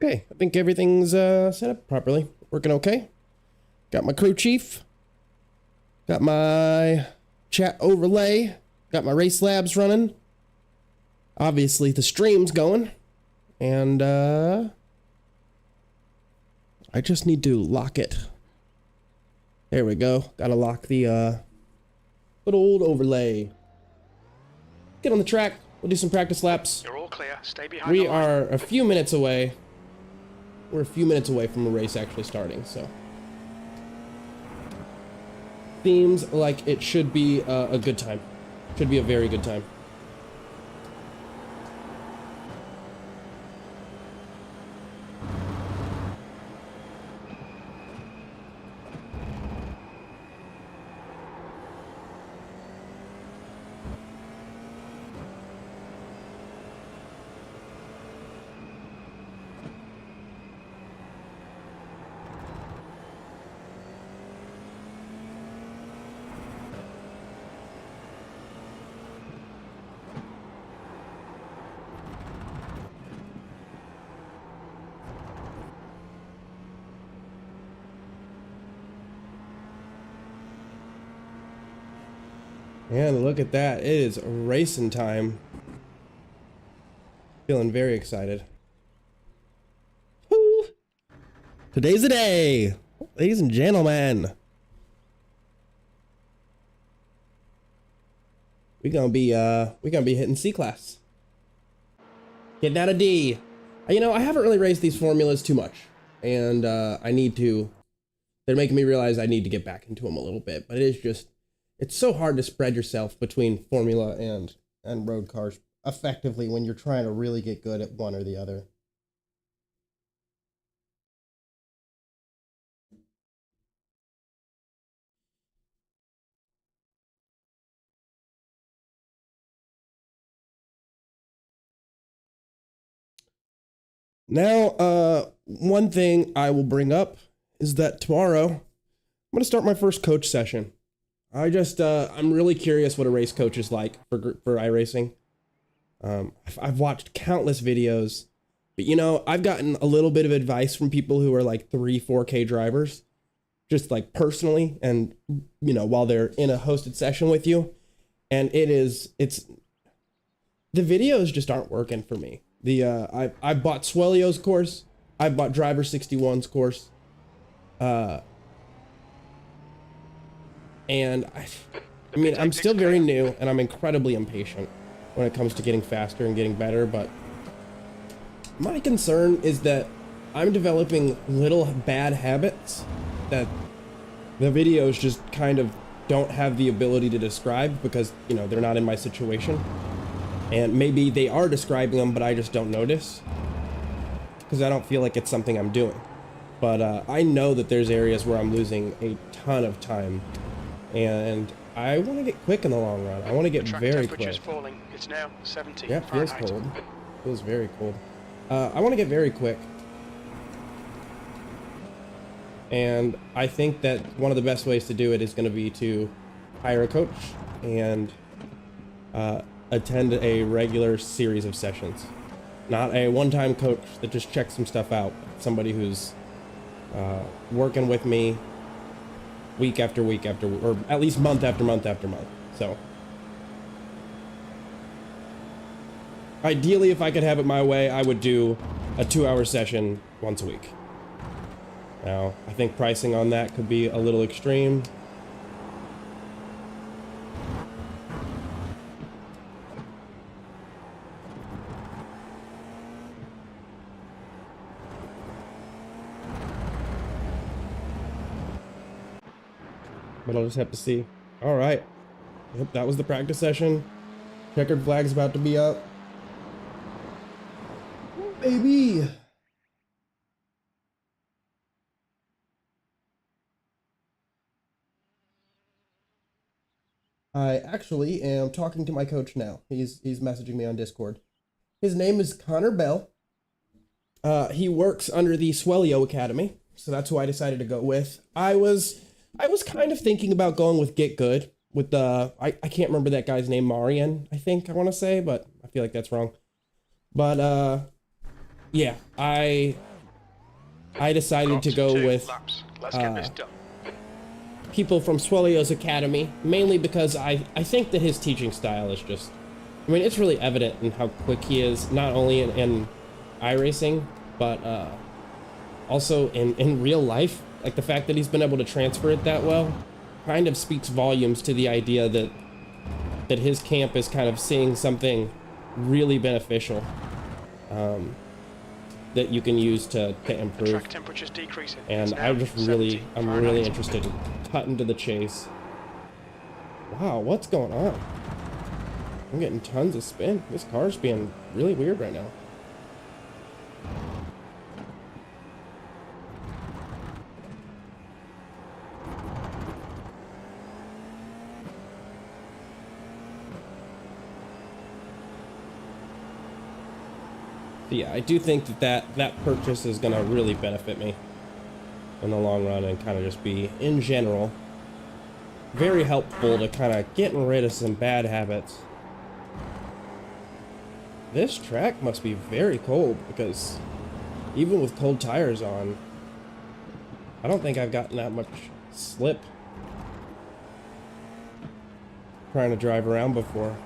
Okay, I think everything's set up properly. Working okay. Got my crew chief. Got my chat overlay. Got my race labs running. Obviously the stream's going. And I just need to lock it. There we go. Gotta lock the good old overlay. Get on the track. We'll do some practice laps. You're all clear. Stay behind. We are a few minutes away. We're a few minutes away from the race actually starting, so. Seems like it should be a good time. Should be a very good time. And look at that, it is racing time. Feeling very excited. Woo! Today's the day, ladies and gentlemen. We're gonna be hitting C class. Getting out of D. You know, I haven't really raced these formulas too much, and I need to. They're making me realize I need to get back into them a little bit, but it is just. It's so hard to spread yourself between formula and road cars effectively when you're trying to really get good at one or the other. Now, one thing I will bring up is that tomorrow I'm going to start my first coach session. I'm really curious what a race coach is like for iRacing. I've watched countless videos, but you know, I've gotten a little bit of advice from people who are like 4K drivers, just like personally, and you know, while they're in a hosted session with you, and the videos just aren't working for me. I bought Swellio's course, I bought Driver 61's course, and I mean, I'm still very new and I'm incredibly impatient when it comes to getting faster and getting better, but my concern is that I'm developing little bad habits that the videos just kind of don't have the ability to describe because, you know, they're not in my situation. And maybe they are describing them, but I just don't notice because I don't feel like it's something I'm doing. But I know that there's areas where I'm losing a ton of time. And I want to get quick in the long run. I want to get very quick. Falling. It's now 70. Yeah, it feels cold. Feels very cold. I want to get very quick. And I think that one of the best ways to do it is going to be to hire a coach and attend a regular series of sessions. Not a one-time coach that just checks some stuff out. Somebody who's working with me week after week after, or at least month after month after month. So ideally, if I could have it my way, I would do a 2-hour session once a week. Now, I think pricing on that could be a little extreme. But I'll just have to see. All right. Yep, that was the practice session. Checkered flag's about to be up. Oh, baby. I actually am talking to my coach now. He's messaging me on Discord. His name is Connor Bell. He works under the Swellio Academy, so that's who I decided to go with. I was kind of thinking about going with Get Good with I can't remember that guy's name, Marian, I want to say, but I feel like that's wrong. But yeah, I I decided to Got go 2 with laps. Let's get this done. people from Swelio's Academy, mainly because I think that his teaching style is just, I mean, it's really evident in how quick he is, not only in iRacing, but also in real life. Like, the fact that he's been able to transfer it that well kind of speaks volumes to the idea that his camp is kind of seeing something really beneficial that you can use to improve. Track temperature's decreasing. And It's now I'm 70 really Fahrenheit. interested in cutting to the chase. Wow, what's going on? I'm getting tons of spin. This car's being really weird right now. Yeah, I do think that purchase is gonna really benefit me in the long run, and kind of just be, in general, very helpful to kind of getting rid of some bad habits. This track must be very cold, because even with cold tires on, I don't think I've gotten that much slip trying to drive around before.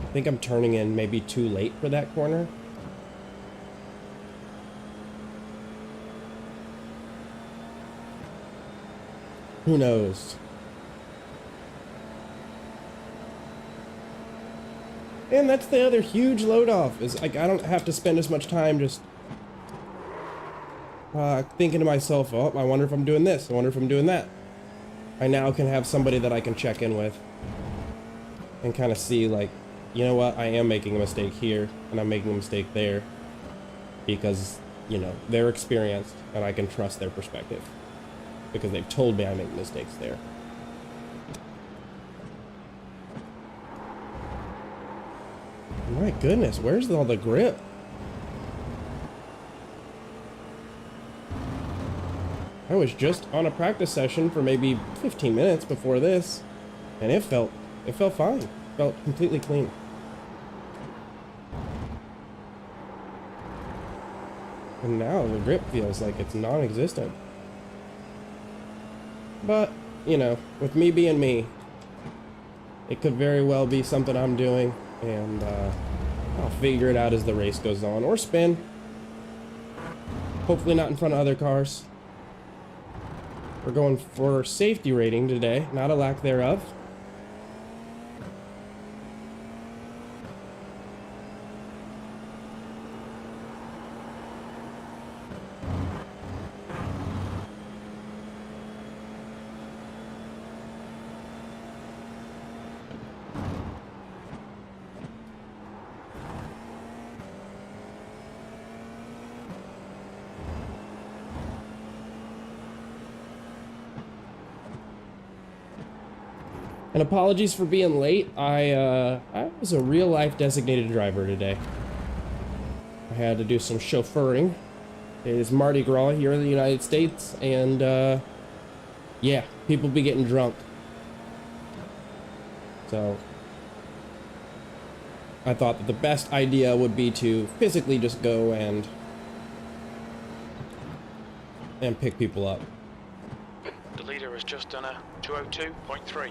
I think I'm turning in maybe too late for that corner. Who knows? And that's the other huge load off, is like I don't have to spend as much time just thinking to myself, oh, I wonder if I'm doing this, I wonder if I'm doing that. I now can have somebody that I can check in with and kind of see, like, you know what, I am making a mistake here, and I'm making a mistake there, because, you know, they're experienced, and I can trust their perspective, because they've told me I make mistakes there. My goodness, where's all the grip? I was just on a practice session for maybe 15 minutes before this, and it felt fine. It felt completely clean. And now the grip feels like it's non-existent. But, you know, with me being me, it could very well be something I'm doing, and I'll figure it out as the race goes on, or spin. Hopefully not in front of other cars. We're going for safety rating today, not a lack thereof. And apologies for being late. I was a real-life designated driver today. I had to do some chauffeuring. It is Mardi Gras here in the United States, and yeah, people be getting drunk. So I thought that the best idea would be to physically just go and pick people up. The leader has just done a 202.3.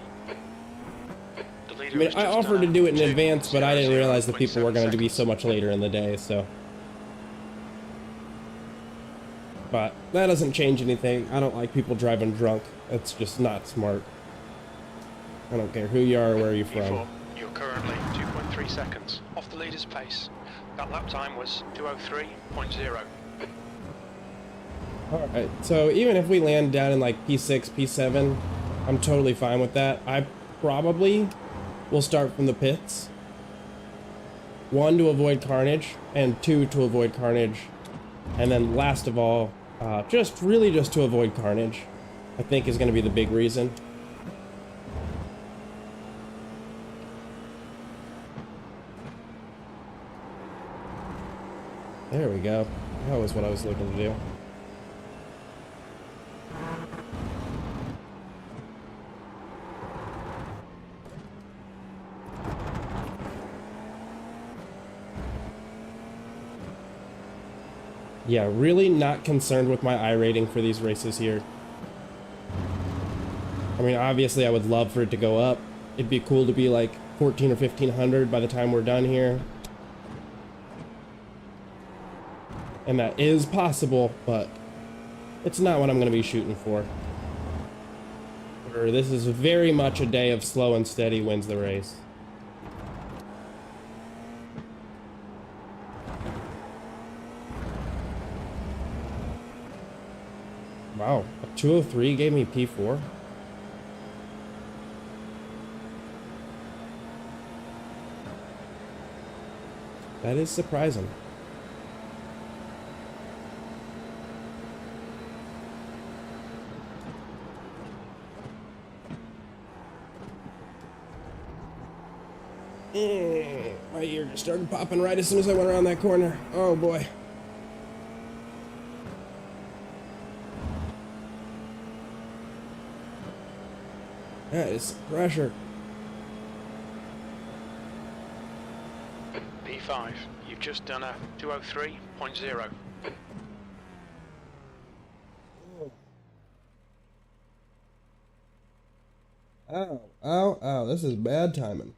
I mean, I offered to do it in advance, but I didn't realize that people were going to be so much later in the day, so. But that doesn't change anything. I don't like people driving drunk. It's just not smart. I don't care who you are or where you're from. You're currently 2.3 seconds off the leader's pace. That lap time was 203.0. Alright, so even if we land down in like P6, P7, I'm totally fine with that. I probably will start from the pits. 1, to avoid carnage, and 2, to avoid carnage. And then last of all, just to avoid carnage, I think is going to be the big reason. There we go. That was what I was looking to do. Yeah, really not concerned with my I rating for these races here. I mean, obviously I would love for it to go up. It'd be cool to be like 14 or 1500 by the time we're done here. And that is possible, but it's not what I'm going to be shooting for. This is very much a day of slow and steady wins the race. Wow, a 203 gave me P4. That is surprising. My ear just started popping right as soon as I went around that corner. Oh boy. That is pressure. P5, you've just done a 203.0. Ow, ow, ow. This is bad timing.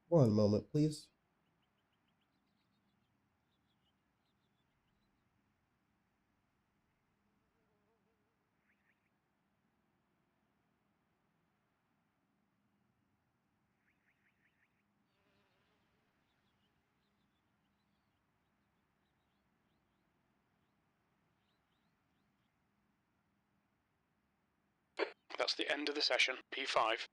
One moment, please. That's the end of the session, P5.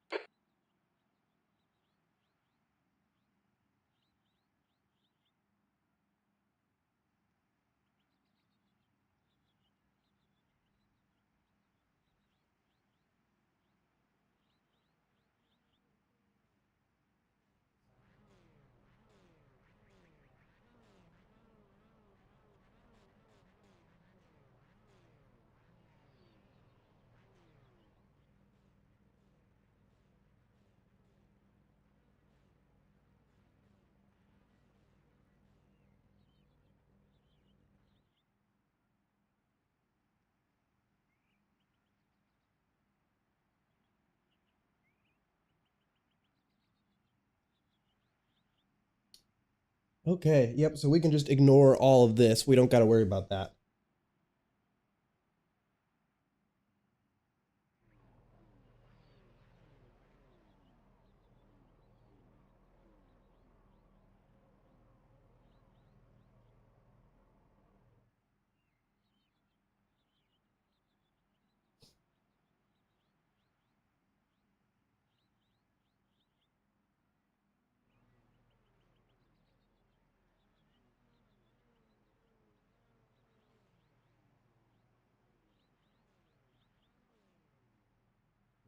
Okay, yep, so we can just ignore all of this. We don't got to worry about that.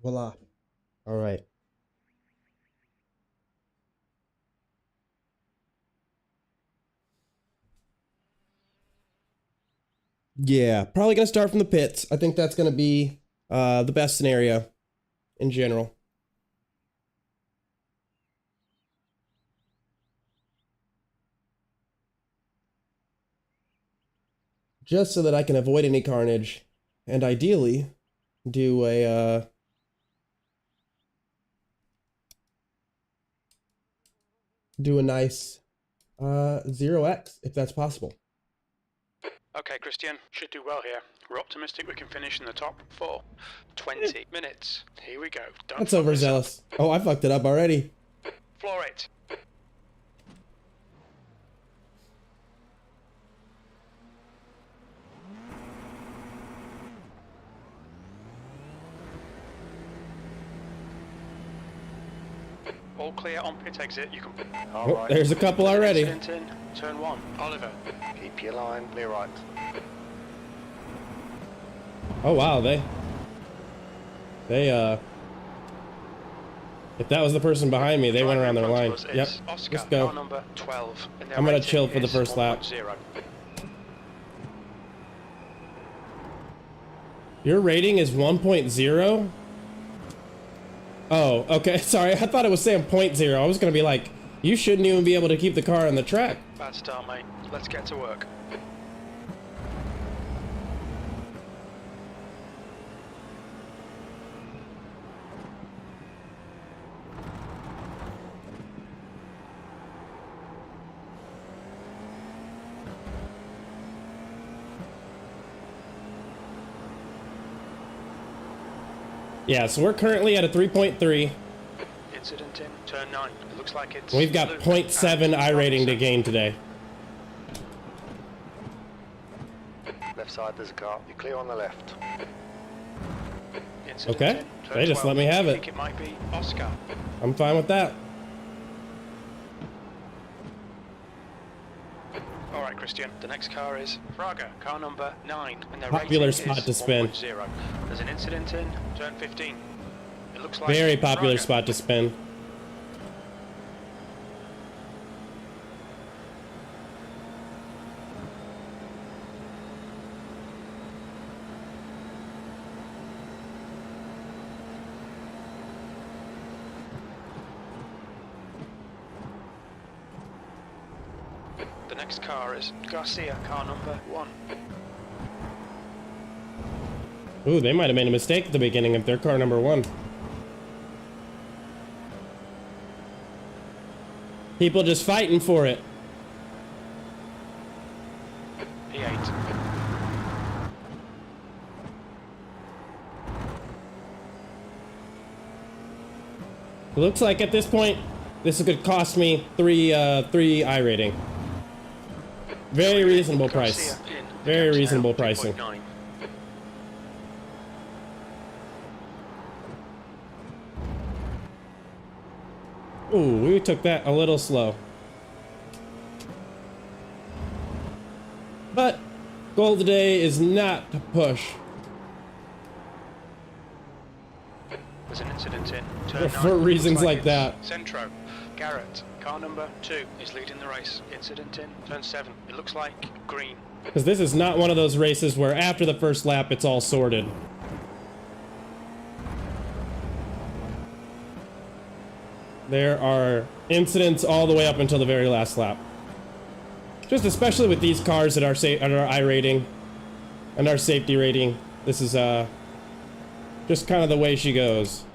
Voila. All right. Yeah, probably going to start from the pits. I think that's going to be the best scenario in general. Just so that I can avoid any carnage and ideally do a nice 0x if that's possible. Okay, Christian, should do well here. We're optimistic we can finish in the top 4. 20 minutes. Here we go. Don't That's fuck this up. overzealous. Oh, I fucked it up already. Floor it. All clear on pit exit. You can. Oh, there's a couple already. Incident in turn 1. Oliver. Keep your line, clear right. Oh wow, they if that was the person behind me, they went around their line. Yep, Oscar, let's go. car number 12, and their I'm gonna rating chill for the is first lap. 1.0. Your rating is 1.0? Oh, okay, sorry, I thought it was saying 0.0. I was gonna be like, you shouldn't even be able to keep the car on the track. Bad start, mate. Let's get to work. Yeah, so we're currently at a 3.3. Incident in turn 9. It looks like it's. We've got 0.7 iRating to gain today. Left side, there's a car. You're clear on the left. Incident Okay, in turn they just 12. let me have I it. think it might be Oscar. I'm fine with that. All right, Christian. The next car is Fraga, car number 9, and their Popular rating spot is to spin. 1.0. There's an incident in turn 15. It looks like Very popular Fraga. spot to spin. The next car is Garcia, car number 1. Ooh, they might have made a mistake at the beginning of their car number 1. People just fighting for it. P8. It looks like at this point, this could cost me three iRating. Very reasonable price. Garcia in. Very Gaps now, reasonable pricing. 2.9. Ooh, we took that a little slow. But goal today is not to push. There's an incident in turn 9. For reasons Looks like it's that. Centro. Garrett, car number 2, is leading the race. Incident in turn 7. It looks like green. Because this is not one of those races where after the first lap it's all sorted. There are incidents all the way up until the very last lap. Just especially with these cars at our iRating and our safety rating. This is just kind of the way she goes.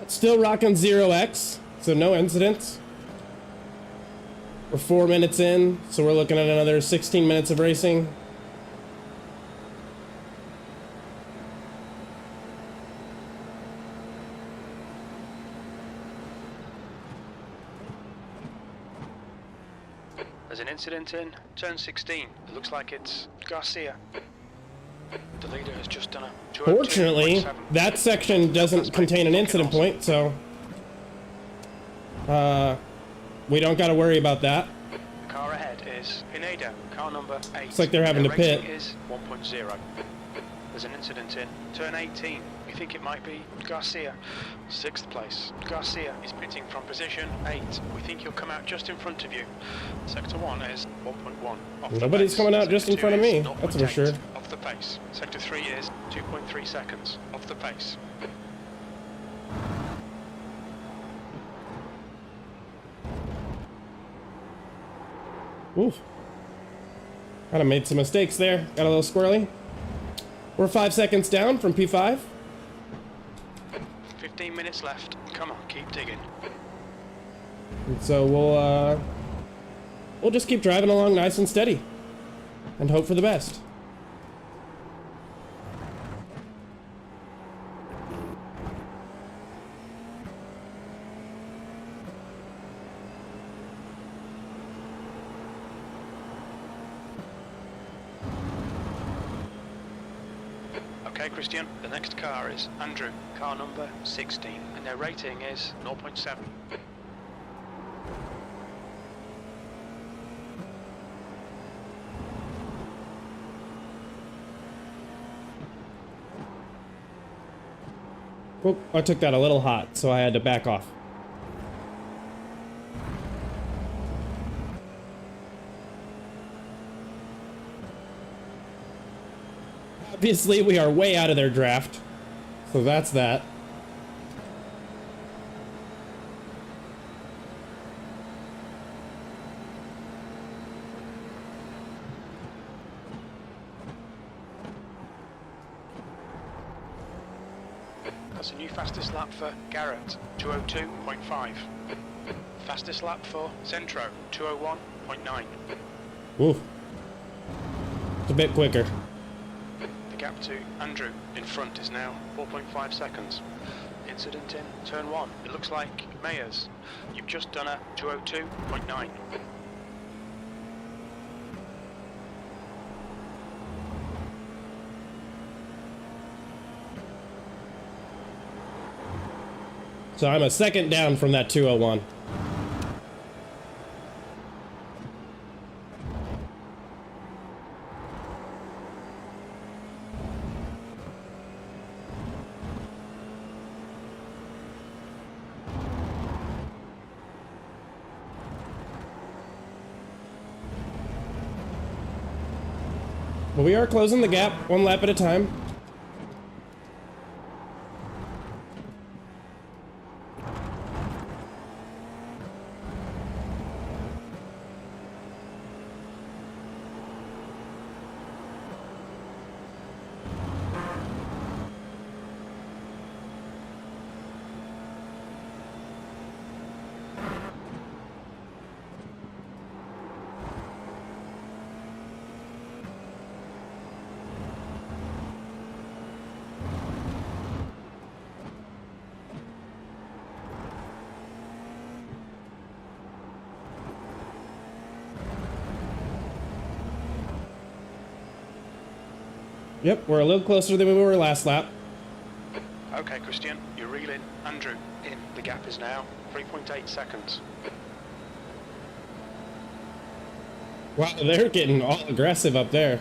Still rocking 0x, so no incidents. We're 4 minutes in, so we're looking at another 16 minutes of racing. There's an incident in turn 16. It looks like it's Garcia. The leader has just done a 202.7. Fortunately, that section doesn't contain an incident point, so we don't got to worry about that. The car ahead is Pineda, car number 8. Looks like they're having to Their rating pit. is 1.0. There's an incident in turn 18. We think it might be Garcia. 6th place. Garcia is pitting from position 8. We think he'll come out just in front of you. Sector 1 is 1.1. Off the Nobody's pace. coming out just in Sector front of 2 me, is that's for 0.8 sure. Off the pace. Sector 3 is 2.3 seconds. Off the pace. Oof. Kind of made some mistakes there. Got a little squirrely. We're 5 seconds down from P5. 15 minutes left. Come on, keep digging. And so we'll just keep driving along nice and steady and hope for the best. Okay, Christian, the next car is Andrew, car number 16, and their rating is 0.7. Whoop, I took that a little hot, so I had to back off. Obviously, we are way out of their draft, so that's that. That's a new fastest lap for Garrett, 202.5. Fastest lap for Centro, 201.9. Ooh. It's a bit quicker. The gap to Andrew in front is now 4.5 seconds. Incident in turn 1. It looks like Mayers. You've just done a 202.9. So I'm a second down from that 201. But we are closing the gap one lap at a time. Yep, we're a little closer than we were last lap. Okay, Christian, you're reeling Andrew in. The gap is now 3.8 seconds. Wow, they're getting all aggressive up there.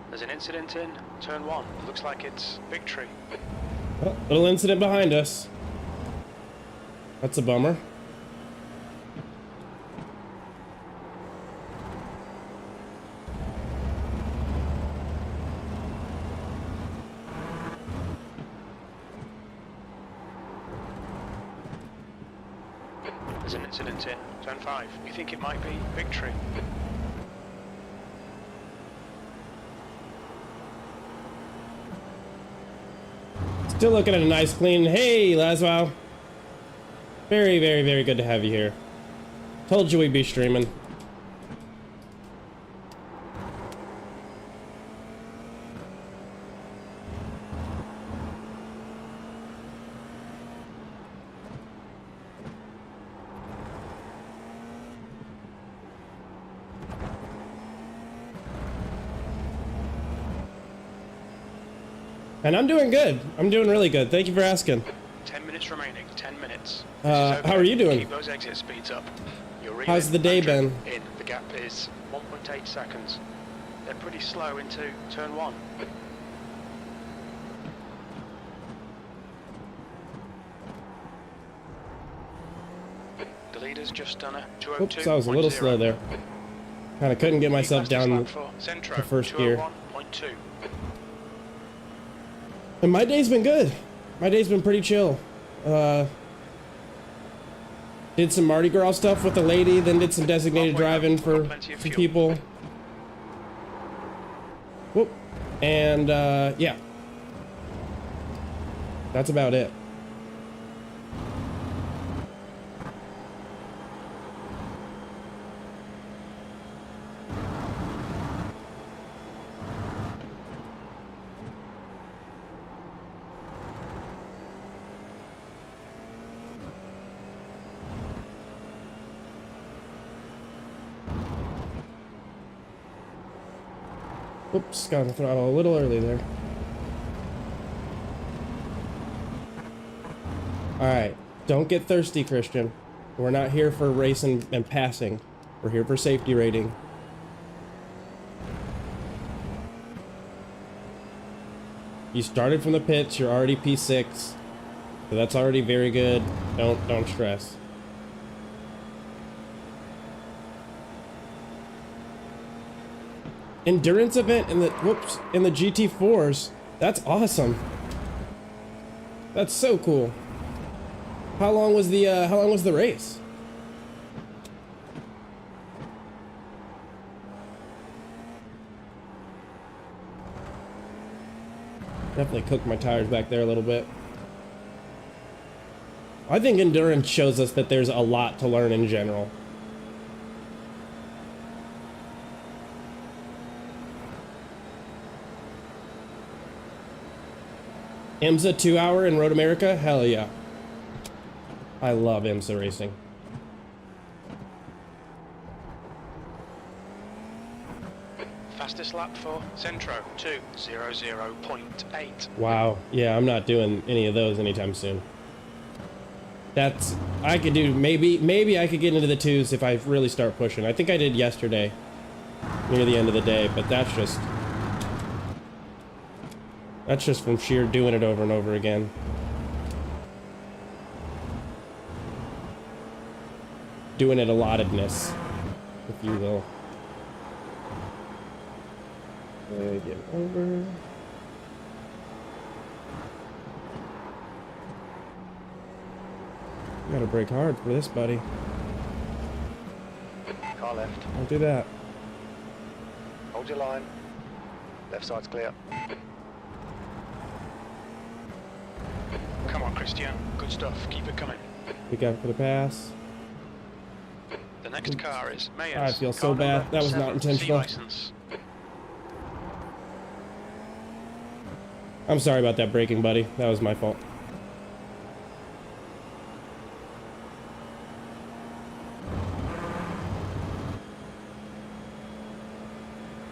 There's an incident in turn 1. It looks like it's victory. Oh, little incident behind us. That's a bummer. There's an incident in turn 5. We think it might be victory. Still looking at a nice clean. Hey, Laswell. Very, very, very good to have you here. Told you we'd be streaming. And I'm doing good. I'm doing really good. Thank you for asking. 10 minutes remaining. 10 minutes. How are you doing? Keep those exit speeds up. How's the day been? In. The gap is 1.8 seconds. They're pretty slow into turn 1. The leader's just done a 202.0. Oops, I was a little slow there. Kind of couldn't get myself down for Centro, to first gear. 201.2. And my day's been good. My day's been pretty chill. Did some Mardi Gras stuff with the lady, then did some designated driving for some people. Whoop. And, yeah. That's about it. Oops, got the throttle a little early there. Alright, don't get thirsty, Christian. We're not here for racing and passing. We're here for safety rating. You started from the pits, you're already P6. So that's already very good. Don't stress. Endurance event in the GT4s. That's awesome. That's so cool. How long was the race? Definitely cooked my tires back there a little bit. I think endurance shows us that there's a lot to learn in general. IMSA 2-hour in Road America? Hell yeah. I love IMSA racing. Fastest lap for Centro, 2:00.8. Wow. Yeah, I'm not doing any of those anytime soon. That's, I could do, maybe I could get into the 2s if I really start pushing. I think I did yesterday, near the end of the day, but that's just from sheer doing it over and over again. Doing it a lottedness, if you will. Get over. You gotta brake hard for this, buddy. Car left. Don't do that. Hold your line. Left side's clear. Come on, Christian. Good stuff. Keep it coming. We got for the pass. The next car is Mayers. I feel so bad. That was not intentional. I'm sorry about that braking, buddy. That was my fault.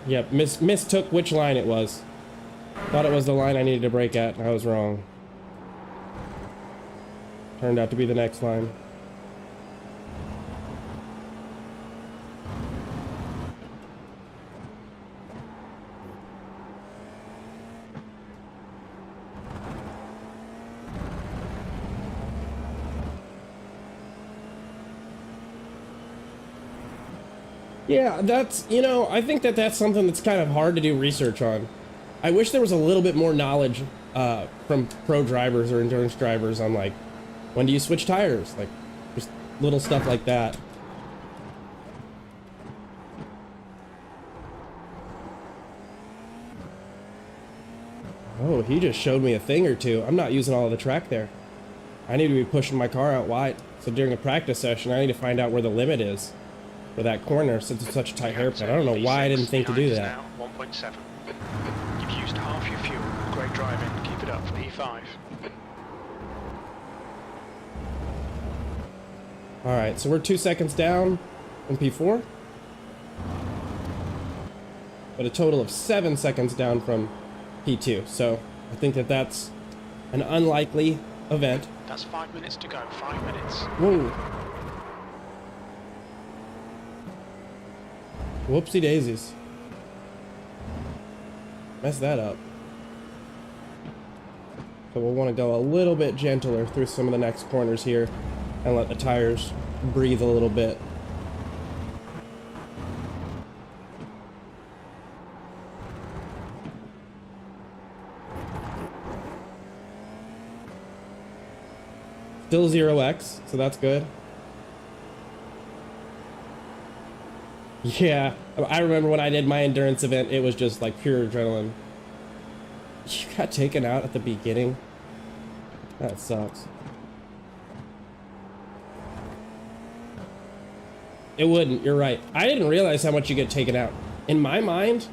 Yep, mistook which line it was. Thought it was the line I needed to brake at, and I was wrong. Turned out to be the next line. Yeah, that's, you know, I think that's something that's kind of hard to do research on. I wish there was a little bit more knowledge from pro drivers or endurance drivers on, like, when do you switch tires? Like, just little stuff like that. Oh, he just showed me a thing or two. I'm not using all of the track there. I need to be pushing my car out wide. So during a practice session, I need to find out where the limit is for that corner since it's such a tight hairpin. I don't know why I didn't think to do that. 1.7. You've used half your fuel. Great driving. Keep it up for E5. Alright, so we're 2 seconds down in P4. But a total of 7 seconds down from P2. So I think that's an unlikely event. That's 5 minutes to go. 5 minutes. Whoa. Whoopsie daisies. Messed that up. So we'll want to go a little bit gentler through some of the next corners here and let the tires breathe a little bit. Still 0x, so that's good. Yeah, I remember when I did my endurance event, it was just like pure adrenaline. You got taken out at the beginning? That sucks. It wouldn't, you're right. I didn't realize how much you get taken out. In my mind,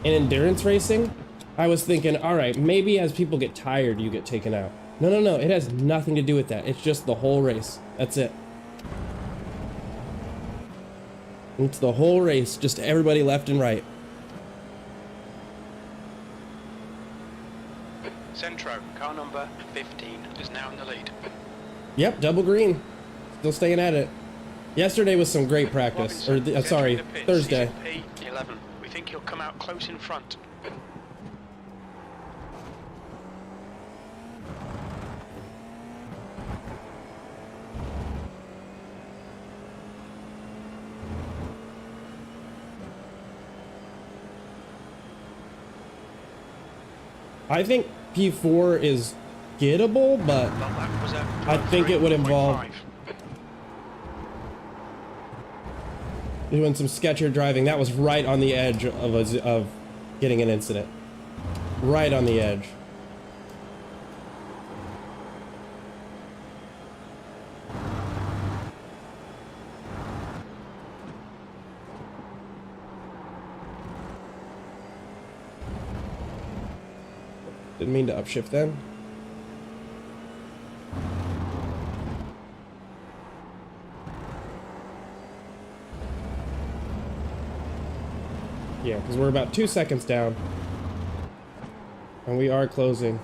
in endurance racing, I was thinking, all right, maybe as people get tired, you get taken out. No, no, no, it has nothing to do with that. It's just the whole race. That's it. It's the whole race, just everybody left and right. Centro, car number 15 is now in the lead. Yep, double green. Still staying at it. Yesterday was some great practice. Robinson, Or, sorry, entering the pits. Thursday. He's at P11. We think he'll come out close in front. I think P4 is gettable, but I think it would involve doing some sketcher driving. That was right on the edge of getting an incident. Right on the edge. Didn't mean to upshift then. Yeah, because we're about 2 seconds down. And we are closing.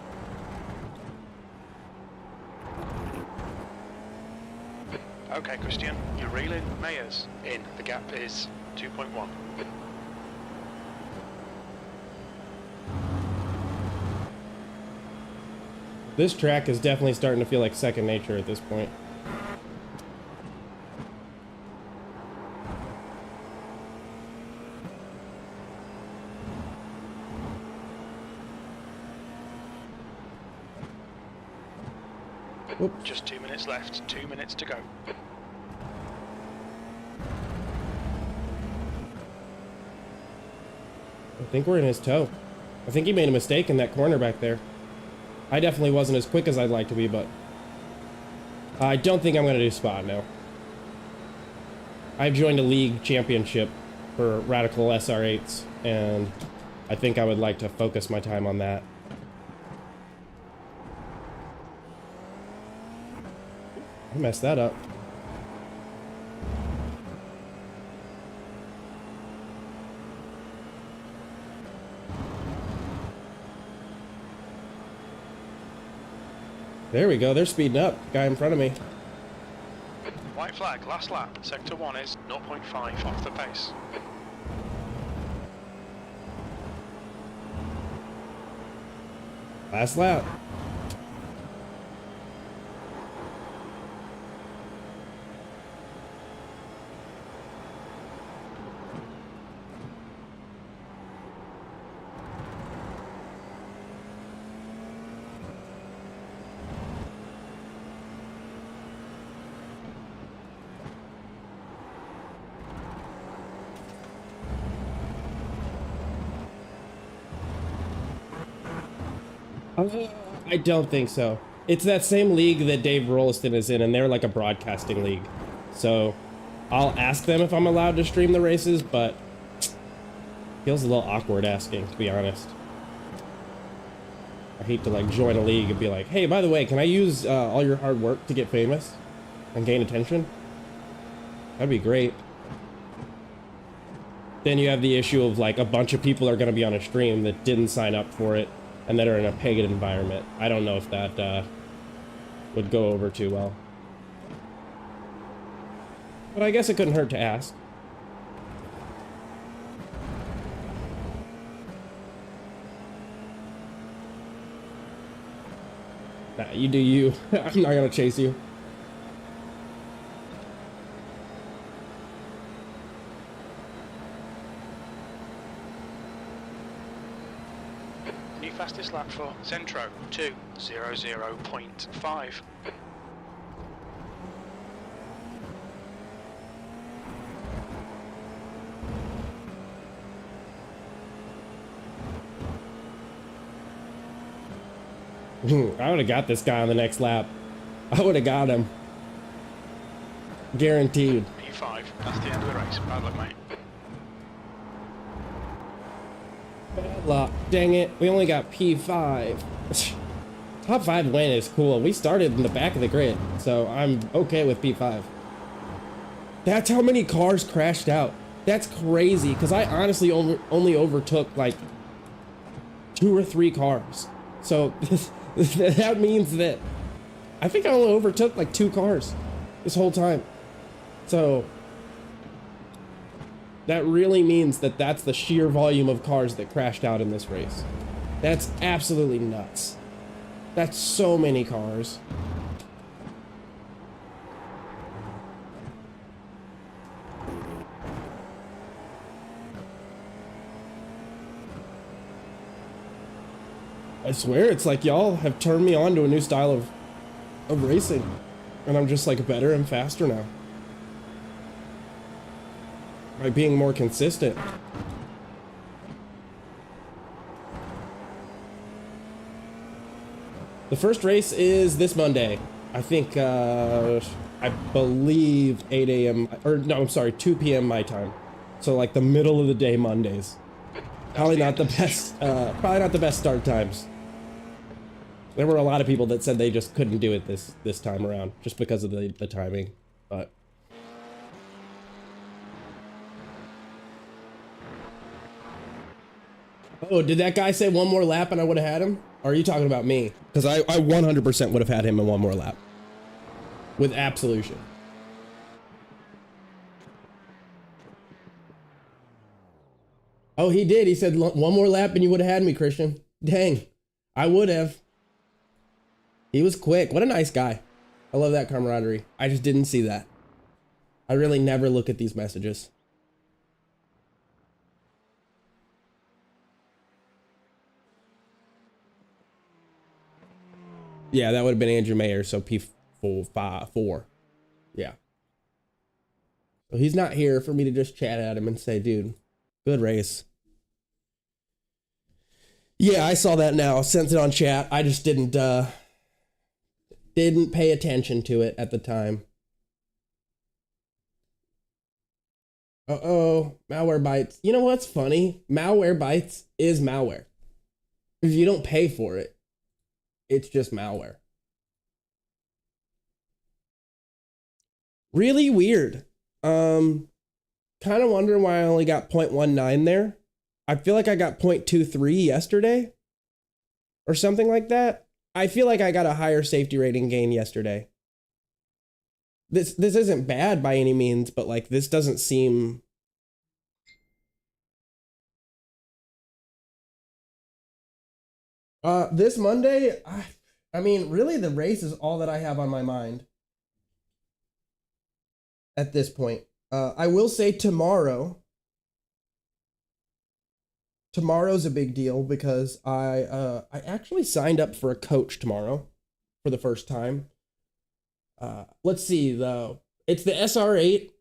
Okay, Christian, you're reeling. Mayers in. The gap is 2.1. This track is definitely starting to feel like second nature at this point. Whoops. Just 2 minutes left, 2 minutes to go. I think we're in his toe. I think he made a mistake in that corner back there. I definitely wasn't as quick as I'd like to be, but I don't think I'm going to do spot now. I've joined a league championship for Radical SR8s, and I think I would like to focus my time on that. I messed that up. There we go, they're speeding up. Guy in front of me. White flag, last lap. Sector 1 is 0.5 off the pace. Last lap. I don't think so. It's that same league that Dave Rolliston is in, and they're like a broadcasting league. So I'll ask them if I'm allowed to stream the races, but feels a little awkward asking, to be honest. I hate to like join a league and be like, hey, by the way, can I use all your hard work to get famous and gain attention? That'd be great. Then you have the issue of like a bunch of people are going to be on a stream that didn't sign up for it and that are in a paid environment. I don't know if that would go over too well. But I guess it couldn't hurt to ask. Nah, you do you. I'm not gonna chase you. New fastest lap for Centro, 2:00.5. I would have got this guy on the next lap. I would have got him. Guaranteed. P5, that's the end of the race. Bad luck, mate. Bad luck. Dang it. We only got P5. Top 5 win is cool. We started in the back of the grid, so I'm okay with P5. That's how many cars crashed out. That's crazy, because I honestly only overtook like 2 or 3 cars. So that means that I think I only overtook like 2 cars this whole time. So that really means that that's the sheer volume of cars that crashed out in this race. That's absolutely nuts. That's so many cars. I swear, it's like y'all have turned me on to a new style of racing. And I'm just like better and faster now. By being more consistent. The first race is this Monday. I think, I believe 8 a.m. or no, I'm sorry, 2 p.m. my time. So like the middle of the day Mondays. Probably not the best start times. There were a lot of people that said they just couldn't do it this time around just because of the timing, but. Oh, did that guy say one more lap and I would have had him? Or are you talking about me? Because I 100% would have had him in one more lap. With absolution. Oh, he did. He said one more lap and you would have had me, Christian. Dang. I would have. He was quick. What a nice guy. I love that camaraderie. I just didn't see that. I really never look at these messages. Yeah, that would have been Andrew Mayer, so P4. Yeah. So he's not here for me to just chat at him and say, dude, good race. Yeah, I saw that now. Sent it on chat. I just didn't pay attention to it at the time. Uh-oh, malware bites. You know what's funny? Malware bites is malware. If you don't pay for it, it's just malware. Really weird. Kind of wondering why I only got 0.19 there. I feel like I got 0.23 yesterday or something like that. I feel like I got a higher safety rating gain yesterday. This isn't bad by any means, but like this doesn't seem. This Monday, I mean, really the race is all that I have on my mind at this point. I will say tomorrow's a big deal because I actually signed up for a coach tomorrow for the first time. Let's see though. It's the SR8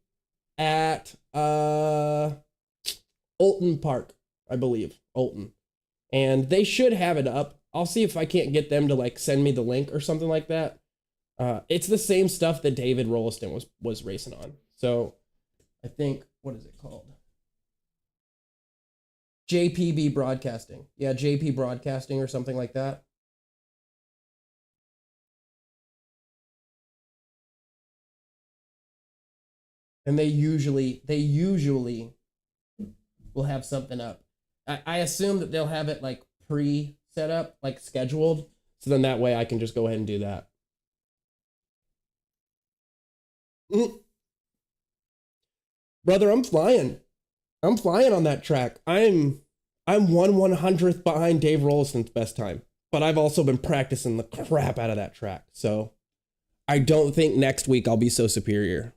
at Olton Park, I believe. Olton. And they should have it up. I'll see if I can't get them to like send me the link or something like that. It's the same stuff that David Rolliston was racing on. So I think, what is it called? JPB Broadcasting. Yeah, JP Broadcasting or something like that. And they usually will have something up. I assume that they'll have it like pre-set up, like scheduled. So then that way I can just go ahead and do that. Brother, I'm flying. I'm flying on that track. I'm 1/100th behind Dave Rolliston's best time. But I've also been practicing the crap out of that track. So I don't think next week I'll be so superior.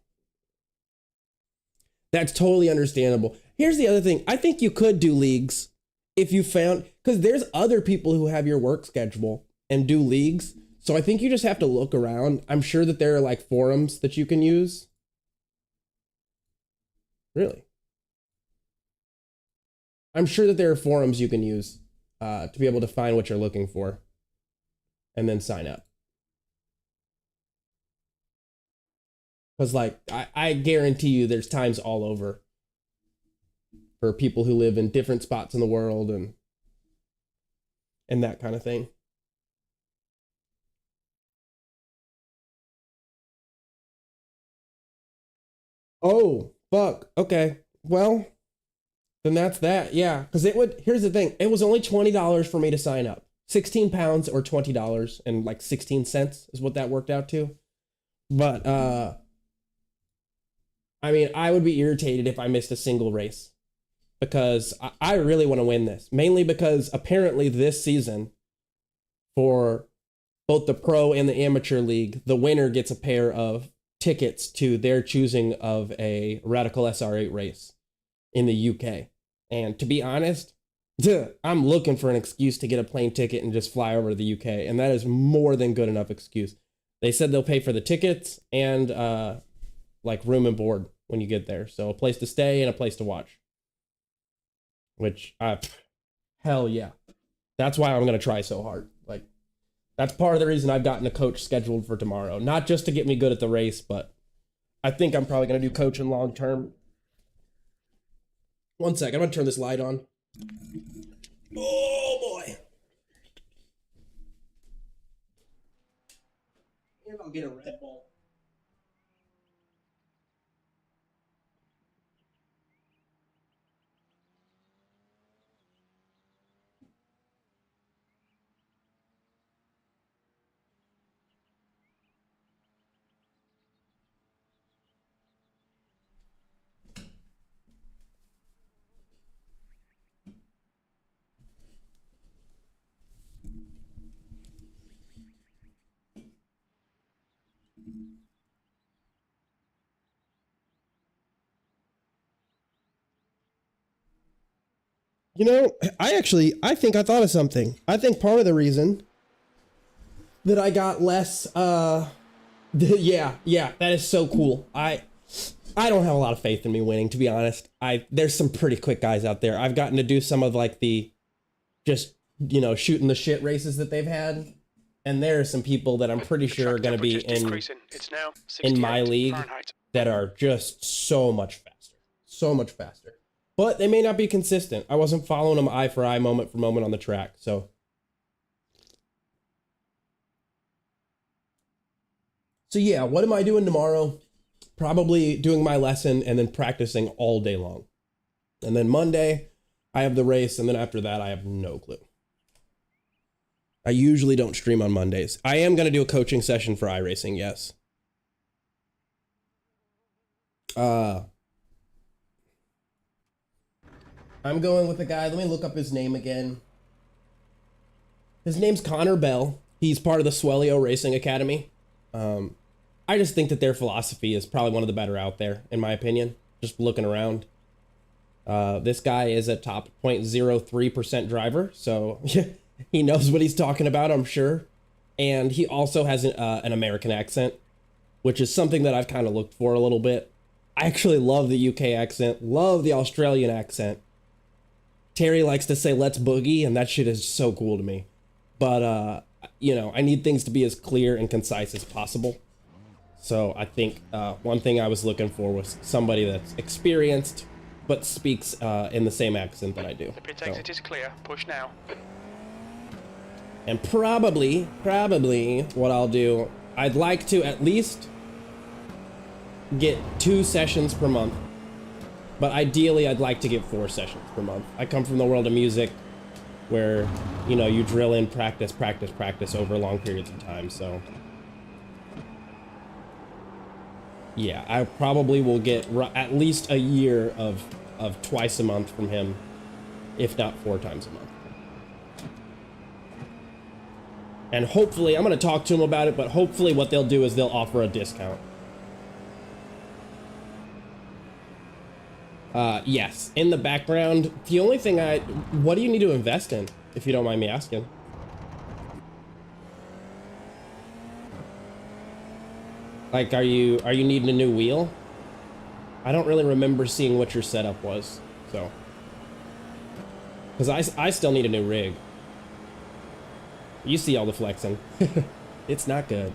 That's totally understandable. Here's the other thing. I think you could do leagues if you found, because there's other people who have your work schedule and do leagues. So I think you just have to look around. I'm sure that there are like forums that you can use. Really? I'm sure that there are forums you can use to be able to find what you're looking for. and then sign up. Because, like, I guarantee you there's times all over for people who live in different spots in the world and that kind of thing. Oh, fuck. Okay. Well, then that's that. Yeah. Because here's the thing. It was only $20 for me to sign up. 16 pounds or $20 and like 16 cents is what that worked out to. But, I mean, I would be irritated if I missed a single race because I really want to win this, mainly because apparently this season for both the pro and the amateur league, the winner gets a pair of tickets to their choosing of a Radical SR8 race in the UK. And to be honest, I'm looking for an excuse to get a plane ticket and just fly over to the UK. And that is more than good enough excuse. They said they'll pay for the tickets and like room and board when you get there. So a place to stay and a place to watch. Which, hell yeah. That's why I'm going to try so hard. Like, that's part of the reason I've gotten a coach scheduled for tomorrow. Not just to get me good at the race, but I think I'm probably going to do coaching long term. One sec, I'm going to turn this light on. Oh boy. Maybe I'll get a Red Bull. You know, I think I thought of something. I think part of the reason that I got less, yeah, that is so cool. I don't have a lot of faith in me winning, to be honest. There's some pretty quick guys out there. I've gotten to do some of like the, just, you know, shooting the shit races that they've had. And there are some people that I'm pretty sure are going to be in my league that are just so much faster. So much faster. But they may not be consistent. I wasn't following them eye for eye, moment for moment on the track. So yeah, what am I doing tomorrow? Probably doing my lesson and then practicing all day long. And then Monday, I have the race. And then after that, I have no clue. I usually don't stream on Mondays. I am going to do a coaching session for iRacing, yes. I'm going with a guy, let me look up his name again. His name's Connor Bell. He's part of the Swellio Racing Academy. I just think that their philosophy is probably one of the better out there, in my opinion. Just looking around. This guy is a top 0.03% driver, so he knows what he's talking about, I'm sure. And he also has an American accent, which is something that I've kind of looked for a little bit. I actually love the UK accent, love the Australian accent. Terry likes to say, let's boogie, and that shit is so cool to me. But, you know, I need things to be as clear and concise as possible. So I think one thing I was looking for was somebody that's experienced, but speaks in the same accent that I do. The pit exit is clear. Push now. And probably what I'll do, I'd like to at least get 2 sessions per month. But ideally, I'd like to get 4 sessions per month. I come from the world of music where, you know, you drill in practice over long periods of time, so. Yeah, I probably will get at least a year of twice a month from him, if not 4 times a month. And hopefully, I'm going to talk to him about it, but hopefully what they'll do is they'll offer a discount. Yes, in the background, the only thing what do you need to invest in, if you don't mind me asking? Like, are you needing a new wheel? I don't really remember seeing what your setup was, so. Because I still need a new rig. You see all the flexing. It's not good.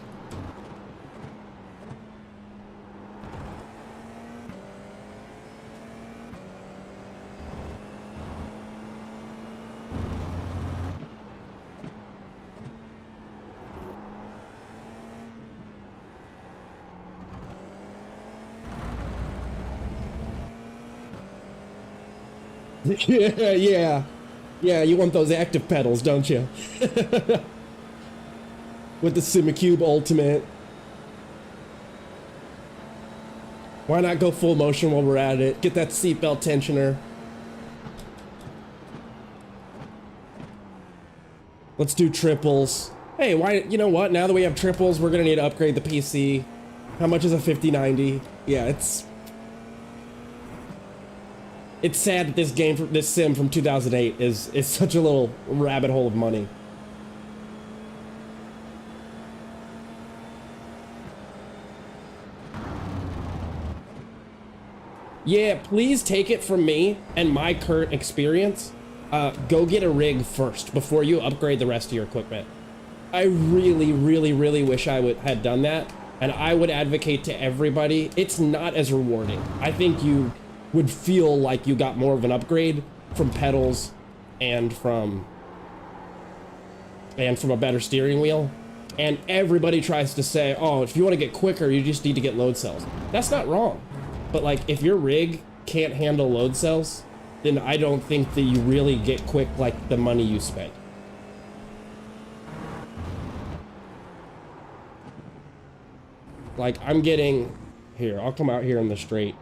Yeah, you want those active pedals, don't you? With the Simicube Ultimate. Why not go full motion while we're at it? Get that seatbelt tensioner. Let's do triples. Hey, why, you know what? Now that we have triples, we're gonna need to upgrade the PC. How much is a 5090? Yeah, it's sad that this sim from 2008 is such a little rabbit hole of money. Yeah, please take it from me and my current experience. Go get a rig first before you upgrade the rest of your equipment. I really, really, really wish I had done that, and I would advocate to everybody. It's not as rewarding. I think you would feel like you got more of an upgrade from pedals and from a better steering wheel. And everybody tries to say, oh, if you want to get quicker, you just need to get load cells. That's not wrong. But like, if your rig can't handle load cells, then I don't think that you really get quick like the money you spent. Like, I'm getting, here, I'll come out here in the straight.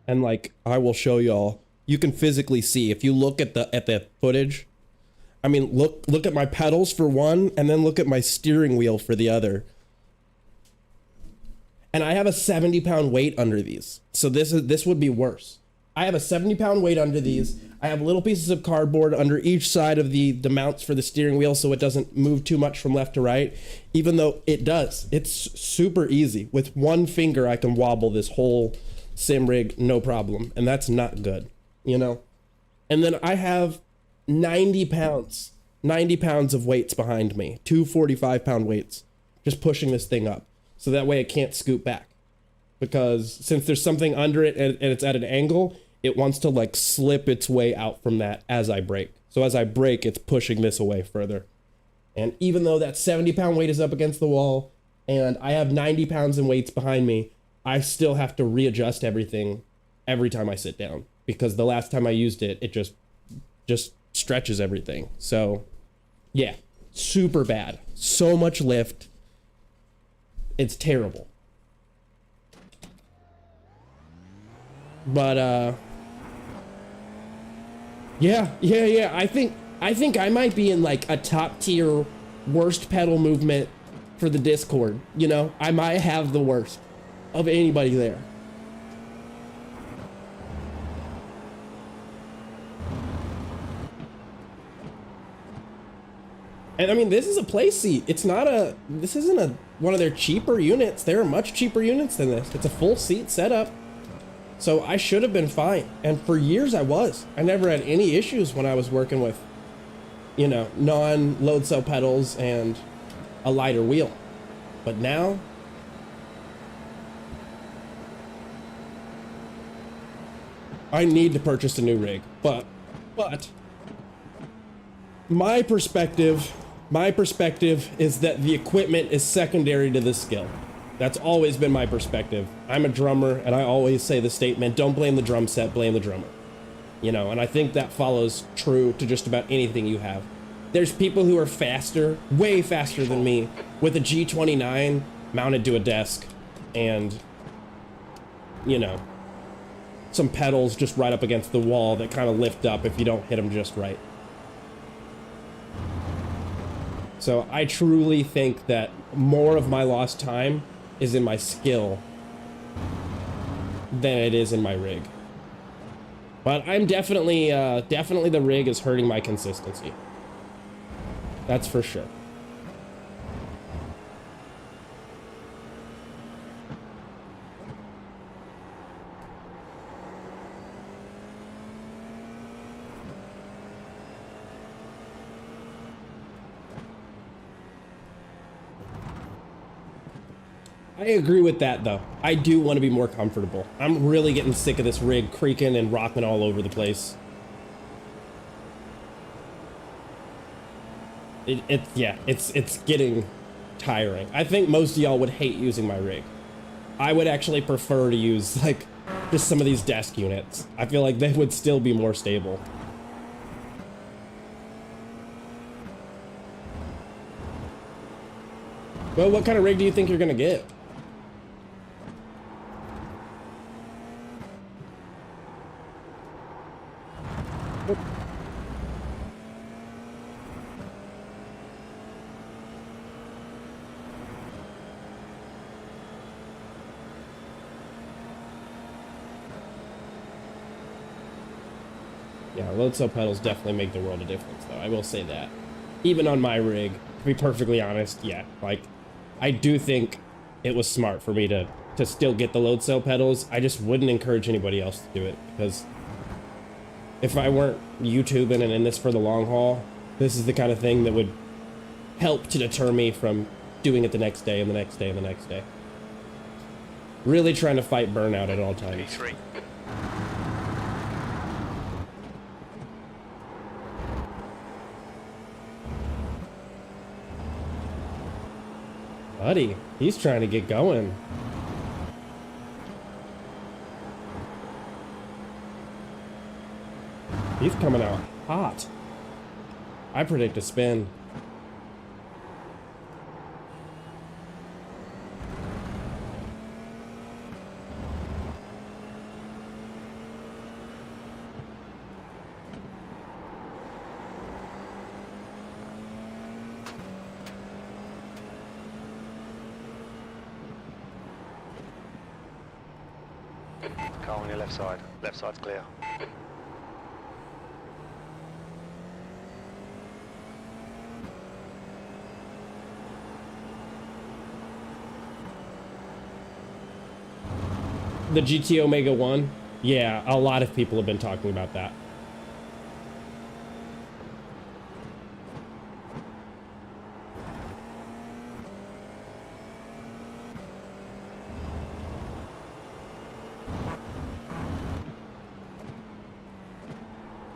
And like, I will show y'all, you can physically see, if you look at the footage, I mean, look at my pedals for one, and then look at my steering wheel for the other. And I have a 70-pound weight under these. So this would be worse. I have a 70-pound weight under these. I have little pieces of cardboard under each side of the mounts for the steering wheel so it doesn't move too much from left to right, even though it does. It's super easy. With one finger, I can wobble this whole sim rig, no problem. And that's not good, you know? And then I have 90 pounds of weights behind me, two 45-pound weights, just pushing this thing up. So that way it can't scoot back. Because since there's something under it and it's at an angle, it wants to like slip its way out from that as I brake. So as I brake, it's pushing this away further. And even though that 70-pound weight is up against the wall and I have 90 pounds in weights behind me, I still have to readjust everything every time I sit down, because the last time I used it, it just stretches everything. So yeah, super bad. So much lift. It's terrible. But yeah. I think I might be in like a top tier worst pedal movement for the Discord. You know, I might have the worst of anybody there. And I mean, this is a play seat. It's not this isn't one of their cheaper units. There are much cheaper units than this. It's a full seat setup. So I should have been fine. And for years I was. I never had any issues when I was working with, you know, non-load cell pedals and a lighter wheel. But now, I need to purchase a new rig. But my perspective is that the equipment is secondary to the skill. That's always been my perspective. I'm a drummer, and I always say the statement, don't blame the drum set, blame the drummer. You know, and I think that follows true to just about anything you have. There's people who are faster, way faster than me, with a G29 mounted to a desk, and, you know, some pedals just right up against the wall that kind of lift up if you don't hit them just right. So I truly think that more of my lost time is in my skill than it is in my rig. But I'm definitely the rig is hurting my consistency. That's for sure. I agree with that though. I do want to be more comfortable. I'm really getting sick of this rig creaking and rocking all over the place. It's getting tiring. I think most of y'all would hate using my rig. I would actually prefer to use like just some of these desk units. I feel like they would still be more stable. Well, what kind of rig do you think you're gonna get? Yeah, load cell pedals definitely make the world a difference, though. I will say that. Even on my rig, to be perfectly honest, yeah, like, I do think it was smart for me to still get the load cell pedals. I just wouldn't encourage anybody else to do it, because if I weren't YouTubing and in this for the long haul, this is the kind of thing that would help to deter me from doing it the next day and the next day and the next day. Really trying to fight burnout at all times. P3. Buddy, he's trying to get going. He's coming out hot. I predict a spin. Car on your left side. Left side's clear. The GT Omega 1? Yeah, a lot of people have been talking about that.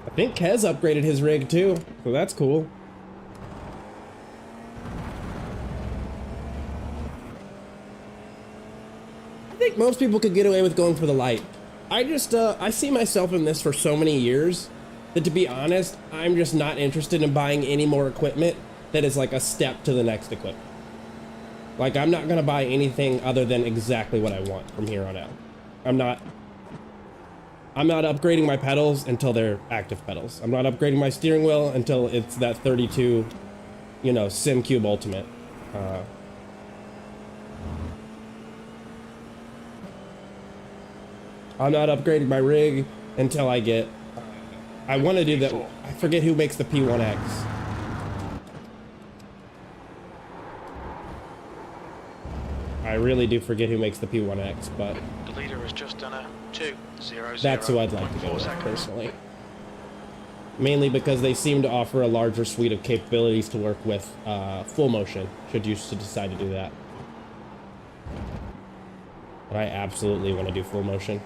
I think Kez upgraded his rig too, so that's cool. I think most people could get away with going for the light. I see myself in this for so many years that, to be honest, I'm just not interested in buying any more equipment that is like a step to the next equipment. Like, I'm not gonna buy anything other than exactly what I want from here on out. I'm not upgrading my pedals until they're active pedals. I'm not upgrading my steering wheel until it's that 32, you know, SimCube Ultimate. I'm not upgrading my rig until I get... I want to do that. I forget who makes the P1X. I really do forget who makes the P1X, but... The leader has just done a 2.00. That's who I'd like to go with, personally. Mainly because they seem to offer a larger suite of capabilities to work with full motion, should you decide to do that. But I absolutely want to do full motion.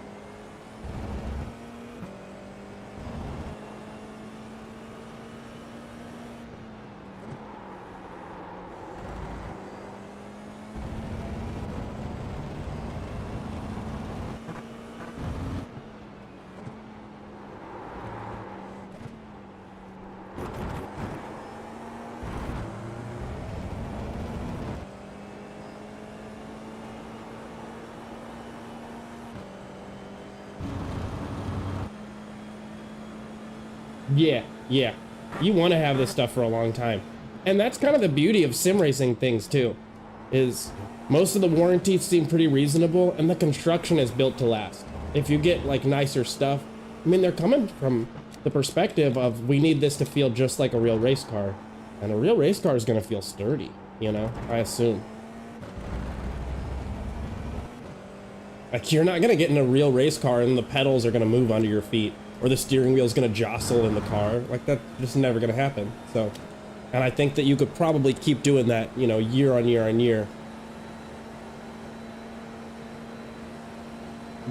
Yeah. You want to have this stuff for a long time. And that's kind of the beauty of sim racing things too, is most of the warranties seem pretty reasonable and the construction is built to last. If you get like nicer stuff, I mean, they're coming from the perspective of, we need this to feel just like a real race car. And a real race car is going to feel sturdy, you know, I assume. Like, you're not going to get in a real race car and the pedals are going to move under your feet, or the steering wheel is going to jostle in the car. Like, that's just never going to happen. So, and I think that you could probably keep doing that, you know, year on year on year.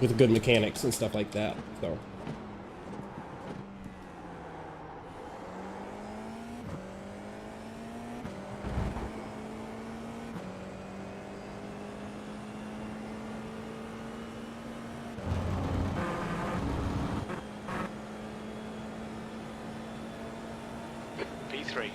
with good mechanics and stuff like that. So. P3.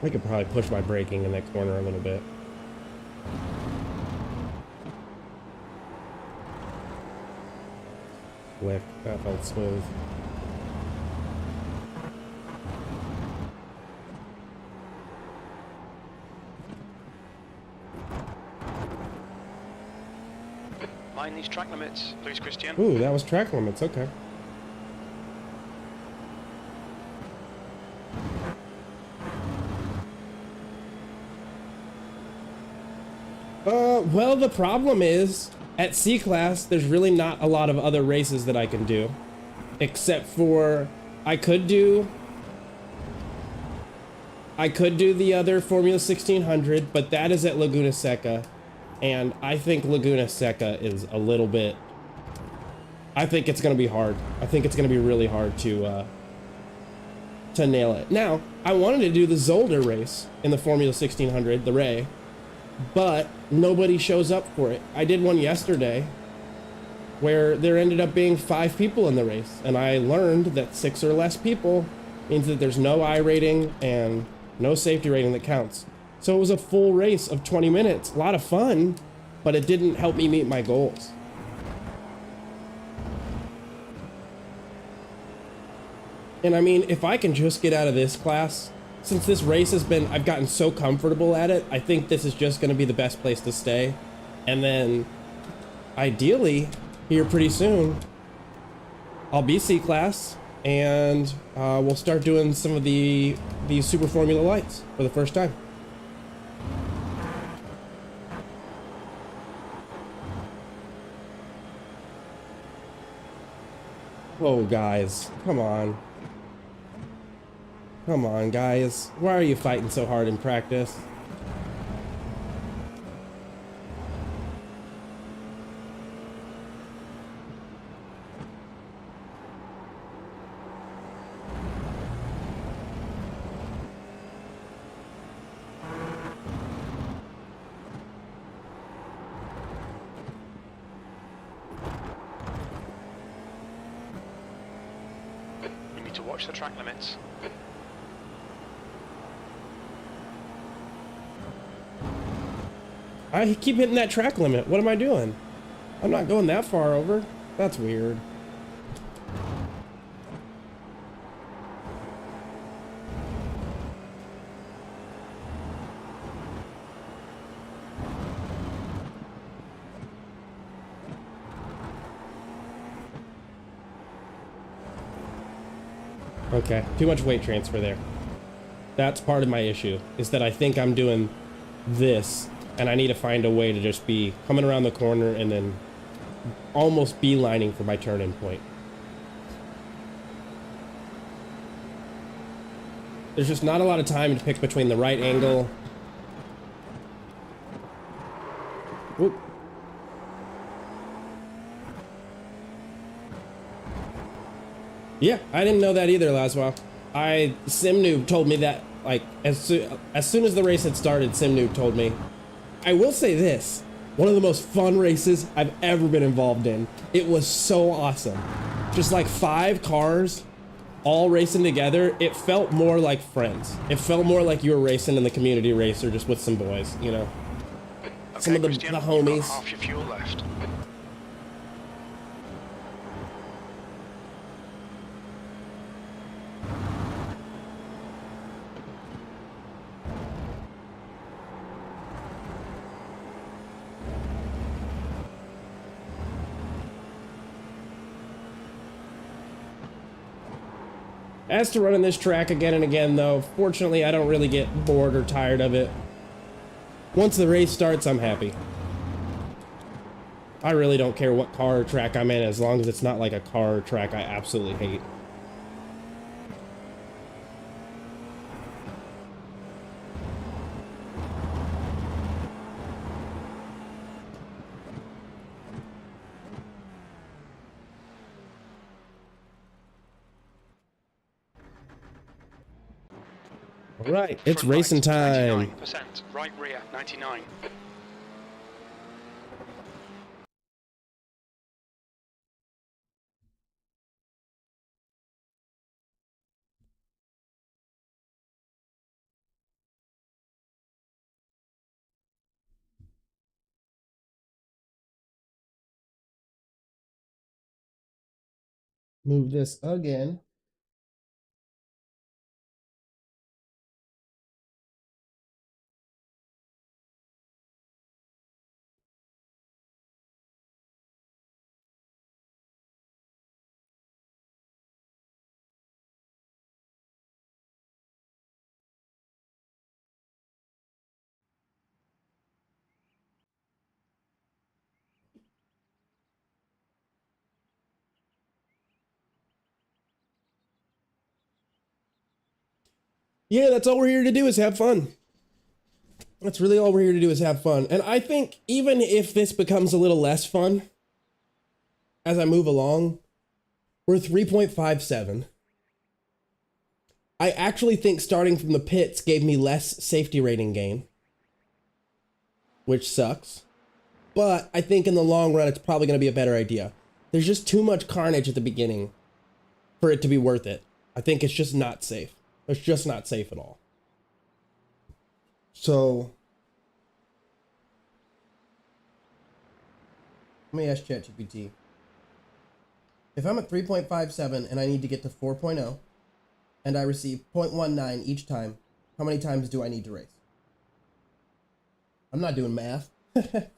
I could probably push my braking in that corner a little bit. Swift, that felt smooth. Mind these track limits, please, Christian. Ooh, that was track limits, okay. Well, the problem is, at C-Class, there's really not a lot of other races that I can do. Except for, I could do the other Formula 1600, but that is at Laguna Seca. And I think Laguna Seca is a little bit... I think it's going to be hard. I think it's going to be really hard to nail it. Now, I wanted to do the Zolder race in the Formula 1600, the Ray. But nobody shows up for it. I did one yesterday where there ended up being 5 people in the race, and I learned that 6 or less people means that there's no I rating and no safety rating that counts. So it was a full race of 20 minutes. A lot of fun, but it didn't help me meet my goals. And I mean, if I can just get out of this class, since this race has been, I've gotten so comfortable at it, I think this is just going to be the best place to stay. And then, ideally, here pretty soon, I'll be C-Class, and we'll start doing some of these Super Formula Lights for the first time. Oh, guys, come on. Come on, guys. Why are you fighting so hard in practice? You need to watch the track limits. I keep hitting that track limit. What am I doing? I'm not going that far over. That's weird. Okay, too much weight transfer there. That's part of my issue, is that I think I'm doing this, and I need to find a way to just be coming around the corner and then almost beelining for my turn-in point. There's just not a lot of time to pick between the right angle. Whoop. Yeah, I didn't know that either, Laswell. SimNoob told me that, like, as soon as the race had started, SimNoob told me. I will say this, one of the most fun races I've ever been involved in. It was so awesome. Just like 5 cars all racing together. It felt more like friends. It felt more like you were racing in the community race or just with some boys, you know. Okay, Some of the Christian, you've got homies. half your fuel left. As to running this track again and again, though, fortunately, I don't really get bored or tired of it. Once the race starts, I'm happy. I really don't care what car or track I'm in, as long as it's not like a car or track I absolutely hate. All right, it's Front racing right, time. 99%. Right rear, 99. Move this again. Yeah, that's all we're here to do is have fun. That's really all we're here to do is have fun. And I think even if this becomes a little less fun as I move along, we're 3.57. I actually think starting from the pits gave me less safety rating gain, which sucks. But I think in the long run, it's probably going to be a better idea. There's just too much carnage at the beginning for it to be worth it. I think it's just not safe. It's just not safe at all. So let me ask ChatGPT. If I'm at 3.57 and I need to get to 4.0 and I receive 0.19 each time, how many times do I need to race? I'm not doing math.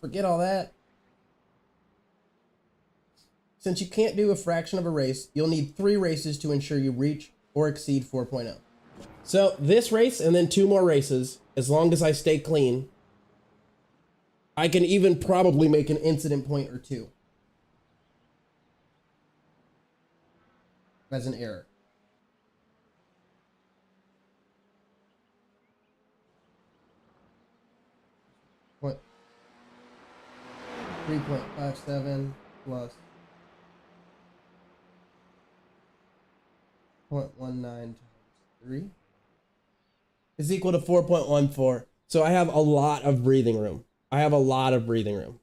Forget all that. Since you can't do a fraction of a race, you'll need 3 races to ensure you reach or exceed 4.0. So this race and then 2 more races, as long as I stay clean, I can even probably make an incident point or 2 as an error. What? 3.57 plus 0.19 times 3 is equal to 4.14. So I have a lot of breathing room. I have a lot of breathing room.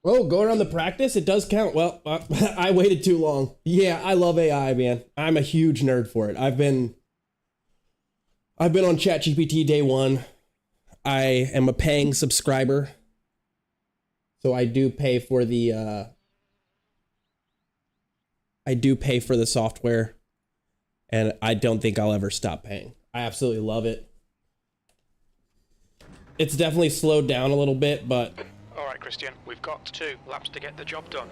Oh, go around the practice? It does count. Well, I waited too long. Yeah, I love AI, man. I'm a huge nerd for it. I've been on ChatGPT day 1. I am a paying subscriber. So I do pay for the software, and I don't think I'll ever stop paying. I absolutely love it. It's definitely slowed down a little bit, but All right, Christian, we've got 2 laps to get the job done.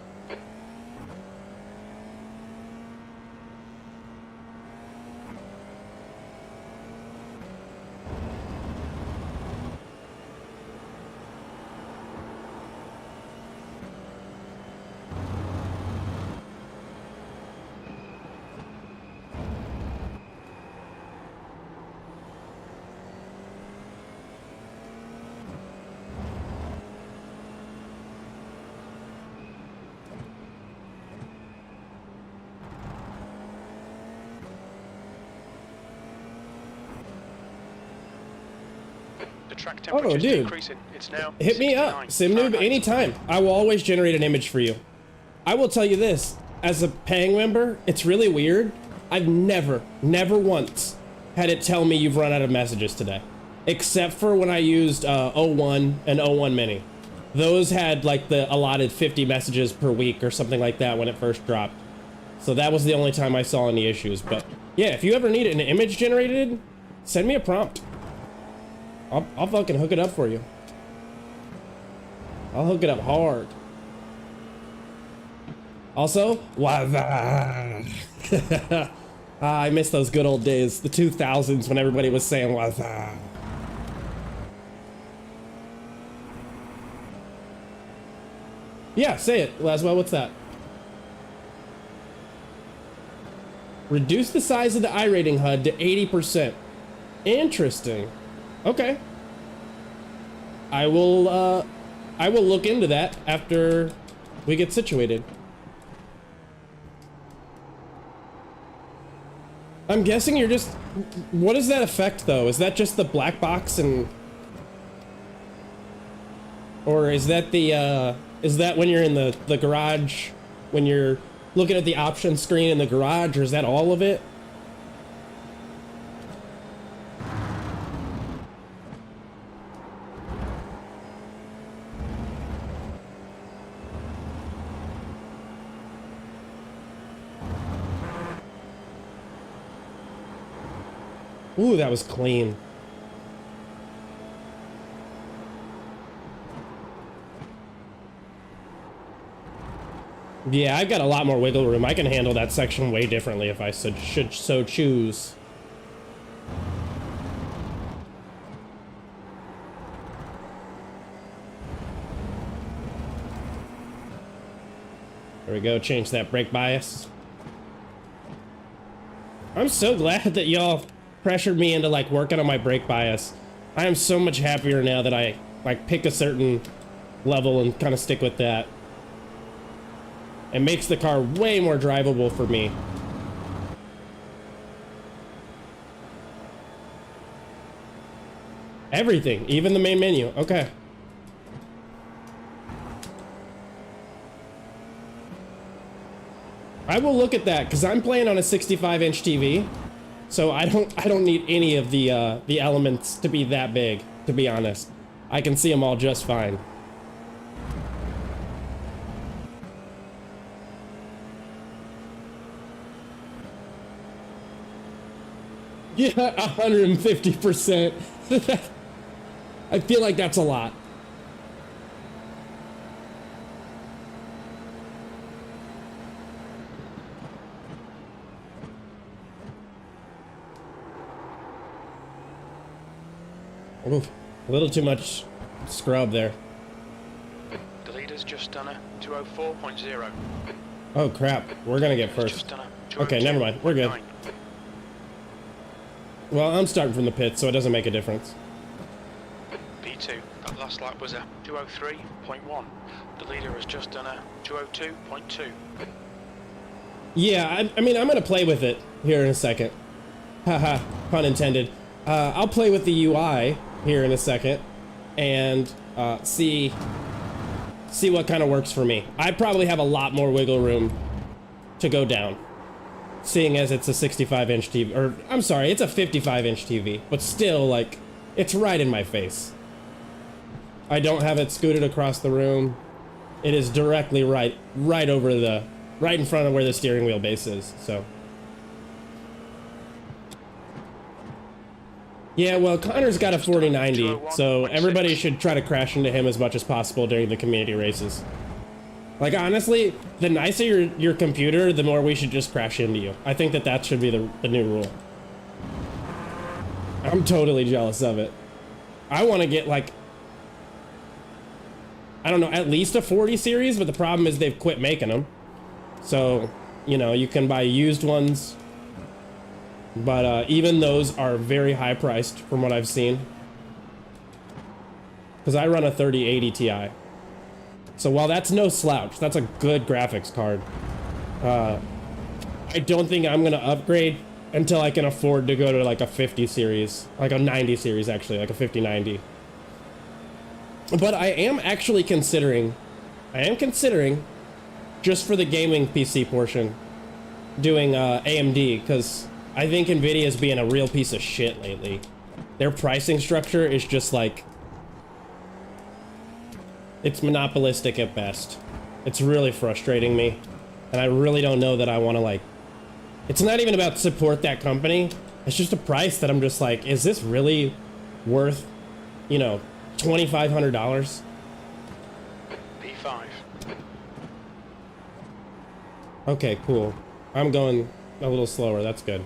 The track temperature is decreasing. It's now hit me 69 up, SimNoob, Fahrenheit. anytime. I will always generate an image for you. I will tell you this, as a paying member, it's really weird. I've never once had it tell me you've run out of messages today. Except for when I used 01 and 01 Mini. Those had like the allotted 50 messages per week or something like that when it first dropped. So that was the only time I saw any issues. But yeah, if you ever need an image generated, send me a prompt. I'll fucking hook it up for you. I'll hook it up hard. Also, I miss those good old days, the 2000s, when everybody was saying waza. Yeah, say it, Laswell. What's that? Reduce the size of the iRacing HUD to 80%. Interesting. Okay. I will look into that after we get situated. I'm guessing you're just... What does that affect, though? Is that just the black box and... Or is that the, is that when you're in the garage, when you're looking at the option screen in the garage, or is that all of it? Ooh, that was clean. Yeah, I've got a lot more wiggle room. I can handle that section way differently if I should so choose. There we go, change that brake bias. I'm so glad that y'all pressured me into like working on my brake bias. I am so much happier now that I like pick a certain level and kind of stick with that. It makes the car way more drivable for me. Everything, even the main menu. Okay. I will look at that because I'm playing on a 65-inch TV. So I don't need any of the elements to be that big, to be honest. I can see them all just fine. Yeah, 150%. I feel like that's a lot. Oof, a little too much scrub there. The leader's just done a 204.0. Oh crap, we're gonna get first. Okay, never mind, we're good. Well, I'm starting from the pit, so it doesn't make a difference. P2, that last lap was a 203.1. The leader has just done a 202.2. Yeah, I mean, I'm gonna play with it here in a second. Haha, pun intended. I'll play with the UI here in a second and see what kind of works for me. I probably have a lot more wiggle room to go down, seeing as it's a 65-inch TV, or I'm sorry, it's a 55-inch TV, but still, like, it's right in my face. I don't have it scooted across the room. It is directly right in front of where the steering wheel base is, so. Yeah, well, Connor's got a 4090, so everybody should try to crash into him as much as possible during the community races. Like, honestly, the nicer your computer, the more we should just crash into you. I think that should be the new rule. I'm totally jealous of it. I want to get, like, I don't know, at least a 40 series, but the problem is they've quit making them. So, you know, you can buy used ones. But even those are very high priced from what I've seen. Because I run a 3080 Ti. So while that's no slouch, that's a good graphics card. I don't think I'm going to upgrade until I can afford to go to like a 50 series. Like a 90 series actually, like a 5090. But I am actually considering, just for the gaming PC portion, doing AMD, because I think NVIDIA is being a real piece of shit lately. Their pricing structure is just like, it's monopolistic at best. It's really frustrating me. And I really don't know that I want to, like, it's not even about support that company. It's just a price that I'm just like, is this really worth, you know, $2,500? P5. Okay, cool. I'm going a little slower. That's good.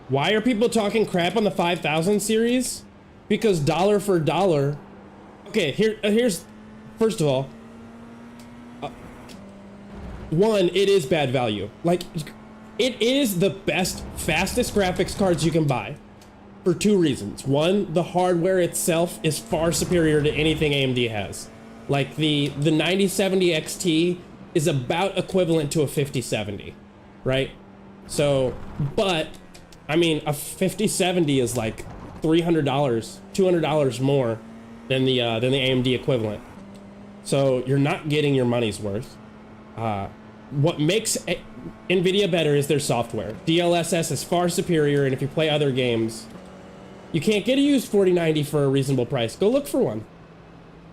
Why are people talking crap on the 5000 series? Because dollar for dollar. Okay, here's first of all, one, it is bad value. Like, it is the best, fastest graphics cards you can buy for two reasons. One, the hardware itself is far superior to anything AMD has. Like, the 9070 XT is about equivalent to a 5070, right? So, but I mean, a 5070 is like $300, $200 more than the AMD equivalent. So you're not getting your money's worth. What makes NVIDIA better is their software. DLSS is far superior, and if you play other games, you can't get a used 4090 for a reasonable price. Go look for one.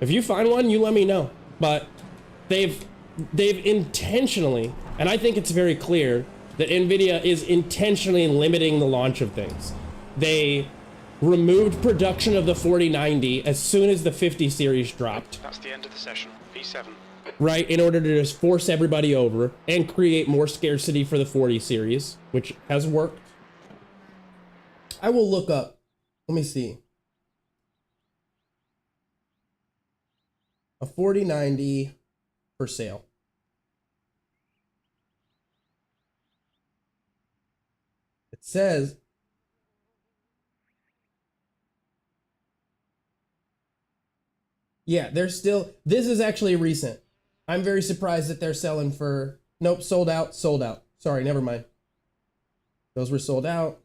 If you find one, you let me know. But they've intentionally, and I think it's very clear, that NVIDIA is intentionally limiting the launch of things. They removed production of the 4090 as soon as the 50 series dropped. That's the end of the session. P7. Right, in order to just force everybody over and create more scarcity for the 40 series, which has worked. I will look up. Let me see. A 4090 for sale. It says yeah, they're still, this is actually recent. I'm very surprised that they're selling for, nope, sold out. Sorry, never mind. Those were sold out.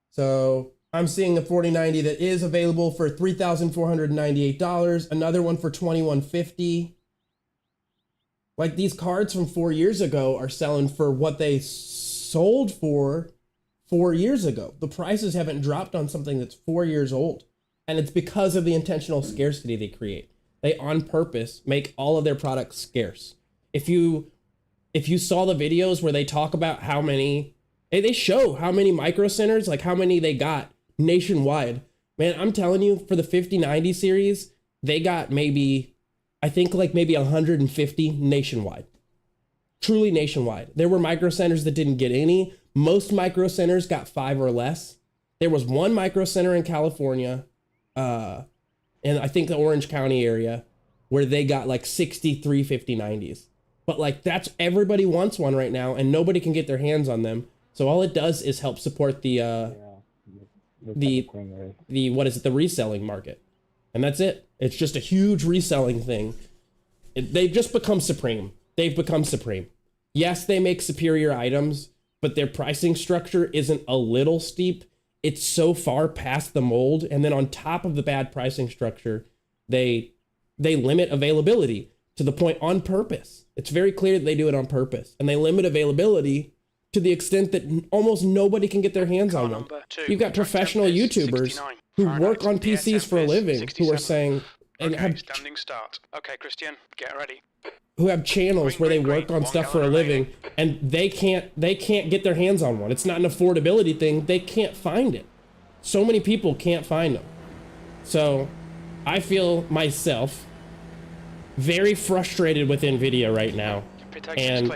So I'm seeing a 4090 that is available for $3,498, another one for $2,150. Like, these cards from 4 years ago are selling for what they sold for 4 years ago. The prices haven't dropped on something that's 4 years old. And it's because of the intentional scarcity they create. They on purpose make all of their products scarce. If you saw the videos where they talk about how many, they show how many micro centers, like how many they got nationwide. Man, I'm telling you, for the 5090 series, they got maybe, I think like maybe 150 nationwide. Truly nationwide. There were micro centers that didn't get any. Most micro centers got 5 or less. There was one micro center in California, and I think the Orange County area, where they got like 63 5090s. But like, that's, everybody wants one right now, and nobody can get their hands on them. So all it does is help support the what is it, the reselling market. And that's it. It's just a huge reselling thing. They've just become supreme. They've become supreme. Yes, they make superior items, but their pricing structure isn't a little steep. It's so far past the mold. And then on top of the bad pricing structure, they limit availability to the point on purpose. It's very clear that they do it on purpose. And they limit availability to the extent that almost nobody can get their hands on one. You've got professional YouTubers who work on PCs for a living who are saying, and have standing start. Okay, Christian, get ready. Who have channels where they work on stuff for a living, and they can't get their hands on one. It's not an affordability thing. They can't find it. So many people can't find them. So I feel myself very frustrated with NVIDIA right now. And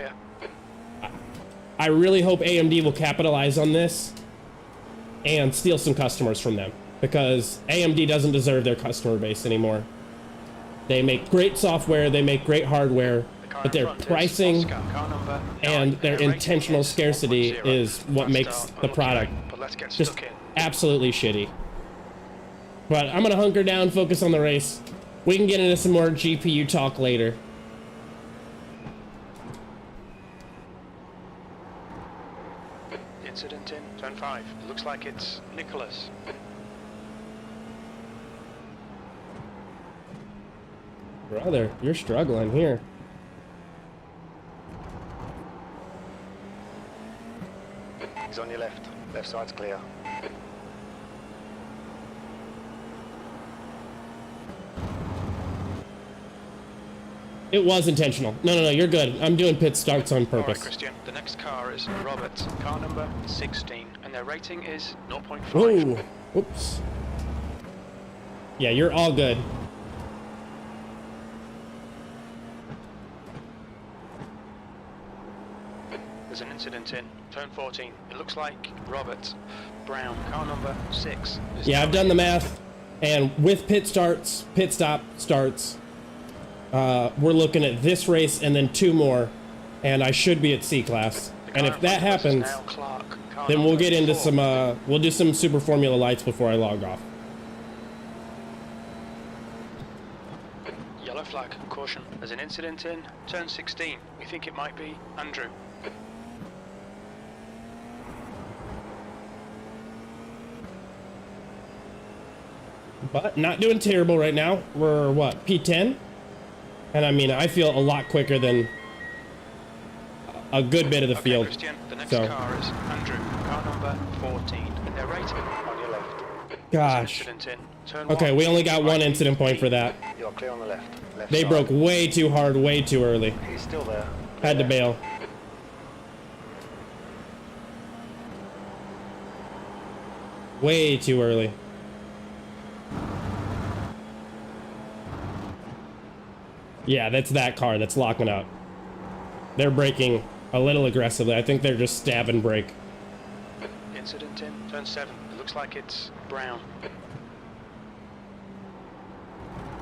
I really hope AMD will capitalize on this and steal some customers from them, because AMD doesn't deserve their customer base anymore. They make great software, they make great hardware, but their pricing and their intentional scarcity is what makes the product just absolutely shitty. But I'm gonna hunker down, focus on the race. We can get into some more GPU talk later. Incident in turn 5. Looks like it's Nicholas. Brother, you're struggling here. Left side's clear. It was intentional. No, you're good. I'm doing pit starts on All right, purpose. Christian. The next car is Robert, car number 16, and their rating is 0.5. Whoa. Whoops. Yeah, you're all good. There's an incident in turn 14. It looks like Robert Brown, car number 6. Yeah, I've done the math, and with pit stop starts, we're looking at this race and then 2 more, and I should be at C class. And if that happens, then we'll get into some, we'll do some Super Formula lights before I log off. Yellow flag, caution. There's an incident in turn 16. We think it might be Andrew. But not doing terrible right now. We're what, P10? And I mean, I feel a lot quicker than a good bit of the field. Christian, the next car is Andrew, car number 14. And they're rated on your left. Gosh. Incident in turn Okay, 1. we only got 1 incident point for that. You're clear on the left. Left They side. broke way too hard, way too early. He's still there. Had to bail. Way too early. Yeah, that's that car that's locking up. They're braking a little aggressively. I think they're just stab and brake. Incident in turn 7. It looks like it's Brown.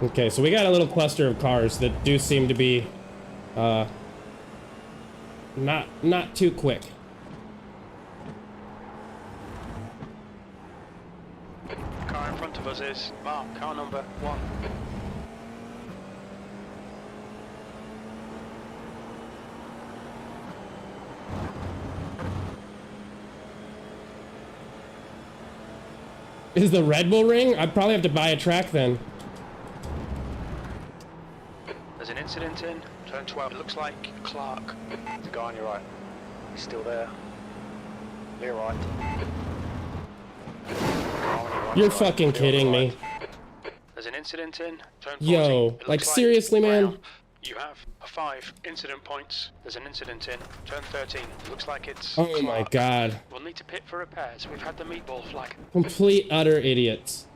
Okay, so we got a little cluster of cars that do seem to be not too quick. Car in front of us is Mark, car number 1. Is the Red Bull ring? I'd probably have to buy a track then. There's an incident in turn 12. It looks like Clark. The guy on your right. He's still there. Clear right. You're fucking kidding me. There's an incident in turn 14. Yo, It like looks seriously, man? Brown. You have 5 incident points. There's an incident in turn 13. It looks like it's Oh Clark. my god. We'll need to pit for repairs. We've had the meatball flag. Complete utter idiots.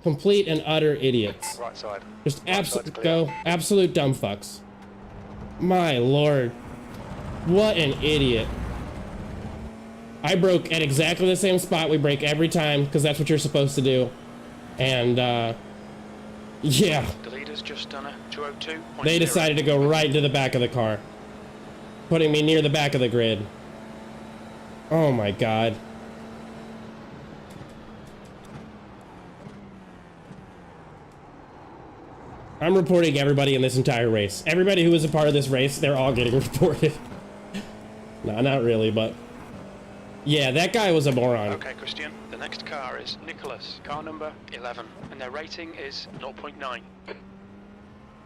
Complete and utter idiots. Right side. Just Right side's absolute clear. absolute dumb fucks. My lord. What an idiot. I broke at exactly the same spot we break every time, because that's what you're supposed to do. And yeah. The leader's just done a 202. They decided to go right into the back of the car, putting me near the back of the grid. Oh my god. I'm reporting everybody in this entire race. Everybody who was a part of this race, they're all getting reported. No, not really, but yeah, that guy was a moron. Okay, Christian. The next car is Nicholas, car number 11, and their rating is 0.9.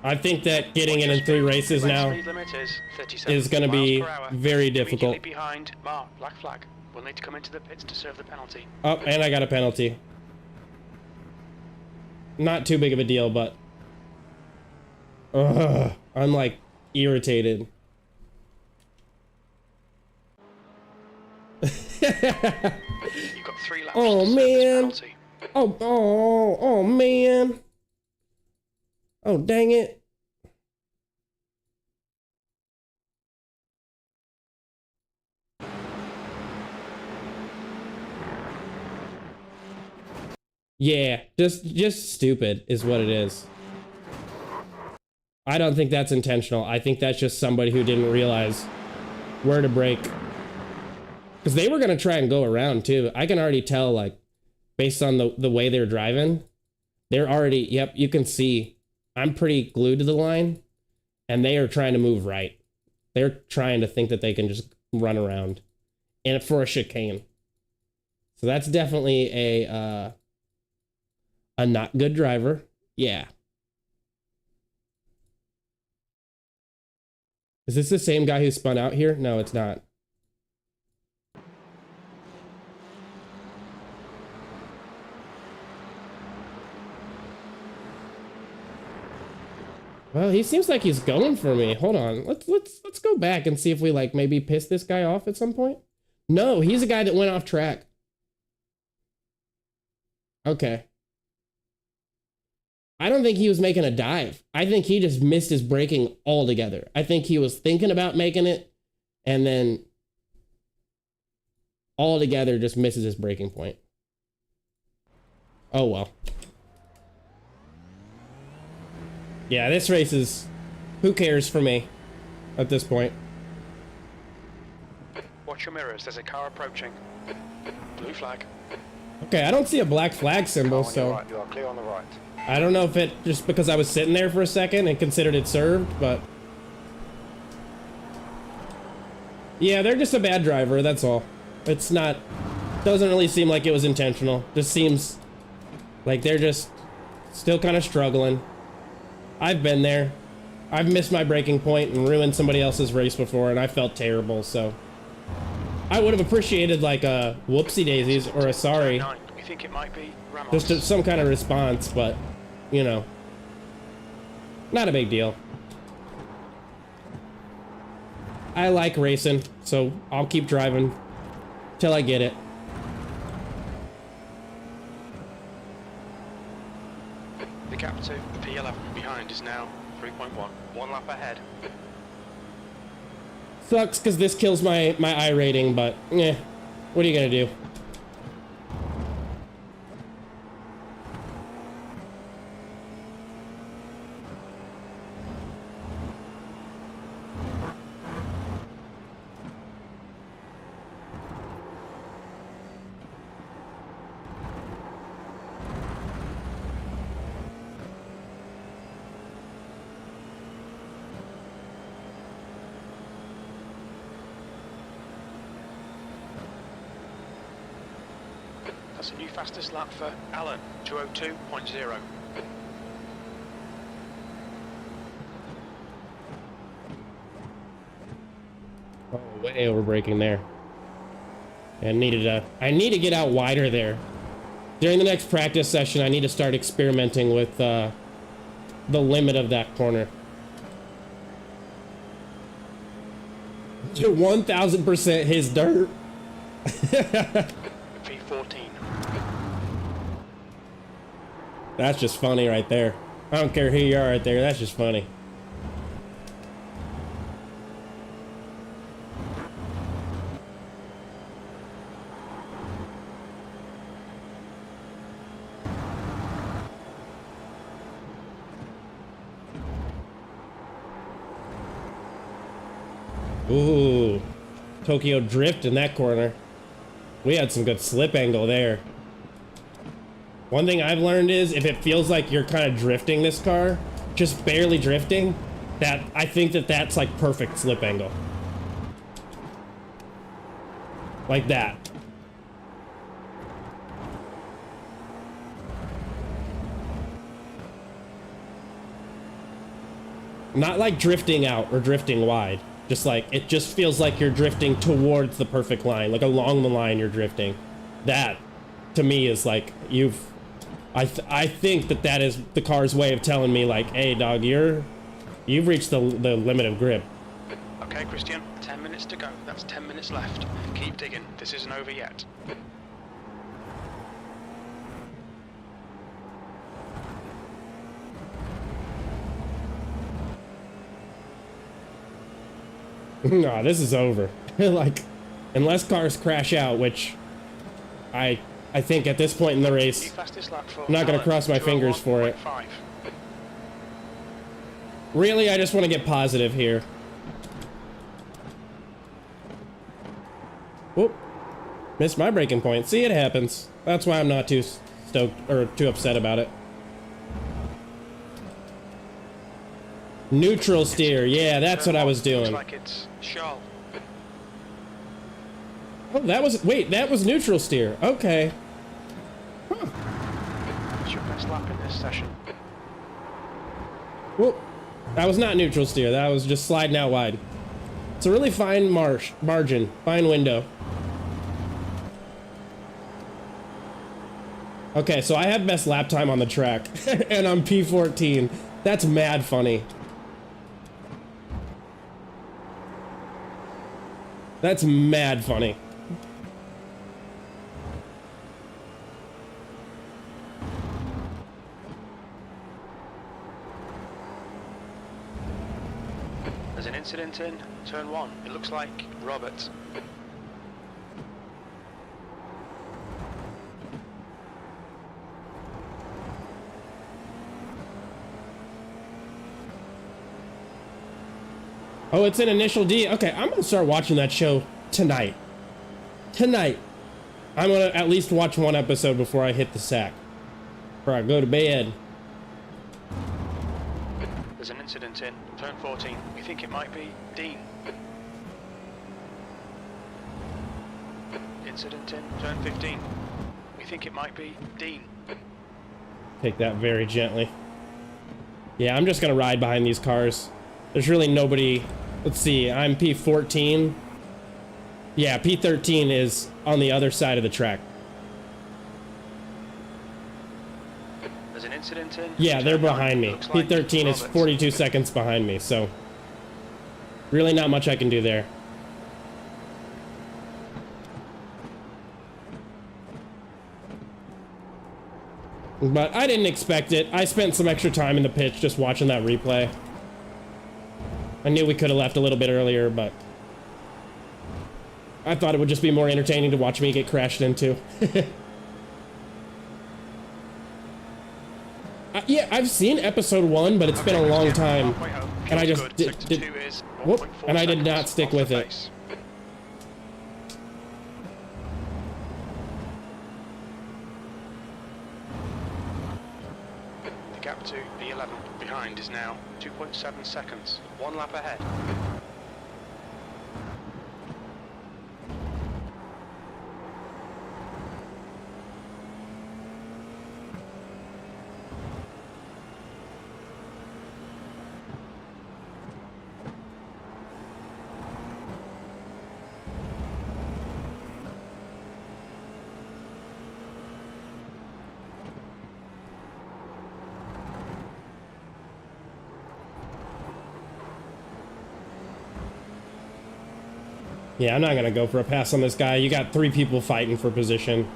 I think that getting in 3 races now Speed limit is 37 is going to be miles per hour. very difficult. Immediately behind Mark, black flag. We'll need to come into the pits to serve the penalty. Oh, and I got a penalty. Not too big of a deal, but I'm like irritated. You've got 3 laps Oh, to serve this man. penalty. Oh man. Oh, dang it. Yeah, just stupid is what it is. I don't think that's intentional. I think that's just somebody who didn't realize where to brake. Because they were going to try and go around too. I can already tell, like, based on the way they're driving, they're already, yep, you can see I'm pretty glued to the line, and they are trying to move right. They're trying to think that they can just run around and for a chicane. So that's definitely a not good driver. Yeah. Is this the same guy who spun out here? No, it's not. Well, he seems like he's going for me. Hold on. Let's go back and see if we like maybe piss this guy off at some point. No, he's a guy that went off track. Okay. I don't think he was making a dive. I think he just missed his braking altogether. I think he was thinking about making it and then altogether just misses his braking point. Oh well. Yeah, this race is, who cares for me at this point. Watch your mirrors, there's a car approaching. Blue flag. Okay, I don't see a black flag symbol, Car on so your right. You are clear on the right. I don't know if it just because I was sitting there for a second and considered it served, but yeah, they're just a bad driver, that's all. It's not, doesn't really seem like it was intentional. Just seems like they're just still kind of struggling. I've been there. I've missed my braking point and ruined somebody else's race before, and I felt terrible, so I would have appreciated like a whoopsie daisies or a sorry. We think it might be Ramos. Just some kind of response, but, you know, not a big deal. I like racing, so I'll keep driving till I get it. The gap to P11 behind is now 3.1. 1 lap ahead. Sucks because this kills my I rating, but what are you gonna do? That's a new fastest lap for Alan, 202.0. Oh, way over braking there. And I need to get out wider there. During the next practice session, I need to start experimenting with the limit of that corner. 1000% his dirt. P14. That's just funny right there. I don't care who you are right there. That's just funny. Ooh, Tokyo drift in that corner. We had some good slip angle there. One thing I've learned is if it feels like you're kind of drifting this car, just barely drifting, that I think that's like perfect slip angle. Like that. Not like drifting out or drifting wide. Just like, it just feels like you're drifting towards the perfect line, like along the line you're drifting. That, to me, is like, I think that is the car's way of telling me like, hey dog, you've reached the limit of grip. Okay, Christian, 10 minutes to go. That's 10 minutes left. Keep digging. This isn't over yet. Nah, this is over. Like, unless cars crash out, which I think at this point in the race, I'm not gonna cross my fingers for it. Really, I just want to get positive here. Whoop. Missed my braking point. See, it happens. That's why I'm not too stoked or too upset about it. Neutral steer. Yeah, that's what I was doing. Looks like it's Charles. Oh, that was neutral steer. Okay. Huh. It's your best lap in this session. Whoop. That was not neutral steer. That was just sliding out wide. It's a really fine margin. Fine window. Okay, so I have best lap time on the track. And I'm P14. That's mad funny. That's mad funny. There's an incident in turn 1. It looks like Robert. Oh, it's an initial D. Okay, I'm gonna start watching that show tonight. Tonight. I'm gonna at least watch one episode before I hit the sack. Before I go to bed. There's an incident in turn 14. We think it might be Dean. Incident in turn 15. We think it might be Dean. Take that very gently. Yeah, I'm just gonna ride behind these cars. There's really nobody. Let's see, I'm P14. Yeah, P13 is on the other side of the track. There's an incident in. Yeah, they're behind me. Looks like P13 is Robert. 42 seconds behind me, so really not much I can do there. But I didn't expect it. I spent some extra time in the pits just watching that replay. I knew we could have left a little bit earlier, but I thought it would just be more entertaining to watch me get crashed into. Yeah, I've seen episode 1, but it's been a long time, and I just did whoop, and I did not stick with it. The gap to P11 behind is now 2.7 seconds. 1 lap ahead. Yeah, I'm not gonna go for a pass on this guy. You got 3 people fighting for position.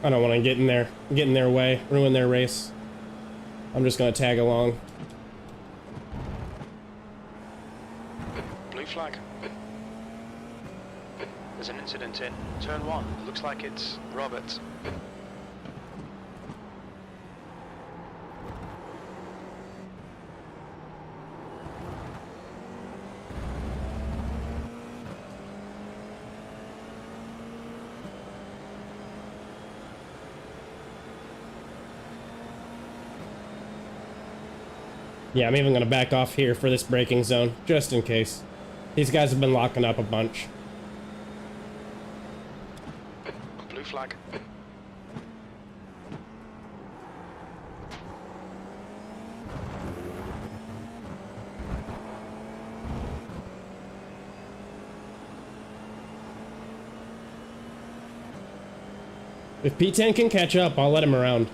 I don't want to get in their way, ruin their race. I'm just gonna tag along. Blue flag. There's an incident in turn 1. It looks like it's Robert. Yeah, I'm even gonna back off here for this braking zone, just in case. These guys have been locking up a bunch. Blue flag. If P10 can catch up, I'll let him around.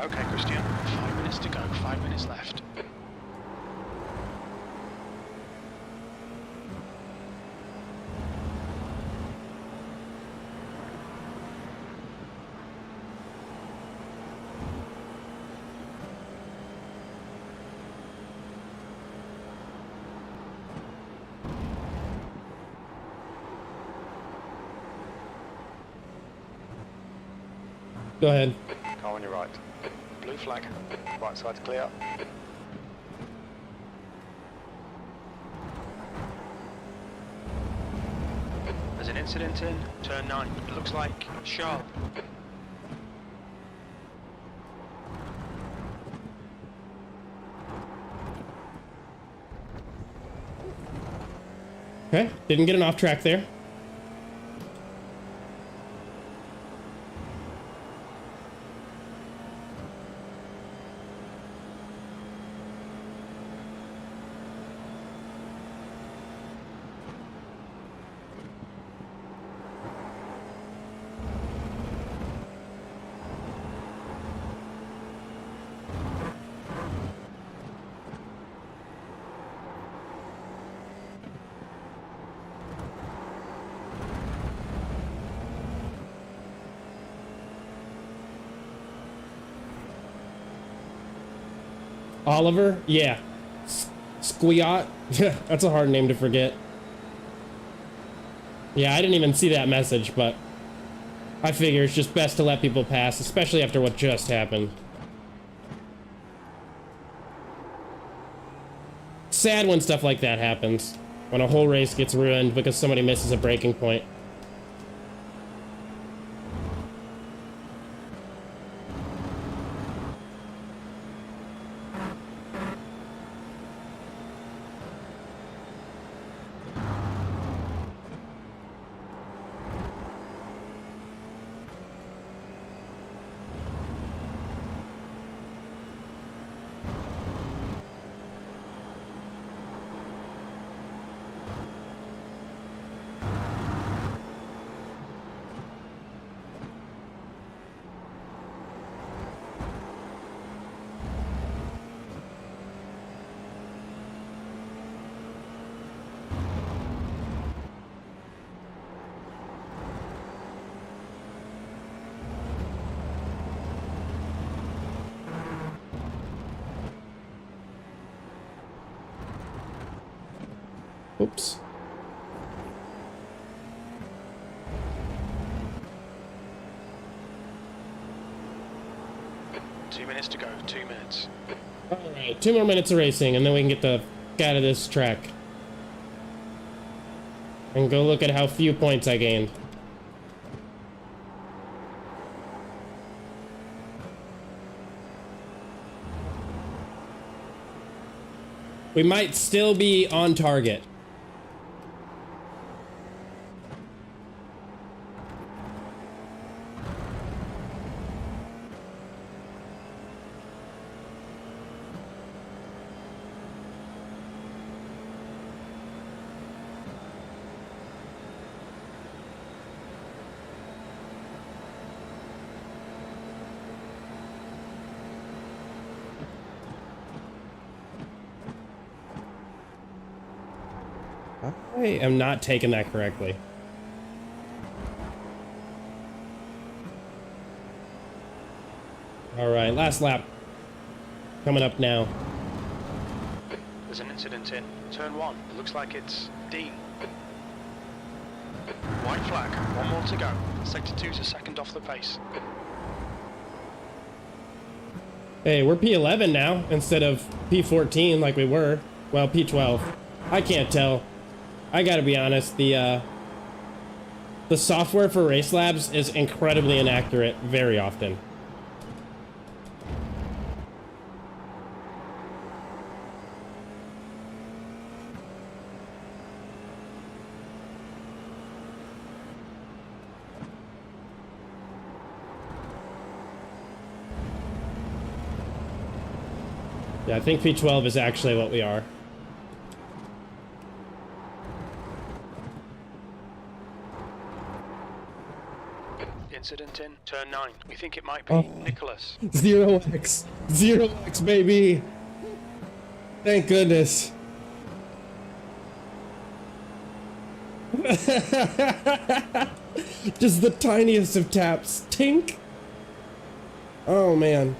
Okay, Christian. 5 minutes to go. 5 minutes left. Go ahead. Car on your right. Blue flag. Right side's clear. There's an incident in turn 9. It looks like Sharp. Okay, didn't get an off track there. Oliver? Yeah. Squiot? That's a hard name to forget. Yeah, I didn't even see that message, but I figure it's just best to let people pass, especially after what just happened. Sad when stuff like that happens. When a whole race gets ruined because somebody misses a braking point. Oops. Two minutes to go, 2 minutes. Alright, 2 more minutes of racing, and then we can get the f out of this track. And go look at how few points I gained. We might still be on target. I am not taking that correctly. Alright, last lap. Coming up now. There's an incident in turn 1. It looks like it's D. White flag, 1 more to go. Sector 2's a second off the pace. Hey, we're P11 now, instead of P14 like we were. Well, P12. I can't tell. I gotta be honest, the software for Race Labs is incredibly inaccurate very often. Yeah, I think P12 is actually what we are. Incident in turn 9. We think it might be Nicholas. 0x. 0x, baby. Thank goodness. Just the tiniest of taps. Tink. Oh, man.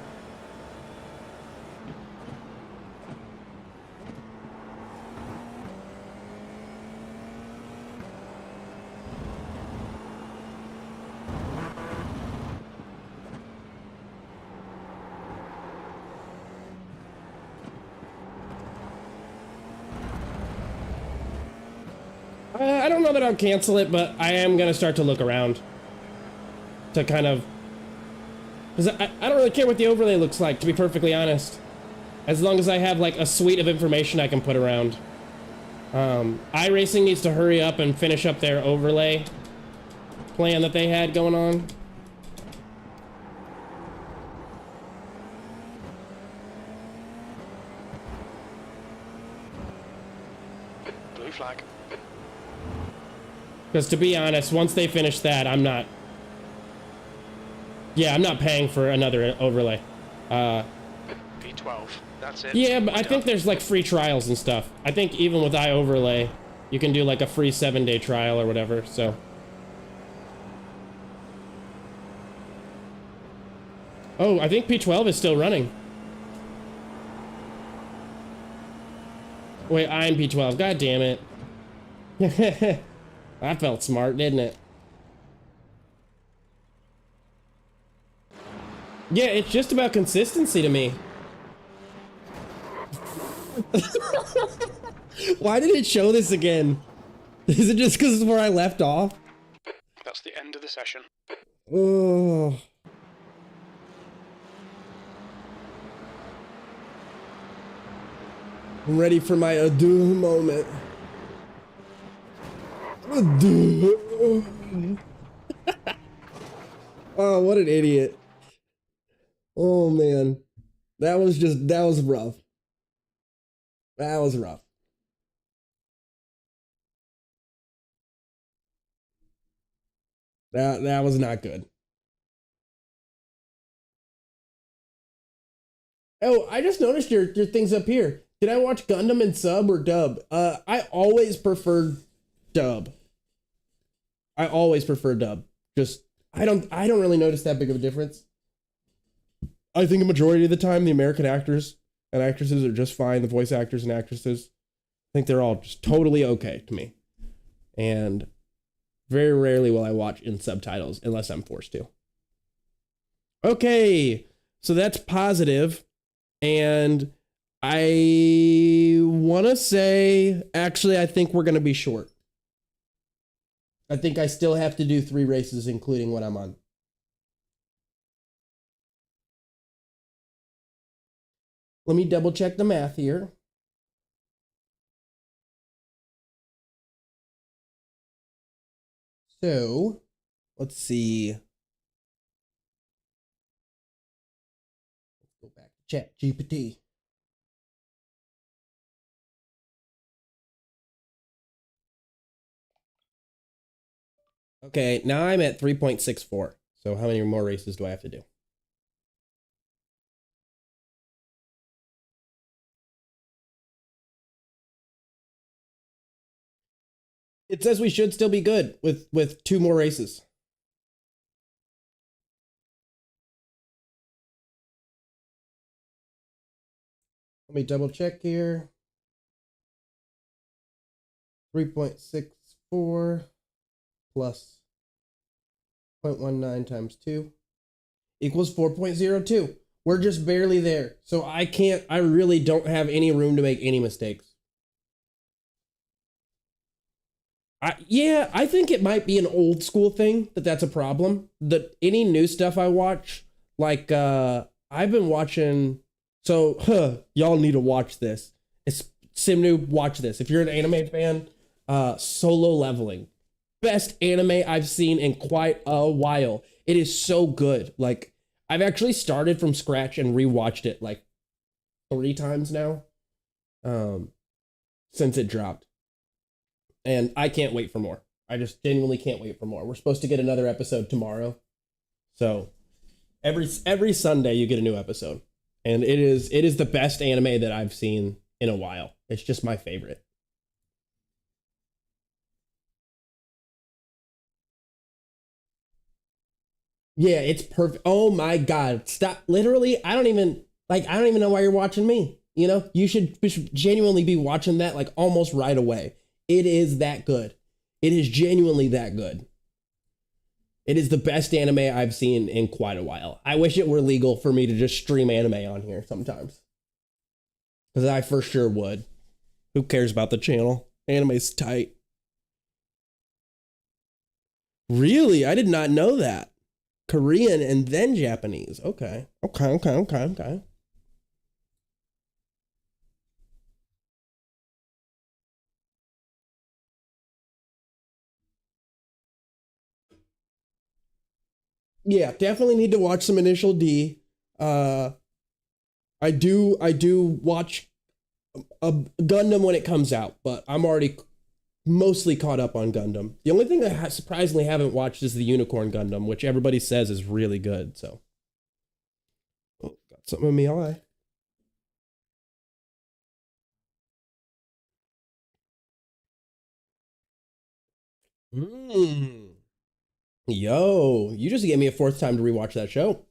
I don't know that I'll cancel it, but I am going to start to look around. To kind of... Because I don't really care what the overlay looks like, to be perfectly honest. As long as I have, like, a suite of information I can put around. iRacing needs to hurry up and finish up their overlay plan that they had going on. Blue flag. Because to be honest, once they finish that, I'm not... Yeah, I'm not paying for another overlay. P12. That's it. Yeah, but I think there's like free trials and stuff. I think even with iOverlay, you can do like a free 7-day trial or whatever, so... Oh, I think P12 is still running. Wait, I'm P12. God damn it. That felt smart, didn't it? Yeah, it's just about consistency to me. Why did it show this again? Is it just because it's where I left off? That's the end of the session. Oh. I'm ready for my adieu moment. Adieu. Oh, what an idiot. Oh, man. That was rough. That was rough. That was not good. Oh, I just noticed your things up here. Did I watch Gundam in sub or dub? I always preferred dub. I always prefer dub. Just I don't really notice that big of a difference. I think a majority of the time the American actors and actresses are just fine. The voice actors and actresses, I think they're all just totally okay to me. And very rarely will I watch in subtitles unless I'm forced to. Okay, so that's positive. And I want to say, actually, I think we're going to be short. I think I still have to do 3 races, including what I'm on. Let me double check the math here. So, let's see. Let's go back to Chat GPT. Okay, now I'm at 3.64. So how many more races do I have to do? It says we should still be good with 2 more races. Let me double check here. 3.64 plus 0.19 times 2 equals 4.02. We're just barely there. So I really don't have any room to make any mistakes. Yeah, I think it might be an old school thing that's a problem. That any new stuff I watch, like I've been watching, so y'all need to watch this. It's Simnu, watch this. If you're an anime fan, Solo Leveling. Best anime I've seen in quite a while. It is so good. Like, I've actually started from scratch and rewatched it like 3 times now. Since it dropped. And I can't wait for more. I just genuinely can't wait for more. We're supposed to get another episode tomorrow. So every Sunday you get a new episode. And it is the best anime that I've seen in a while. It's just my favorite. Yeah, it's perfect. Oh my God. Stop. Literally, I don't even know why you're watching me. You know, you should genuinely be watching that like almost right away. It is that good. It is genuinely that good. It is the best anime I've seen in quite a while. I wish it were legal for me to just stream anime on here sometimes. Because I for sure would. Who cares about the channel? Anime's tight. Really? I did not know that. Korean and then Japanese. Okay. Okay. Yeah, definitely need to watch some Initial D. I do watch a Gundam when it comes out, but I'm already mostly caught up on Gundam. The only thing I surprisingly haven't watched is the Unicorn Gundam, which everybody says is really good. So, oh, got something in my eye. Yo, you just gave me a 4th time to rewatch that show.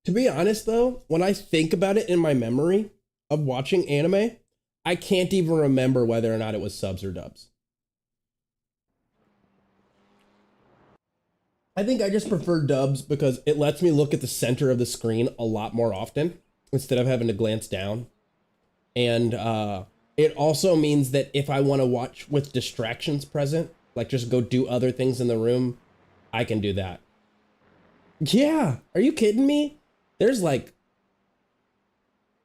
To be honest though, when I think about it in my memory of watching anime, I can't even remember whether or not it was subs or dubs. I think I just prefer dubs because it lets me look at the center of the screen a lot more often instead of having to glance down. And it also means that if I want to watch with distractions present, like just go do other things in the room, I can do that. Yeah, are you kidding me? There's like,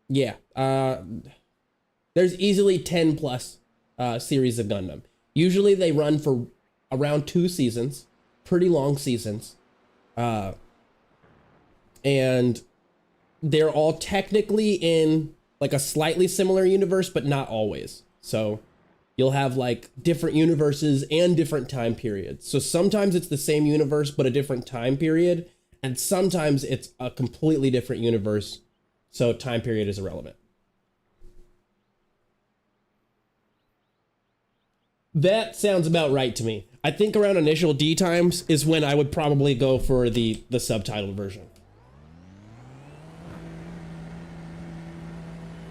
yeah, there's easily 10 plus series of Gundam. Usually they run for around 2 seasons, pretty long seasons. And they're all technically in like a slightly similar universe, but not always. So you'll have like different universes and different time periods. So sometimes it's the same universe, but a different time period. And sometimes it's a completely different universe. So time period is irrelevant. That sounds about right to me. I think around initial D times is when I would probably go for the subtitled version.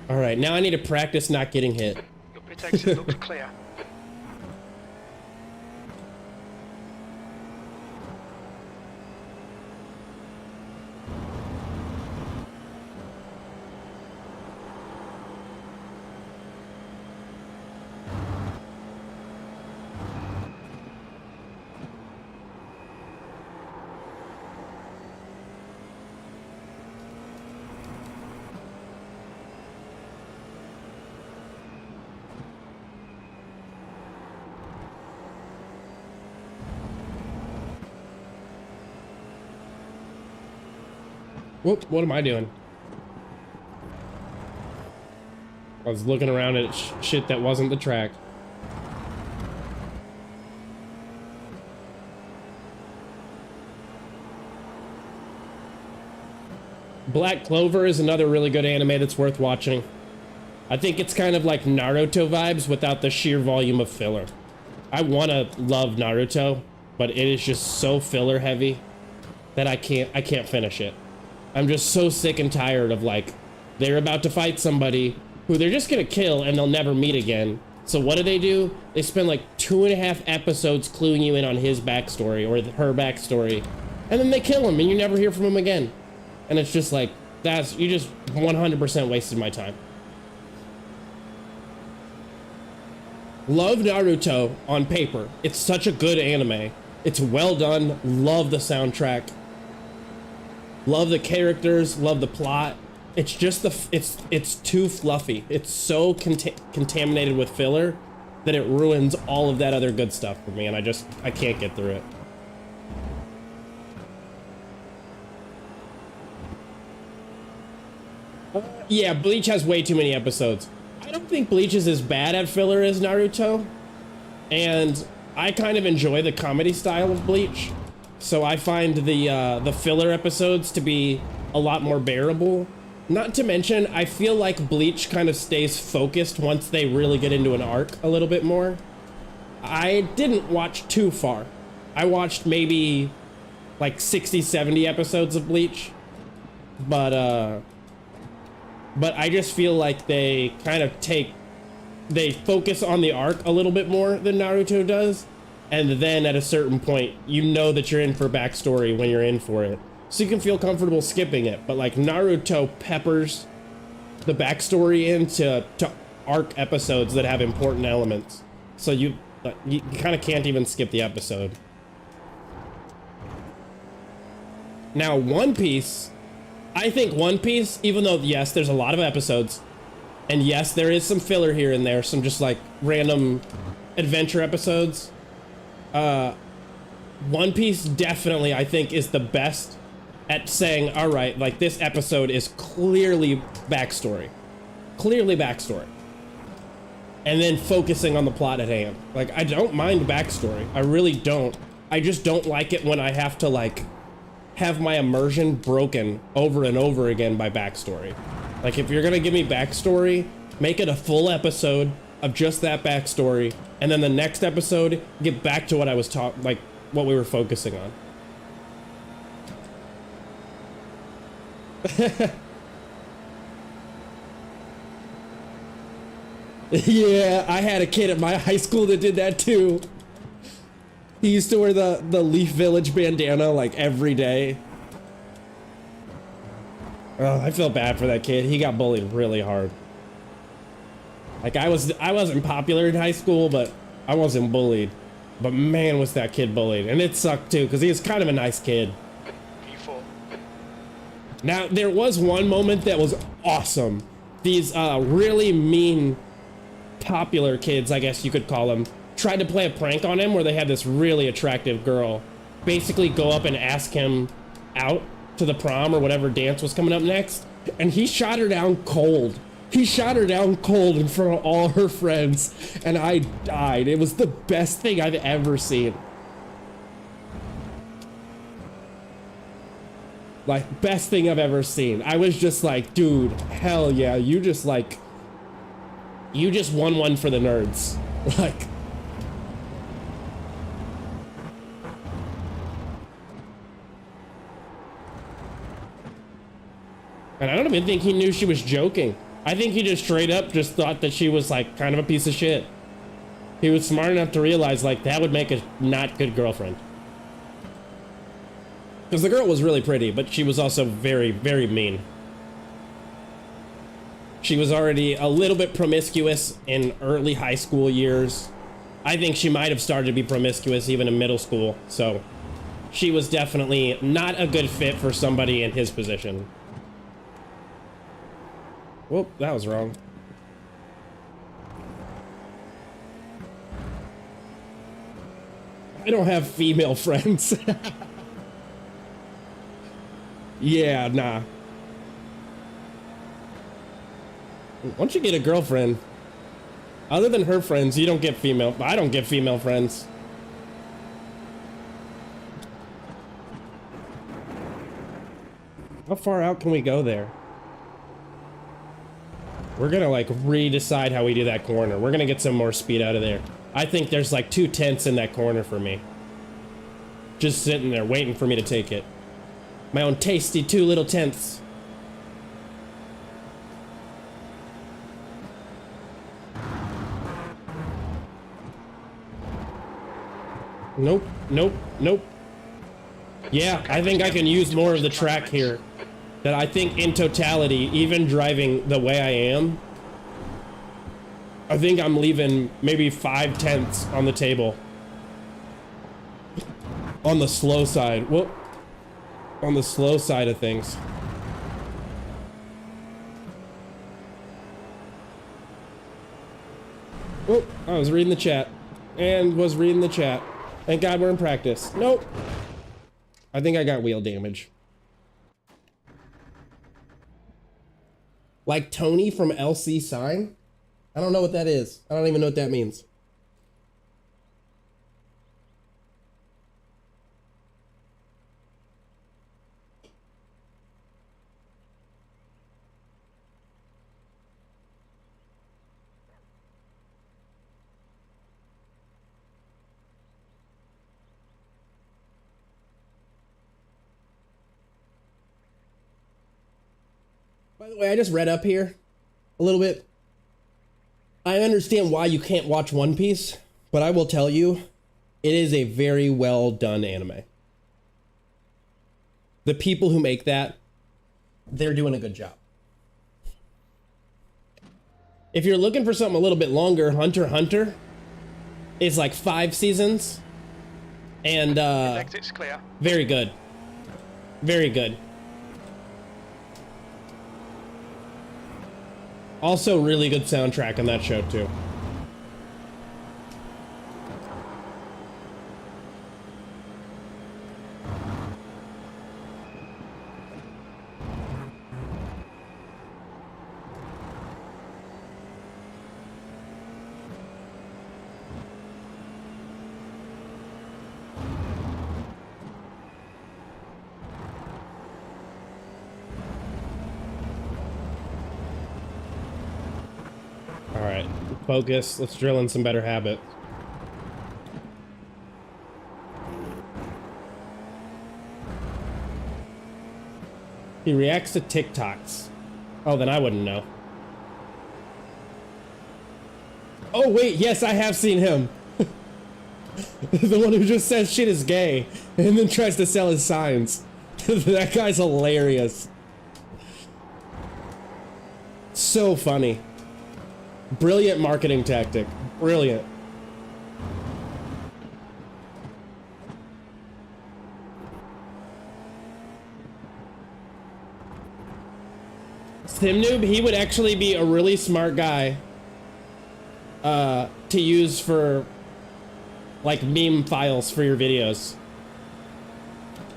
All right, now I need to practice not getting hit. Your pit exit looks clear. Whoop, what am I doing? I was looking around at shit that wasn't the track. Black Clover is another really good anime that's worth watching. I think it's kind of like Naruto vibes without the sheer volume of filler. I want to love Naruto, but it is just so filler heavy that I can't finish it. I'm just so sick and tired of like, they're about to fight somebody who they're just gonna kill and they'll never meet again. So what do? They spend like 2.5 episodes cluing you in on his backstory or her backstory, and then they kill him and you never hear from him again. And it's just like, you just 100% wasted my time. Love Naruto on paper. It's such a good anime. It's well done. Love the soundtrack. Love the characters. Love the plot. It's just it's too fluffy. It's so contaminated with filler that it ruins all of that other good stuff for me, and I can't get through it. Yeah, Bleach has way too many episodes. I don't think Bleach is as bad at filler as Naruto, and I kind of enjoy the comedy style of Bleach, so I find the filler episodes to be a lot more bearable. Not to mention, I feel like Bleach kind of stays focused once they really get into an arc a little bit more. I didn't watch too far. I watched maybe like 60, 70 episodes of Bleach, but I just feel like they kind of they focus on the arc a little bit more than Naruto does. And then at a certain point, you know that you're in for backstory when you're in for it. So you can feel comfortable skipping it. But like Naruto peppers the backstory into arc episodes that have important elements. So you kind of can't even skip the episode. Now, One Piece, I think One Piece, even though, yes, there's a lot of episodes, and yes, there is some filler here and there, some just like random adventure episodes. One Piece definitely, I think, is the best at saying, all right, like this episode is clearly backstory. Clearly backstory. And then focusing on the plot at hand. Like, I don't mind backstory. I really don't. I just don't like it when I have to, like, have my immersion broken over and over again by backstory. Like, if you're gonna give me backstory, make it a full episode of just that backstory, and then the next episode, get back to what I was like, what we were focusing on. Yeah, I had a kid at my high school that did that too. He used to wear the Leaf Village bandana like every day. Oh, I feel bad for that kid. He got bullied really hard. Like I wasn't popular in high school, but I wasn't bullied. But man, was that kid bullied. And it sucked too, because he was kind of a nice kid. P4. Now, there was one moment that was awesome. These really mean, popular kids, I guess you could call them, tried to play a prank on him where they had this really attractive girl basically go up and ask him out to the prom or whatever dance was coming up next. And he shot her down cold. He shot her down cold in front of all her friends, and I died. It was the best thing I've ever seen. Like, best thing I've ever seen. I was just like, dude, hell yeah, you just won one for the nerds. Like, and I don't even think he knew she was joking. I think he just straight up just thought that she was like kind of a piece of shit. He was smart enough to realize like that would make a not good girlfriend. Because the girl was really pretty, but she was also very, very mean. She was already a little bit promiscuous in early high school years. I think she might have started to be promiscuous even in middle school. So she was definitely not a good fit for somebody in his position. Whoop, that was wrong. I don't have female friends. Yeah, nah. Once you get a girlfriend, other than her friends, you don't get female. I don't get female friends. How far out can we go there? We're gonna like redecide how we do that corner. We're gonna get some more speed out of there. I think there's like 2 tenths in that corner for me. Just sitting there waiting for me to take it. My own tasty 2 little tenths. Nope, nope, nope. Yeah, I think I can use more of the track here. That I think in totality, even driving the way I am, I think I'm leaving maybe 5 tenths on the table. On the slow side. Whoop. On the slow side of things. Oh, I was reading the chat. And was reading the chat. Thank God we're in practice. Nope. I think I got wheel damage. Like Tony from LC Sign? I don't know what that is. I don't even know what that means. By the way, I just read up here a little bit. I understand why you can't watch One Piece, but I will tell you, it is a very well done anime. The people who make that, they're doing a good job. If you're looking for something a little bit longer, Hunter x Hunter is like 5 seasons. And Exit's clear. very good. Very good. Also, really good soundtrack on that show, too. Alright, focus. Let's drill in some better habit. He reacts to TikToks. Oh, then I wouldn't know. Oh, wait, yes, I have seen him. The one who just says shit is gay and then tries to sell his signs. That guy's hilarious. So funny. Brilliant marketing tactic. Brilliant. SimNoob, he would actually be a really smart guy to use for like meme files for your videos.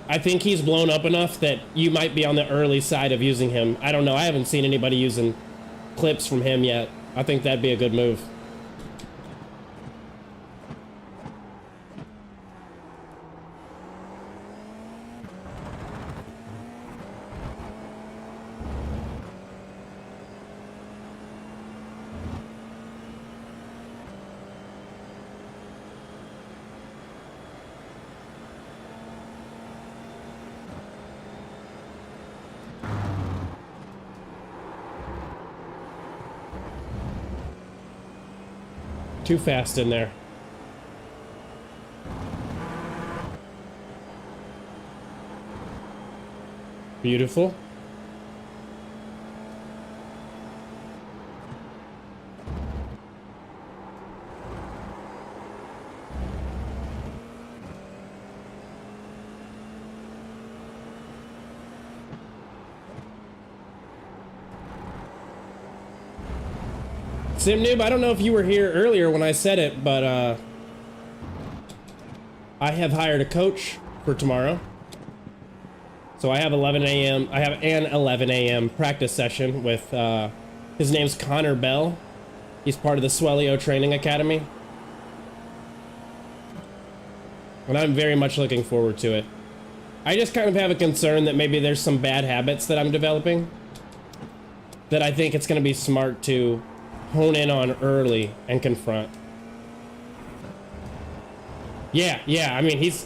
I think he's blown up enough that you might be on the early side of using him. I don't know. I haven't seen anybody using clips from him yet. I think that'd be a good move. Too fast in there. Beautiful. SimNoob, I don't know if you were here earlier when I said it, but I have hired a coach for tomorrow. So I have 11 a.m. I have an 11 a.m. practice session with his name's Connor Bell. He's part of the Swellio Training Academy. And I'm very much looking forward to it. I just kind of have a concern that maybe there's some bad habits that I'm developing that I think it's going to be smart to hone in on early and confront. Yeah, I mean, he's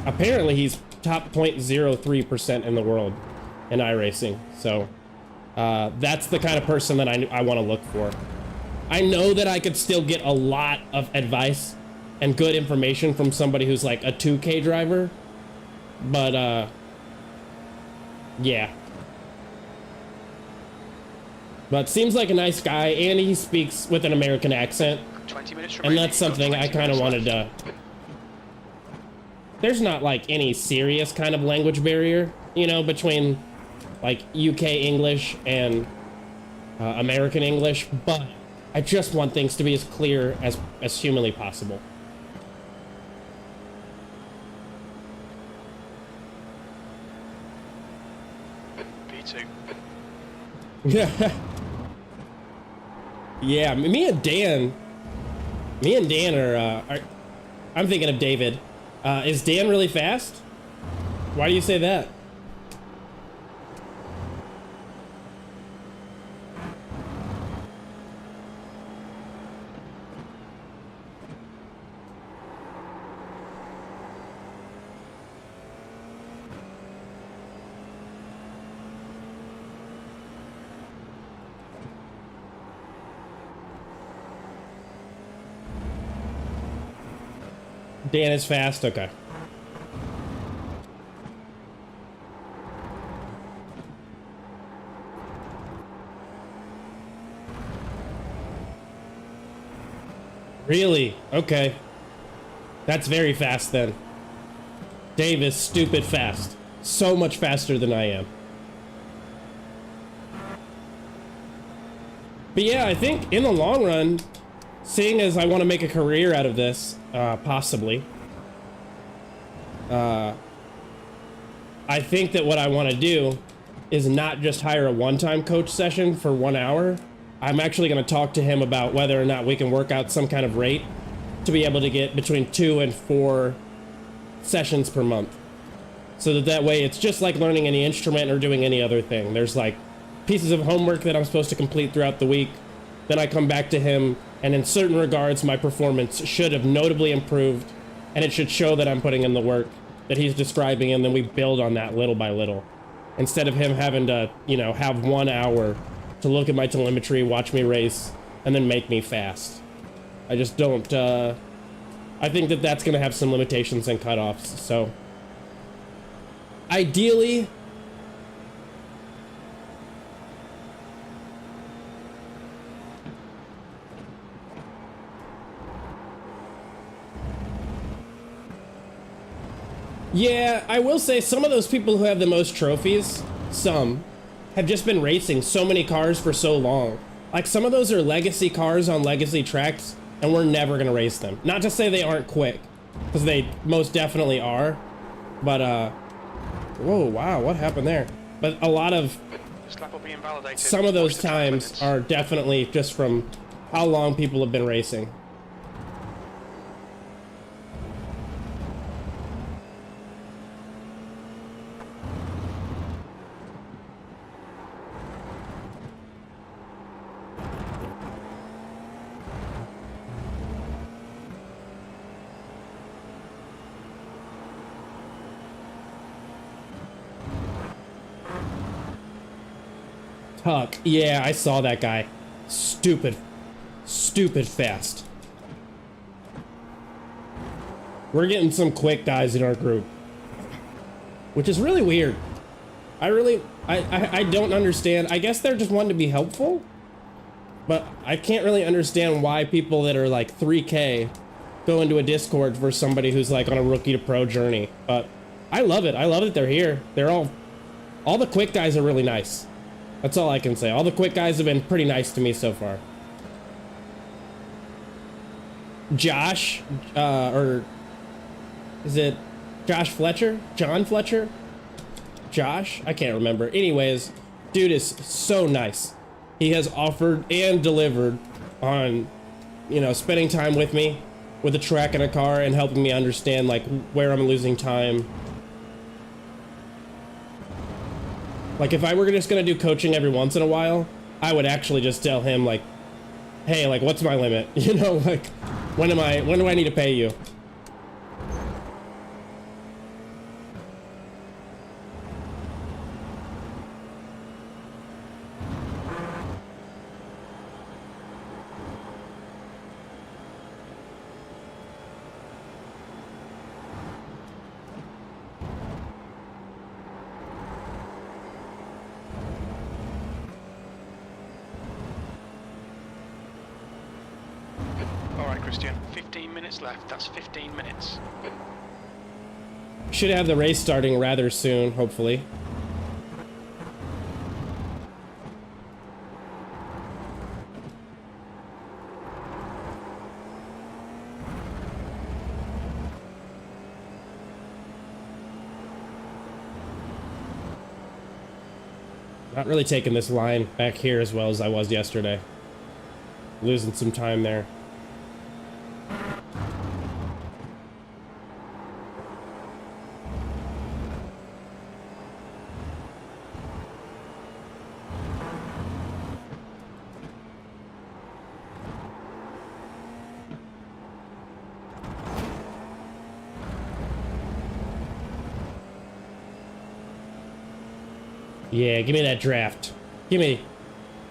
apparently he's top 0.03% in the world in iRacing. So that's the kind of person that I want to look for. I know that I could still get a lot of advice and good information from somebody who's like a 2K driver, but yeah. But seems like a nice guy, and he speaks with an American accent. 20 minutes and that's something I kind of wanted to... There's not like any serious kind of language barrier, you know, between like UK English and American English, but I just want things to be as clear as humanly possible. P2. Yeah. Yeah, me and Dan are I'm thinking of David. Is Dan really fast? Why do you say that? Dan is fast? Okay. Really? Okay. That's very fast then. Dave is stupid fast. So much faster than I am. But yeah, I think in the long run, seeing as I want to make a career out of this, possibly, I think that what I want to do is not just hire a one-time coach session for 1 hour. I'm actually going to talk to him about whether or not we can work out some kind of rate to be able to get between 2 and 4 sessions per month. So that way it's just like learning any instrument or doing any other thing. There's like pieces of homework that I'm supposed to complete throughout the week. Then I come back to him, and in certain regards, my performance should have notably improved, and it should show that I'm putting in the work that he's describing, and then we build on that little by little. instead of him having to, you know, have 1 hour to look at my telemetry, watch me race, and then make me fast. I just don't, I think that that's gonna have some limitations and cutoffs, so. Ideally, yeah, I will say some of those people who have the most trophies, some, have just been racing so many cars for so long. Like, some of those are legacy cars on legacy tracks, and we're never gonna race them. Not to say they aren't quick, because they most definitely are, but, whoa, wow, what happened there? But a lot of, This lap will be invalidated. some of those Watch the track times limits. are definitely just from how long people have been racing. Tuck. Yeah, I saw that guy. Stupid. Stupid fast. We're getting some quick guys in our group, which is really weird. I don't understand. I guess they're just wanting to be helpful, but I can't really understand why people that are like 3K go into a Discord for somebody who's like on a rookie to pro journey. But I love it. I love that they're here. They're all the quick guys are really nice. That's all I can say. All the quick guys have been pretty nice to me so far. Josh, or is it Josh Fletcher? John Fletcher? Josh? I can't remember. Anyways, dude is so nice. He has offered and delivered on, you know, spending time with me, with a track and a car, and helping me understand, like, where I'm losing time. Like, if I were just gonna do coaching every once in a while, I would actually just tell him, like, hey, like, what's my limit? You know, like, when do I need to pay you? All right, Christian. 15 minutes left. That's 15 minutes. Should have the race starting rather soon, hopefully. Not really taking this line back here as well as I was yesterday. Losing some time there. Yeah, give me that draft. Give me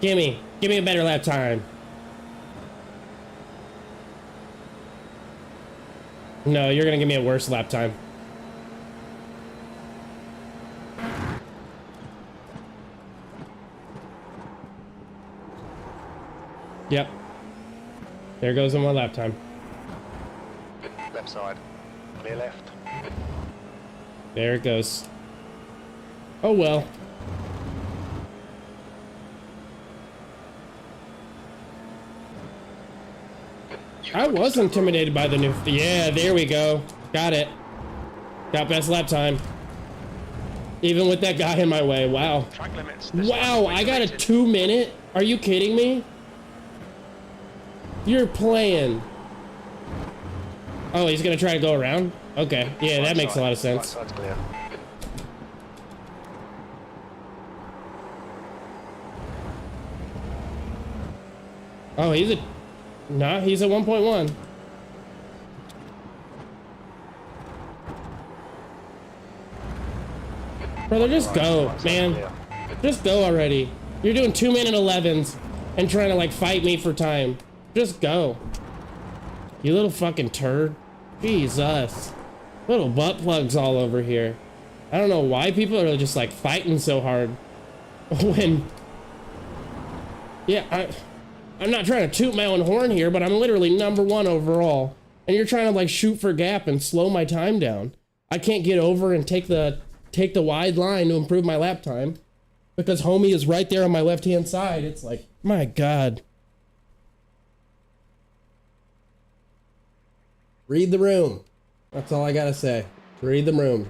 a better lap time. No, you're gonna give me a worse lap time. Yep. There goes my lap time. Left side. Clear left. There it goes. Oh well. I was intimidated by the new... Yeah, there we go. Got it. Got best lap time. Even with that guy in my way. Wow. Track limits. Wow, I got a 2 minute? Are you kidding me? You're playing. Oh, he's gonna try to go around? Okay. Yeah, that makes a lot of sense. Right side's clear. Oh, he's a... Nah, he's a 1.1. Brother, just go, man. Just go already. You're doing 2-minute 11s and trying to like fight me for time. Just go. You little fucking turd. Jesus. Little butt plugs all over here. I don't know why people are just like fighting so hard when... Yeah, I'm not trying to toot my own horn here, but I'm literally #1 overall. And you're trying to like shoot for gap and slow my time down. I can't get over and take the wide line to improve my lap time because homie is right there on my left-hand side. It's like, my God. Read the room. That's all I gotta say. Read the room.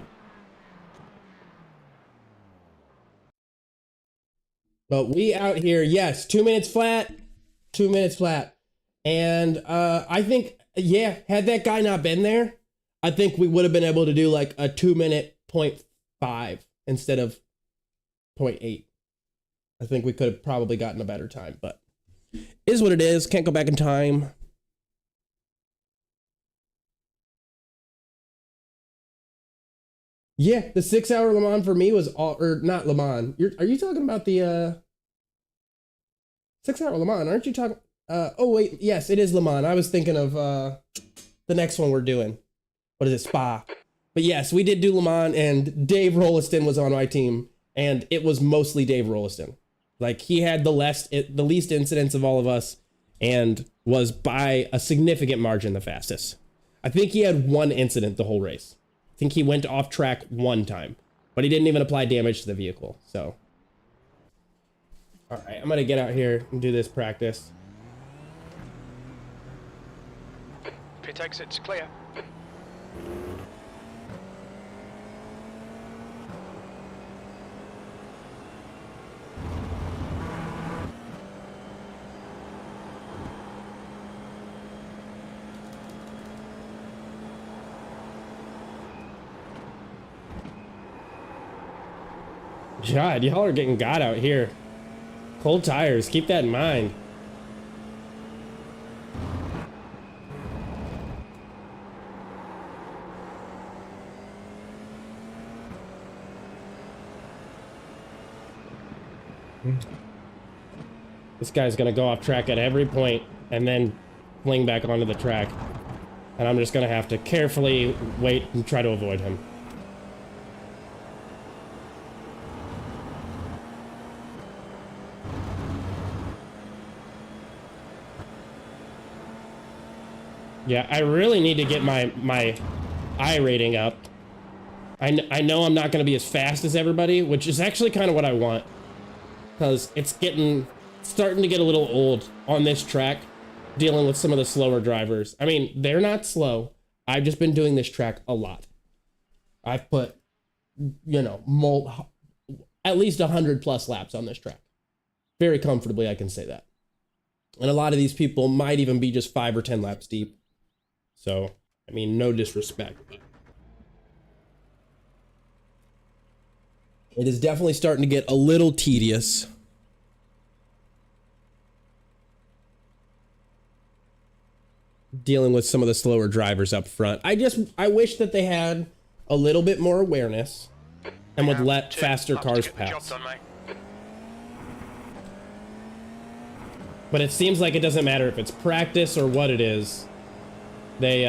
But we out here, yes, 2 minutes flat. 2 minutes flat. And I think, yeah, had that guy not been there, I think we would have been able to do like a 2-minute 0.5 instead of 0.8. I think we could have probably gotten a better time, but is what it is. Can't go back in time. Yeah, the 6-hour Le Mans for me was all, or not Le Mans. Are you talking about the 6-hour Le Mans? Aren't you talking? Oh wait, yes, it is Le Mans. I was thinking of the next one we're doing. What is it, Spa? But yes, we did do Le Mans, and Dave Rolliston was on my team, and it was mostly Dave Rolliston. Like he had the least incidents of all of us, and was by a significant margin the fastest. I think he had 1 incident the whole race. I think he went off track 1 time, but he didn't even apply damage to the vehicle. So, all right, I'm gonna get out here and do this practice. Pit exit's clear. God, y'all are getting got out here. Cold tires, keep that in mind. This guy's gonna go off track at every point and then fling back onto the track. And I'm just gonna have to carefully wait and try to avoid him. Yeah, I really need to get my I rating up. I know I'm not going to be as fast as everybody, which is actually kind of what I want. Because it's starting to get a little old on this track, dealing with some of the slower drivers. I mean, they're not slow. I've just been doing this track a lot. I've put, you know, at least 100+ laps on this track. Very comfortably, I can say that. And a lot of these people might even be just 5 or 10 laps deep. So, I mean, no disrespect, but it is definitely starting to get a little tedious. Dealing with some of the slower drivers up front. I wish that they had a little bit more awareness and would let faster cars pass. But it seems like it doesn't matter if it's practice or what it is. They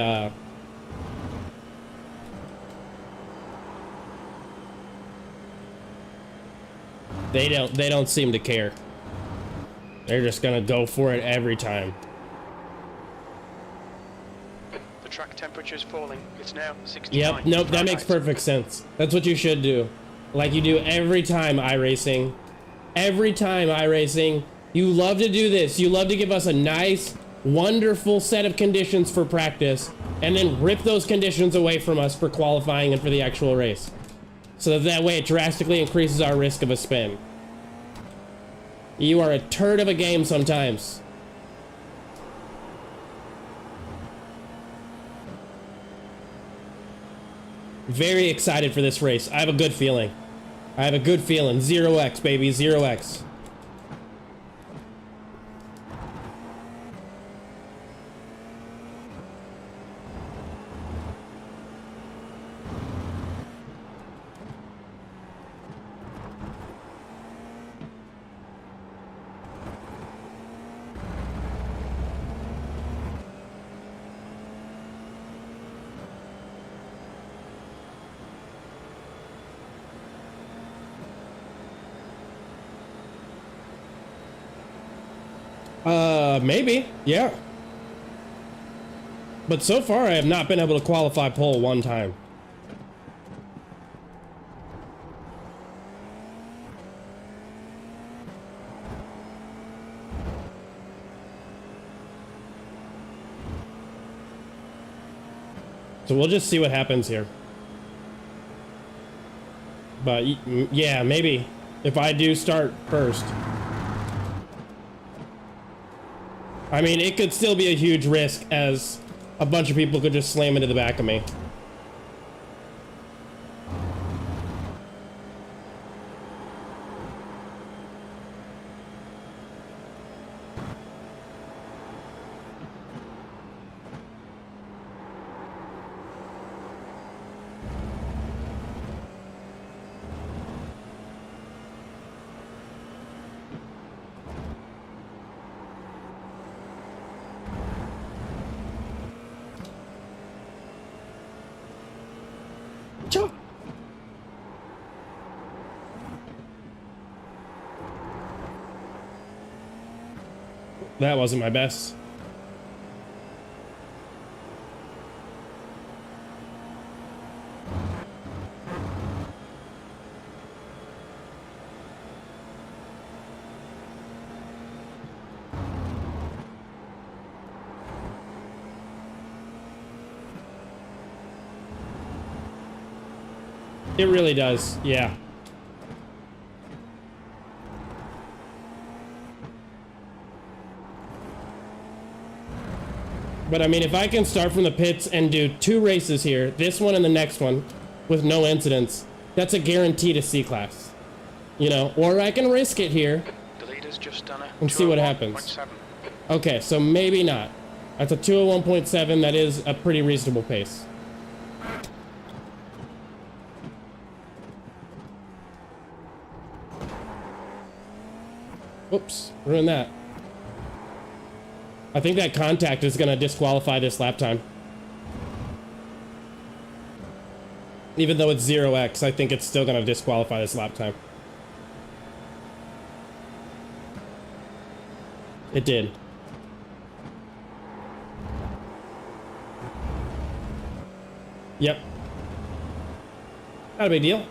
don't seem to care. They're just gonna go for it every time. The track temperature's falling. It's now 69. Yep, nope, that makes perfect sense. That's what you should do. Like you do every time iRacing. Every time iRacing. You love to do this. You love to give us a nice, wonderful set of conditions for practice and then rip those conditions away from us for qualifying and for the actual race. So that way it drastically increases our risk of a spin. You are a turd of a game sometimes. Very excited for this race. I have a good feeling. 0x, baby, 0x. Maybe, yeah. But so far, I have not been able to qualify pole one time. So we'll just see what happens here. But yeah, maybe if I do start first. I mean, it could still be a huge risk as a bunch of people could just slam into the back of me. That wasn't my best. It really does, yeah. But I mean, if I can start from the pits and do 2 races here, this one and the next one, with no incidents, that's a guarantee to C-Class. You know, or I can risk it here The leader's just done and see what happens. Okay, so maybe not. That's a 201.7, that is a pretty reasonable pace. Oops, ruined that. I think that contact is going to disqualify this lap time. Even though it's 0x, I think it's still going to disqualify this lap time. It did. Yep. Not a big deal.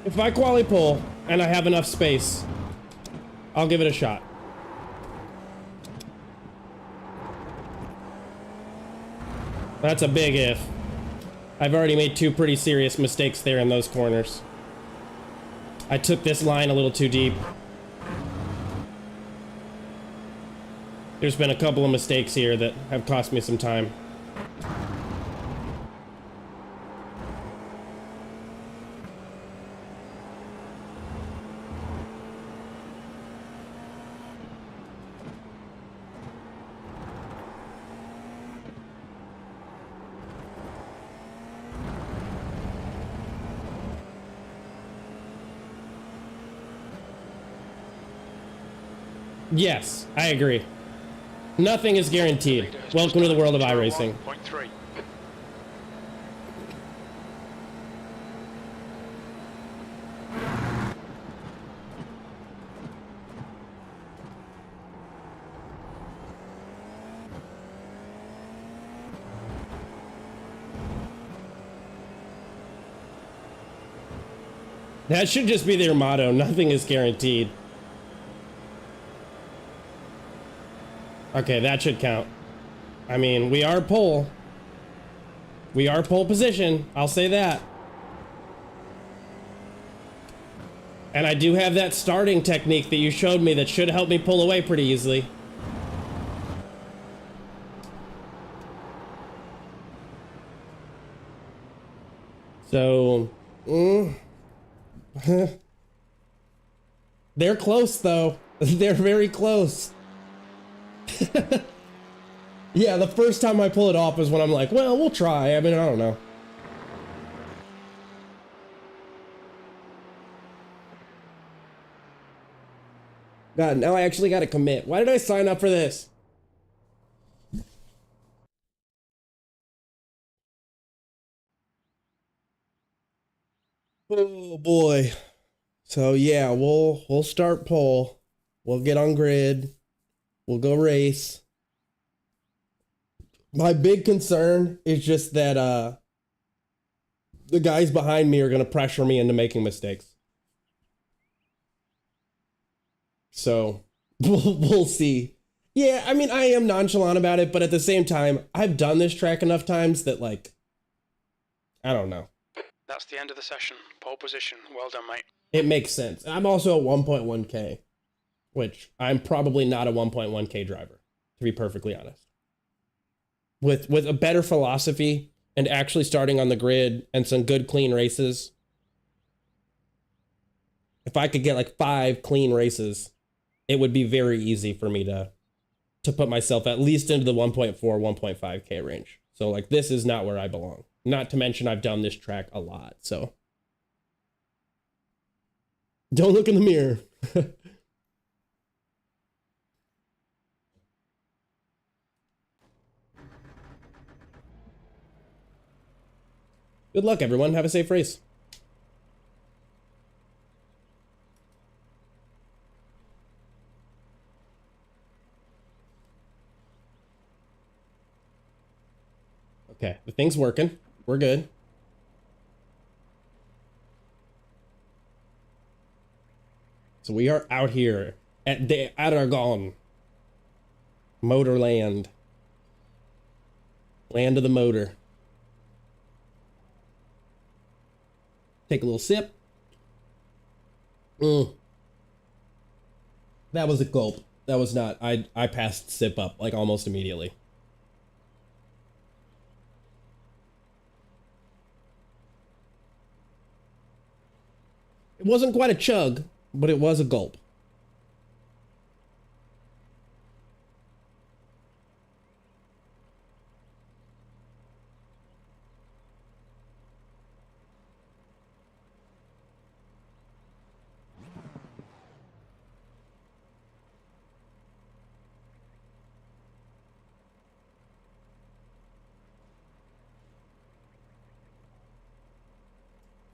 If I quali pole and I have enough space, I'll give it a shot. That's a big if. I've already made 2 pretty serious mistakes there in those corners. I took this line a little too deep. There's been a couple of mistakes here that have cost me some time. Yes, I agree. Nothing is guaranteed. Welcome to the world of iRacing. That should just be their motto. Nothing is guaranteed. Okay, that should count. I mean, we are pole. We are pole position. I'll say that. And I do have that starting technique that you showed me that should help me pull away pretty easily. So, they're close though. They're very close. Yeah, the first time I pull it off is when I'm like, well, we'll try. I mean, I don't know. God, now I actually got to commit. Why did I sign up for this? Oh boy. So yeah, we'll start pole. We'll get on grid. We'll go race. My big concern is just that the guys behind me are going to pressure me into making mistakes. So we'll see. Yeah, I mean, I am nonchalant about it, but at the same time, I've done this track enough times that, like, I don't know. That's the end of the session. Pole position. Well done, mate. It makes sense. I'm also a 1.1K, which I'm probably not a 1.1K driver, to be perfectly honest. With a better philosophy and actually starting on the grid and some good clean races, if I could get like 5 clean races, it would be very easy for me to put myself at least into the 1.4, 1.5K range. So like, this is not where I belong. Not to mention I've done this track a lot, so. Don't look in the mirror. Good luck, everyone. Have a safe race. Okay, the thing's working. We're good. So we are out here at the Aragon. MotorLand. Land of the motor. Take a little sip. That was a gulp. That was not. I passed sip up like almost immediately. It wasn't quite a chug, but it was a gulp.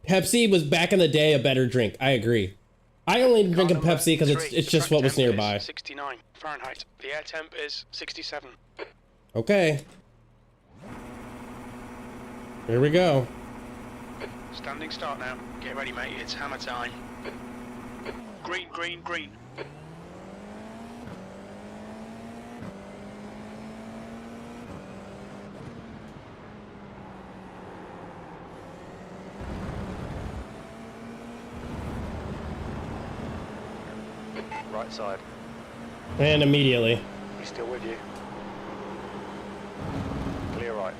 Pepsi was back in the day a better drink. I agree. I only drink a Pepsi because it's just what was nearby. 69 Fahrenheit. The air temp is 67. Okay. Here we go. Standing start now. Get ready, mate. It's hammer time. Green, green, green. Right side. And immediately. He's still with you. Clear right.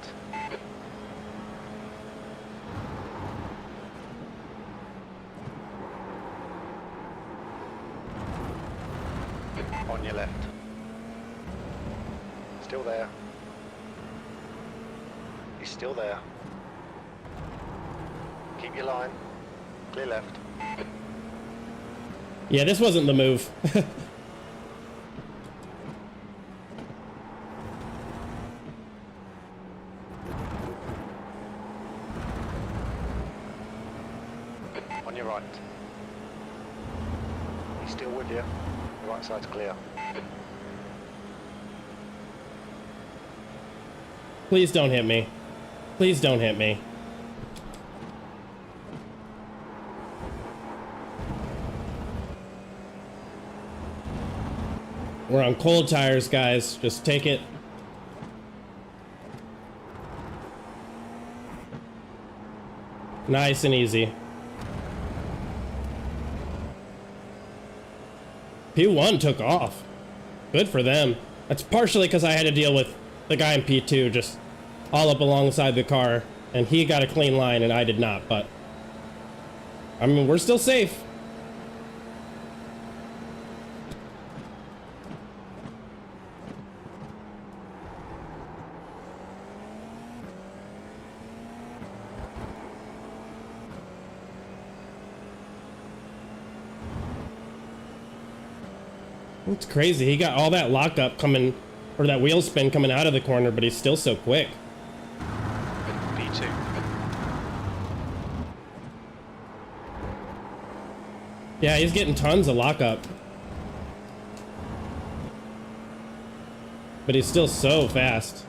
On your left. Still there. He's still there. Keep your line. Clear left. Yeah, this wasn't the move. On your right. He's still with you. The right side's clear. Please don't hit me. Please don't hit me. We're on cold tires, guys. Just take it. Nice and easy. P1 took off. Good for them. That's partially because I had to deal with the guy in P2 just all up alongside the car, and he got a clean line and I did not, but I mean, we're still safe. It's crazy. He got all that lockup coming, or that wheel spin coming out of the corner, but he's still so quick. P2. Yeah, he's getting tons of lockup. But he's still so fast.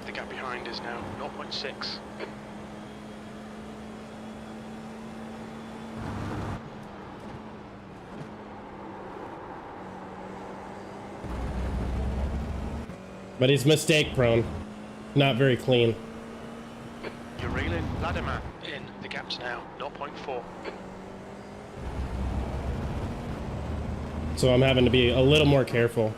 The gap behind is now 0.6. But he's mistake prone. Not very clean. You're reeling. Ladderman in. The gap's now 0.4. So I'm having to be a little more careful.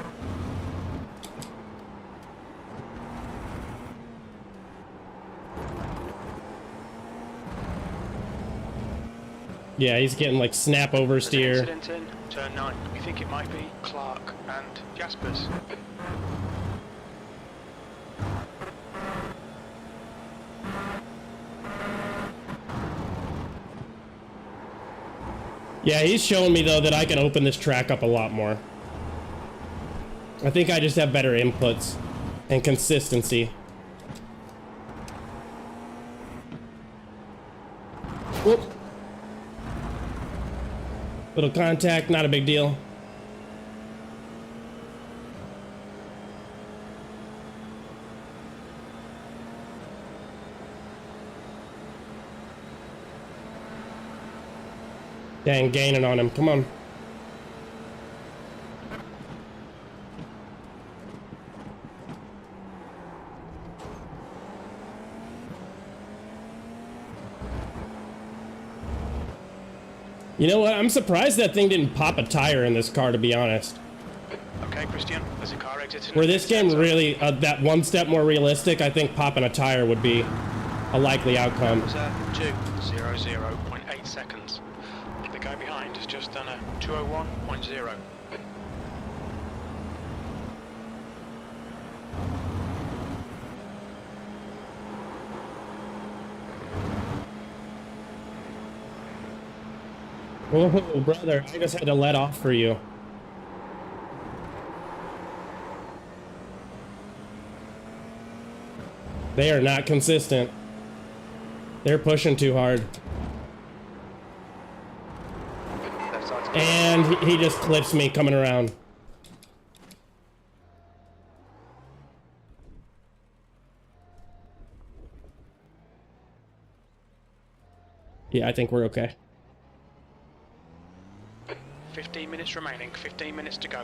Yeah, he's getting like snap oversteer. Incident in turn 9. We think it might be Clark and Jaspers. Yeah, he's showing me though that I can open this track up a lot more. I think I just have better inputs and consistency. Whoop. Little contact, not a big deal. Dang, gaining on him. Come on. You know what? I'm surprised that thing didn't pop a tire in this car, to be honest. Okay, Christian, there's a car exiting. Were this game really that one step more realistic, I think popping a tire would be a likely outcome. It was 2:00.8 seconds. The guy behind has just done a 2:01.0. Oh, brother, I just had to let off for you. They are not consistent. They're pushing too hard. And he just clips me coming around. Yeah, I think we're okay. 15 minutes remaining, 15 minutes to go.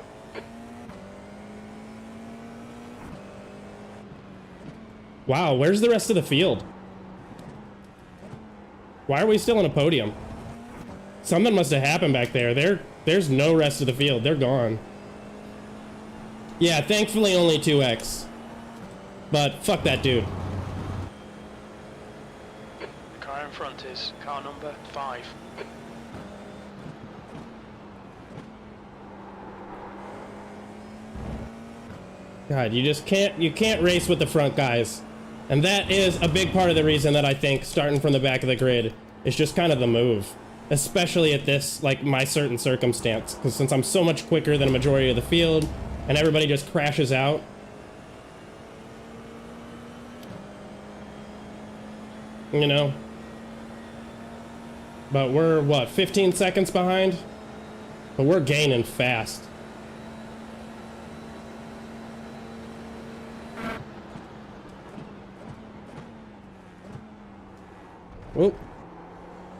Wow, where's the rest of the field? Why are we still on a podium? Something must have happened back there. There's no rest of the field. They're gone. Yeah, thankfully only 2x. But fuck that dude. The car in front is car number 5. God, you can't race with the front guys. And that is a big part of the reason that I think starting from the back of the grid is just kind of the move. Especially at this, like, my certain circumstance. Because since I'm so much quicker than a majority of the field, and everybody just crashes out. You know? But we're, what, 15 seconds behind? But we're gaining fast. Whoop.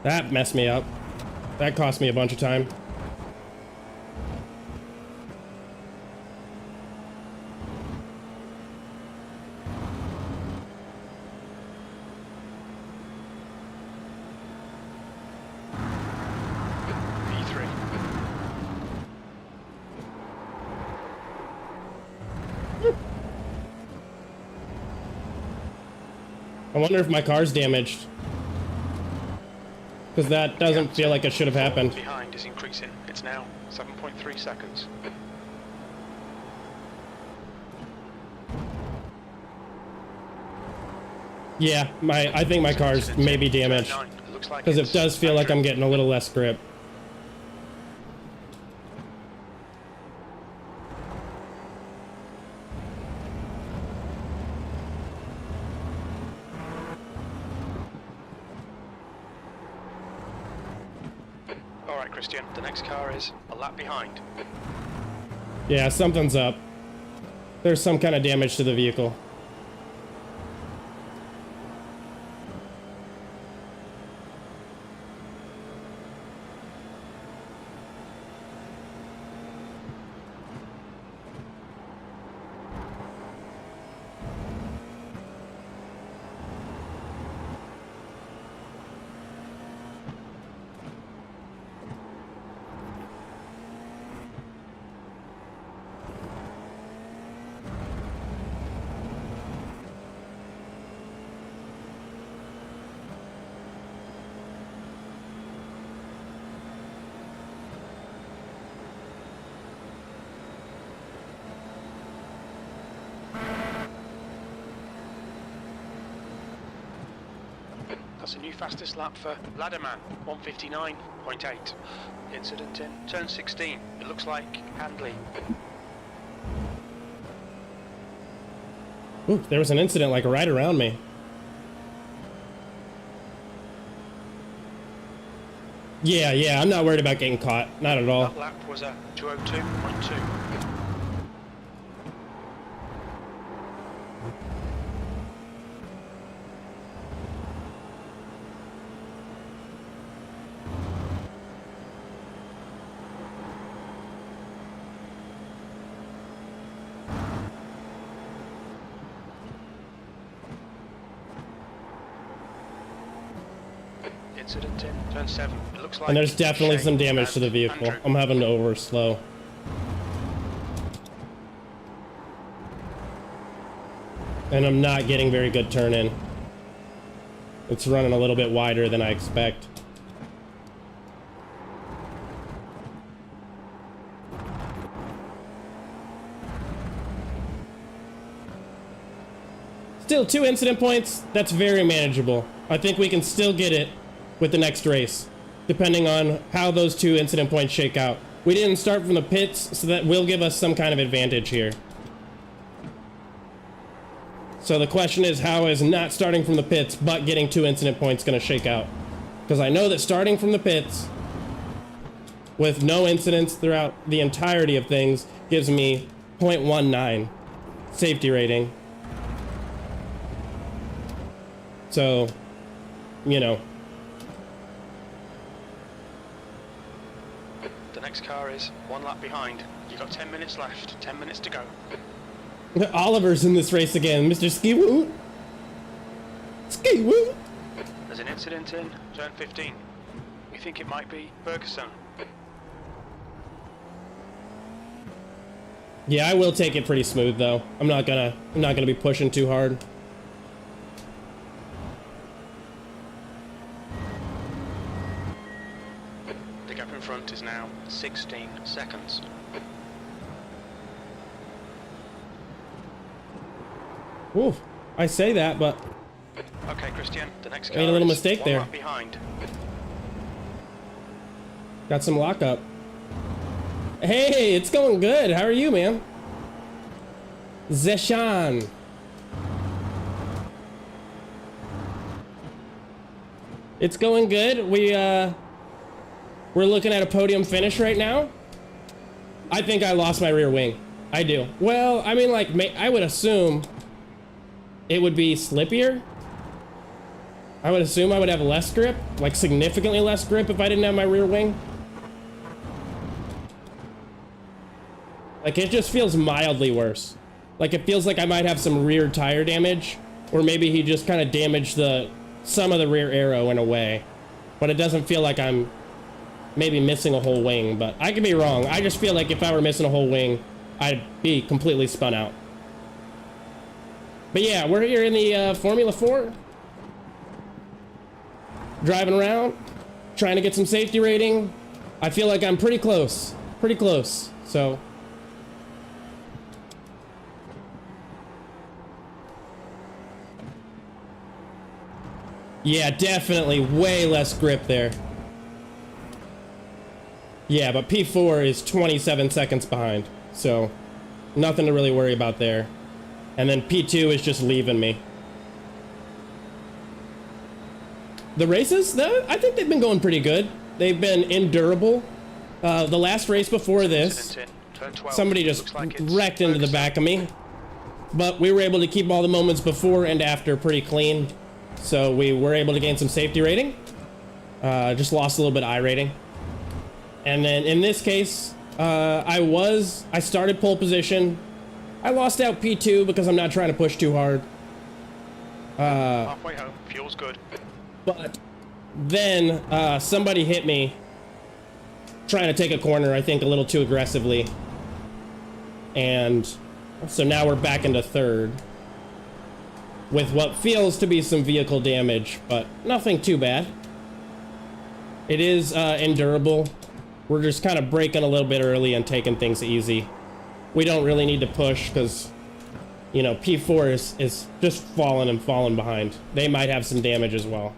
That messed me up. That cost me a bunch of time. V3. I wonder if my car's damaged. Because that doesn't feel like it should have happened. Behind is increasing. It's now 7.3 seconds. Yeah, I think my car's maybe damaged. Because it does feel like I'm getting a little less grip. All right, Christian, the next car is a lap behind. Yeah, something's up. There's some kind of damage to the vehicle. That's a new fastest lap for Ladderman, 159.8. Incident in turn 16. It looks like Handley. Ooh, there was an incident like right around me. Yeah, I'm not worried about getting caught. Not at all. That lap was a 202.2. Incident in turn 7. It looks like And there's definitely some damage to the and vehicle. Andrew. I'm having to over slow. And I'm not getting very good turn in. It's running a little bit wider than I expect. Still 2 incident points. That's very manageable. I think we can still get it with the next race, depending on how those 2 incident points shake out. We didn't start from the pits, so that will give us some kind of advantage here. So the question is, how is not starting from the pits but getting 2 incident points going to shake out? Because I know that starting from the pits with no incidents throughout the entirety of things gives me 0.19 safety rating. So, you know. The next car is 1 lap behind. You've got 10 minutes left. 10 minutes to go. Oliver's in this race again, Mr. Ski-Woo. Ski-Woo. There's an incident in turn 15. We think it might be Ferguson. Yeah, I will take it pretty smooth though. I'm not gonna be pushing too hard. The gap in front is now 16 seconds. Oof, I say that, but Okay, Christian, the next car made a little is mistake 1 there. lap behind. Got some lockup. Hey, it's going good. How are you, man? Zeshan. It's going good. We're looking at a podium finish right now. I think I lost my rear wing. I do. Well, I mean, like, I would assume it would be slippier. I would assume I would have less grip, like significantly less grip if I didn't have my rear wing. Like, it just feels mildly worse. Like, it feels like I might have some rear tire damage, or maybe he just kind of damaged some of the rear aero in a way. But it doesn't feel like I'm maybe missing a whole wing, but I could be wrong. I just feel like if I were missing a whole wing, I'd be completely spun out. But yeah, we're here in the Formula 4. Driving around, trying to get some safety rating. I feel like I'm pretty close. Pretty close, so. Yeah, definitely way less grip there. Yeah, but P4 is 27 seconds behind, so nothing to really worry about there. And then P2 is just leaving me. The races, though, I think they've been going pretty good. they've been endurable. The last race before this, Incident in turn 12. somebody just Looks like it's wrecked into the back of me. But we were able to keep all the moments before and after pretty clean. So we were able to gain some safety rating. Just lost a little bit of I rating. And then in this case, I started pole position. I lost out P2 because I'm not trying to push too hard. Halfway home, fuel's good. But then somebody hit me trying to take a corner, I think a little too aggressively. And so now we're back into third with what feels to be some vehicle damage, but nothing too bad. It is endurable. We're just kind of braking a little bit early and taking things easy. We don't really need to push because, you know, P4 is just falling and falling behind. They might have some damage as well.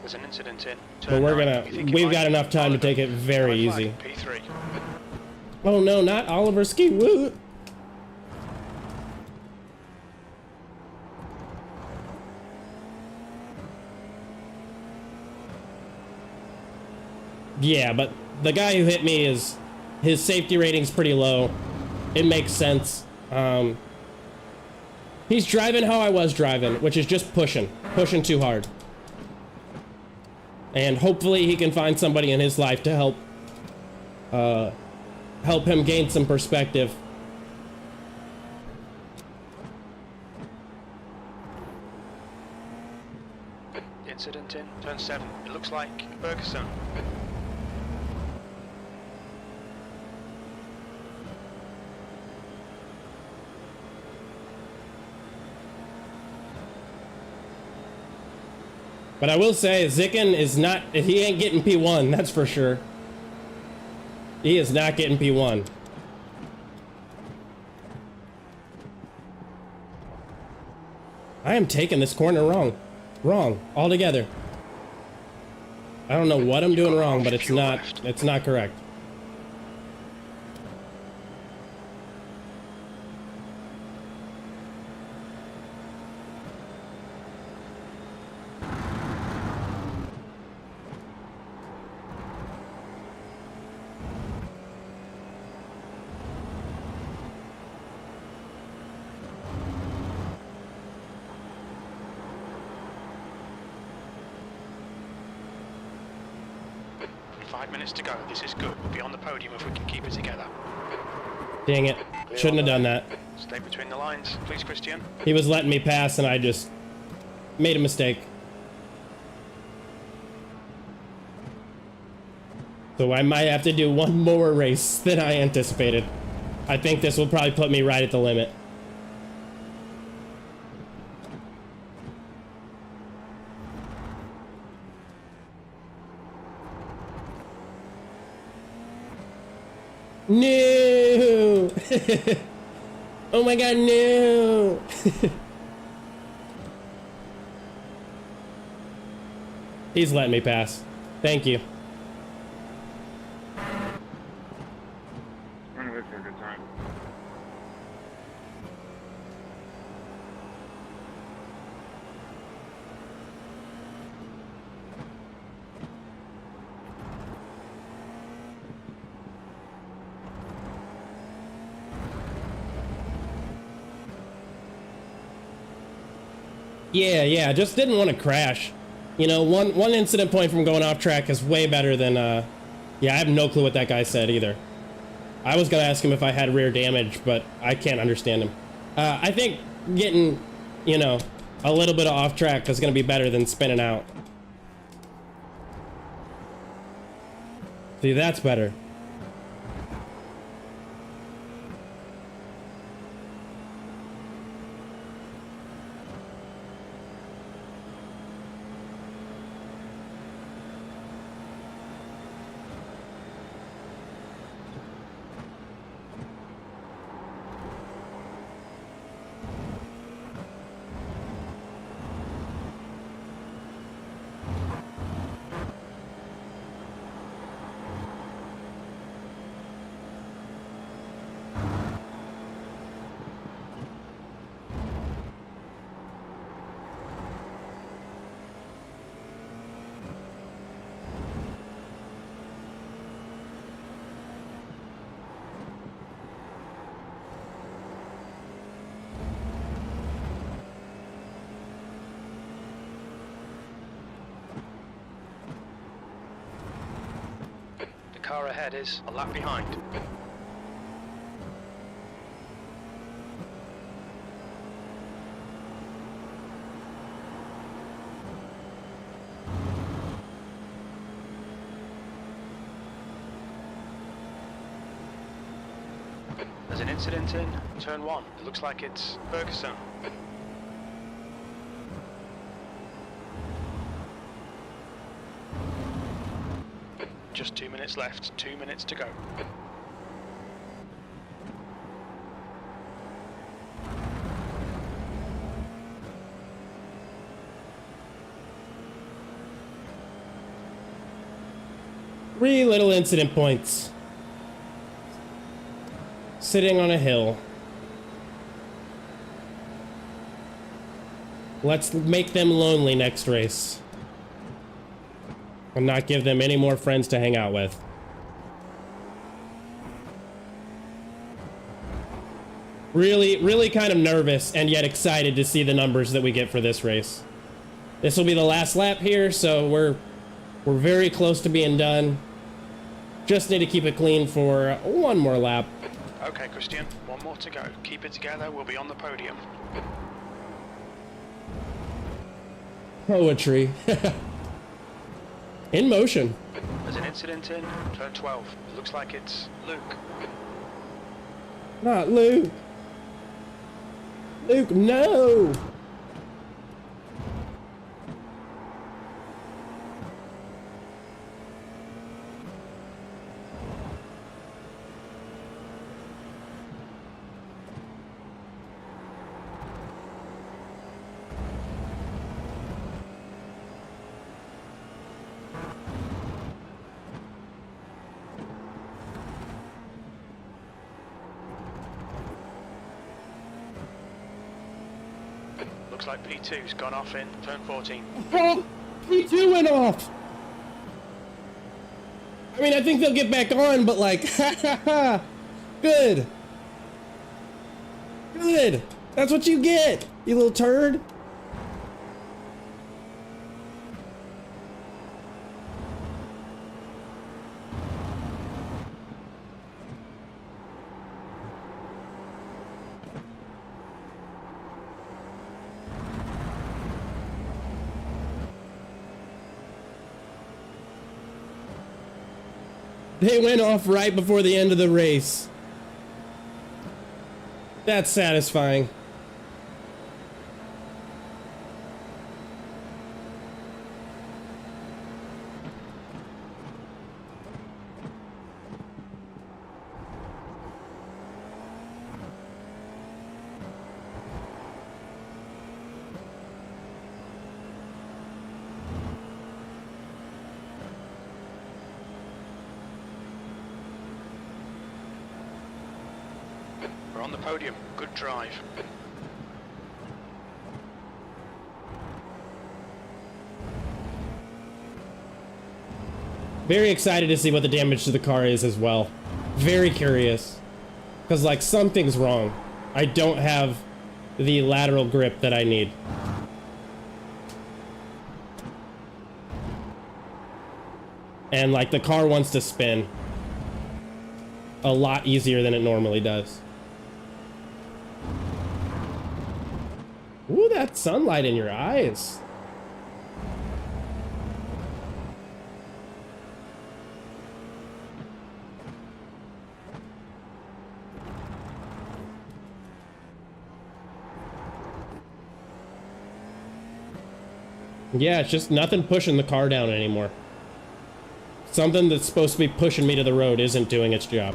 There's an incident in But turn we're 9. we've got enough time to take it very easy. P3. Oh no, not Oliver Ski Woot! Yeah, but the guy who hit me his safety rating's pretty low. It makes sense. He's driving how I was driving, which is just pushing too hard. And hopefully he can find somebody in his life to help him gain some perspective. Incident in turn 7. It looks like Ferguson. But I will say, Zicken is not, he ain't getting P1, that's for sure. He is not getting P1. I am taking this corner wrong. Wrong, altogether. I don't know what I'm doing wrong, but it's not correct. To go. This is good. We'll be on the podium if we can keep it together. Dang it. Shouldn't have done that. Stay between the lines, please, Christian. He was letting me pass and I just made a mistake. So I might have to do one more race than I anticipated. I think this will probably put me right at the limit. No! Oh my god, no! He's letting me pass. Thank you. I'm gonna wait for a good time. Yeah, just didn't want to crash. You know, one incident point from going off track is way better than, yeah, I have no clue what that guy said either. I was gonna ask him if I had rear damage, but I can't understand him. I think getting, you know, a little bit of off track is gonna be better than spinning out. See, that's better. car ahead is a lap behind. There's an incident in turn 1. It looks like it's Ferguson. Just 2 minutes left, 2 minutes to go. Three little incident points. Sitting on a hill. Let's make them lonely next race. And not give them any more friends to hang out with. Really kind of nervous and yet excited to see the numbers that we get for this race. This will be the last lap here, so we're very close to being done. Just need to keep it clean for one more lap. Okay, Christian, one more to go. Keep it together, we'll be on the podium. Poetry. In motion. There's an incident in turn 12. It looks like it's Luke. Not Luke. Luke, no! Looks like P2's gone off in turn 14. Oh, P2 went off! I mean, I think they'll get back on, but like, ha ha ha! Good! Good! That's what you get, you little turd! They went off right before the end of the race. That's satisfying. We're on the podium. Good drive. Very excited to see what the damage to the car is as well. Very curious. Because, like, something's wrong. I don't have the lateral grip that I need. And, like, the car wants to spin a lot easier than it normally does. Ooh, that sunlight in your eyes. Yeah, it's just nothing pushing the car down anymore. Something that's supposed to be pushing me to the road isn't doing its job.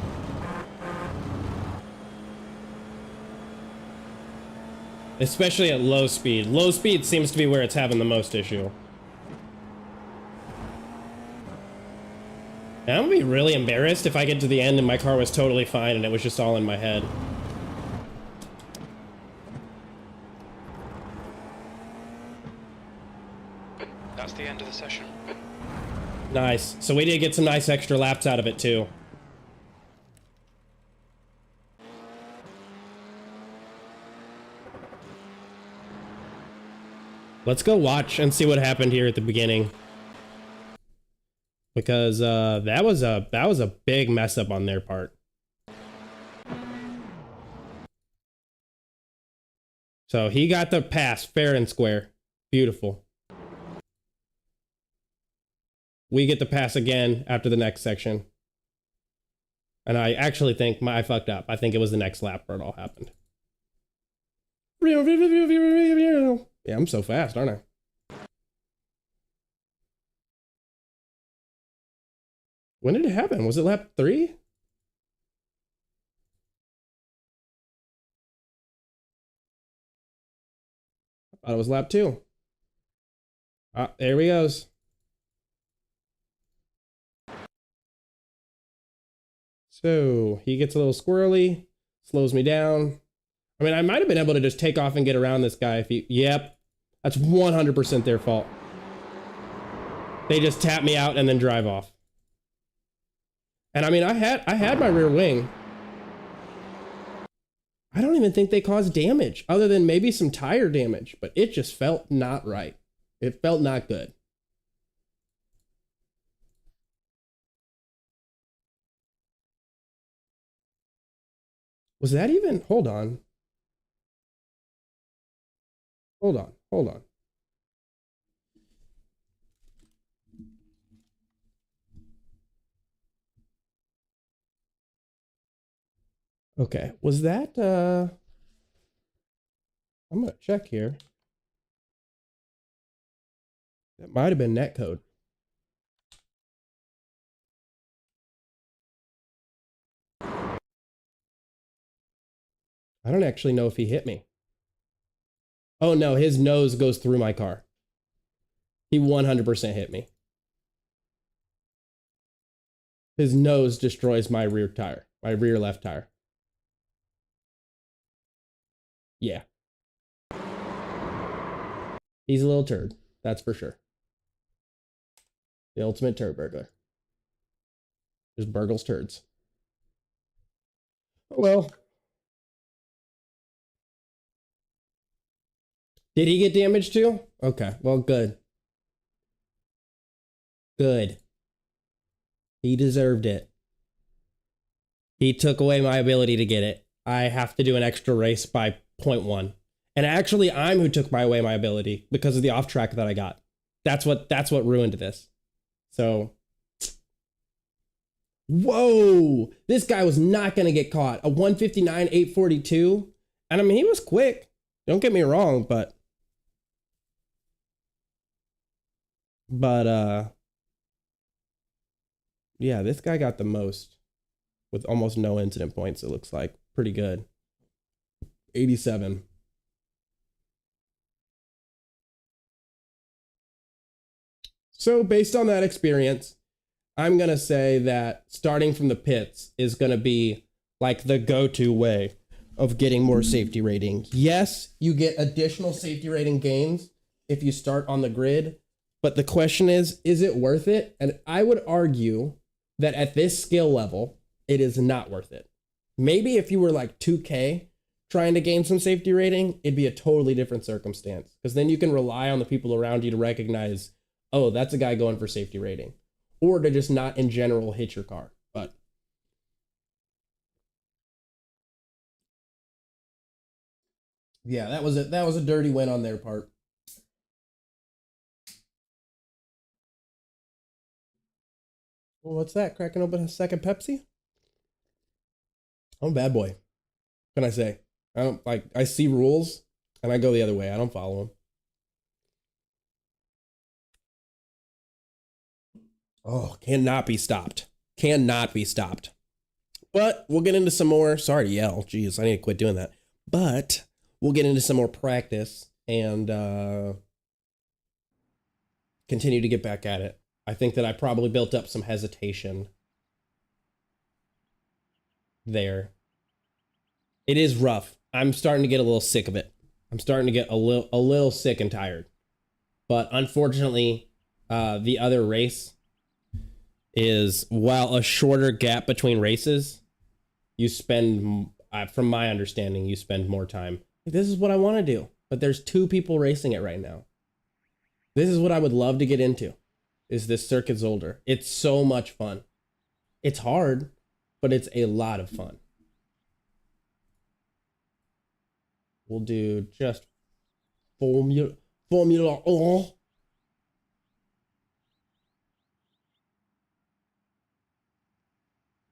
Especially at low speed. Low speed seems to be where it's having the most issue. And I'm gonna be really embarrassed if I get to the end and my car was totally fine and it was just all in my head. That's the end of the session. Nice. So we did get some nice extra laps out of it too. Let's go watch and see what happened here at the beginning. because that was a big mess up on their part. So he got the pass fair and square. Beautiful. We get the pass again after the next section. And I actually think I fucked up. I think it was the next lap where it all happened. Yeah, I'm so fast, aren't I? When did it happen? Was it lap 3? I thought it was lap 2. Ah, there he goes. So he gets a little squirrely, slows me down. I mean, I might have been able to just take off and get around this guy if he, yep, that's 100% their fault. They just tap me out and then drive off. And I mean, I had my rear wing. I don't even think they caused damage other than maybe some tire damage, but it just felt not right. It felt not good. Was that even? Hold on. Hold on. Hold on. Okay. Was that, I'm going to check here. That might have been netcode. I don't actually know if he hit me. Oh no, his nose goes through my car. He 100% hit me. His nose destroys my rear tire, my rear left tire. Yeah. He's a little turd, that's for sure. The ultimate turd burglar. Just burgles turds. Oh well. Did he get damaged too? Okay, well, good. Good. He deserved it. He took away my ability to get it. I have to do an extra race by 0.1. And actually, I'm who took away my ability because of the off track that I got. That's what ruined this. So, whoa! This guy was not going to get caught. A 159, 842. And I mean, he was quick. Don't get me wrong, but yeah, this guy got the most with almost no incident points, it looks like. Pretty good. 87. So based on that experience, I'm going to say that starting from the pits is going to be like the go-to way of getting more safety rating. Yes, you get additional safety rating gains if you start on the grid, but the question is it worth it? And I would argue that at this skill level, it is not worth it. Maybe if you were like 2K trying to gain some safety rating, it'd be a totally different circumstance, because then you can rely on the people around you to recognize, oh, that's a guy going for safety rating, or to just not in general hit your car. But yeah, that was a dirty win on their part. Well, what's that? Cracking open a second Pepsi? I'm a bad boy. What can I say? I don't like, I see rules and I go the other way. I don't follow them. Oh, cannot be stopped. Cannot be stopped. But we'll get into some more. Sorry to yell. Jeez, I need to quit doing that. But we'll get into some more practice and continue to get back at it. I think that I probably built up some hesitation there. It is rough. I'm starting to get a little sick of it. I'm starting to get a little sick and tired. But unfortunately, the other race is, while a shorter gap between races, you spend, from my understanding, you spend more time. This is what I want to do, but there's 2 people racing it right now. This is what I would love to get into. is this Circuit Zolder. It's so much fun. It's hard, but it's a lot of fun. We'll do just Formula 1.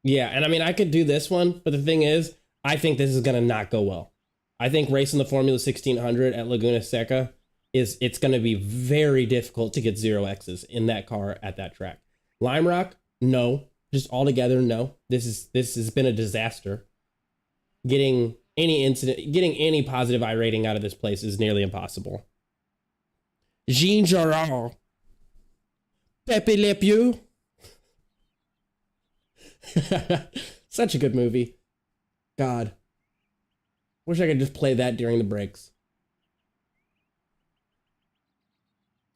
Yeah, and I mean, I could do this one, but the thing is, I think this is going to not go well. I think racing the Formula 1600 at Laguna Seca it's going to be very difficult to get 0Xs in that car at that track. Lime Rock, no. Just altogether, no. This has been a disaster. Getting any positive I rating out of this place is nearly impossible. Jean Jarrard. Pepe Le Pew. Such a good movie. God. Wish I could just play that during the breaks.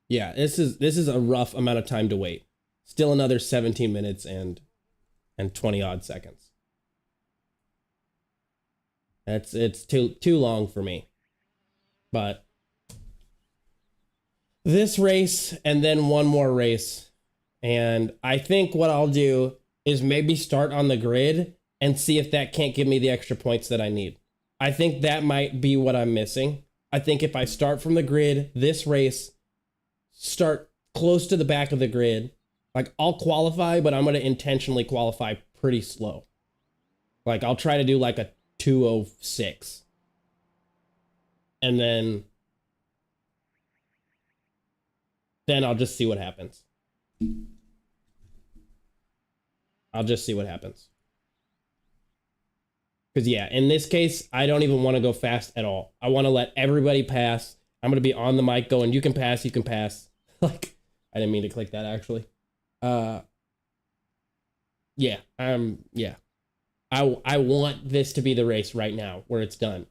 Yeah, this is a rough amount of time to wait. Still another 17 minutes and 20 odd seconds. It's too long for me. But this race and then one more race, and I think what I'll do is maybe start on the grid and see if that can't give me the extra points that I need. I think that might be what I'm missing. I think if I start from the grid, this race, start close to the back of the grid, like I'll qualify, but I'm going to intentionally qualify pretty slow. Like I'll try to do like a 2:06. And then I'll just see what happens. I'll just see what happens. Because, yeah, in this case, I don't even want to go fast at all. I want to let everybody pass. I'm going to be on the mic going, you can pass, you can pass. Like, I didn't mean to click that, actually. Yeah. I want this to be the race right now where it's done.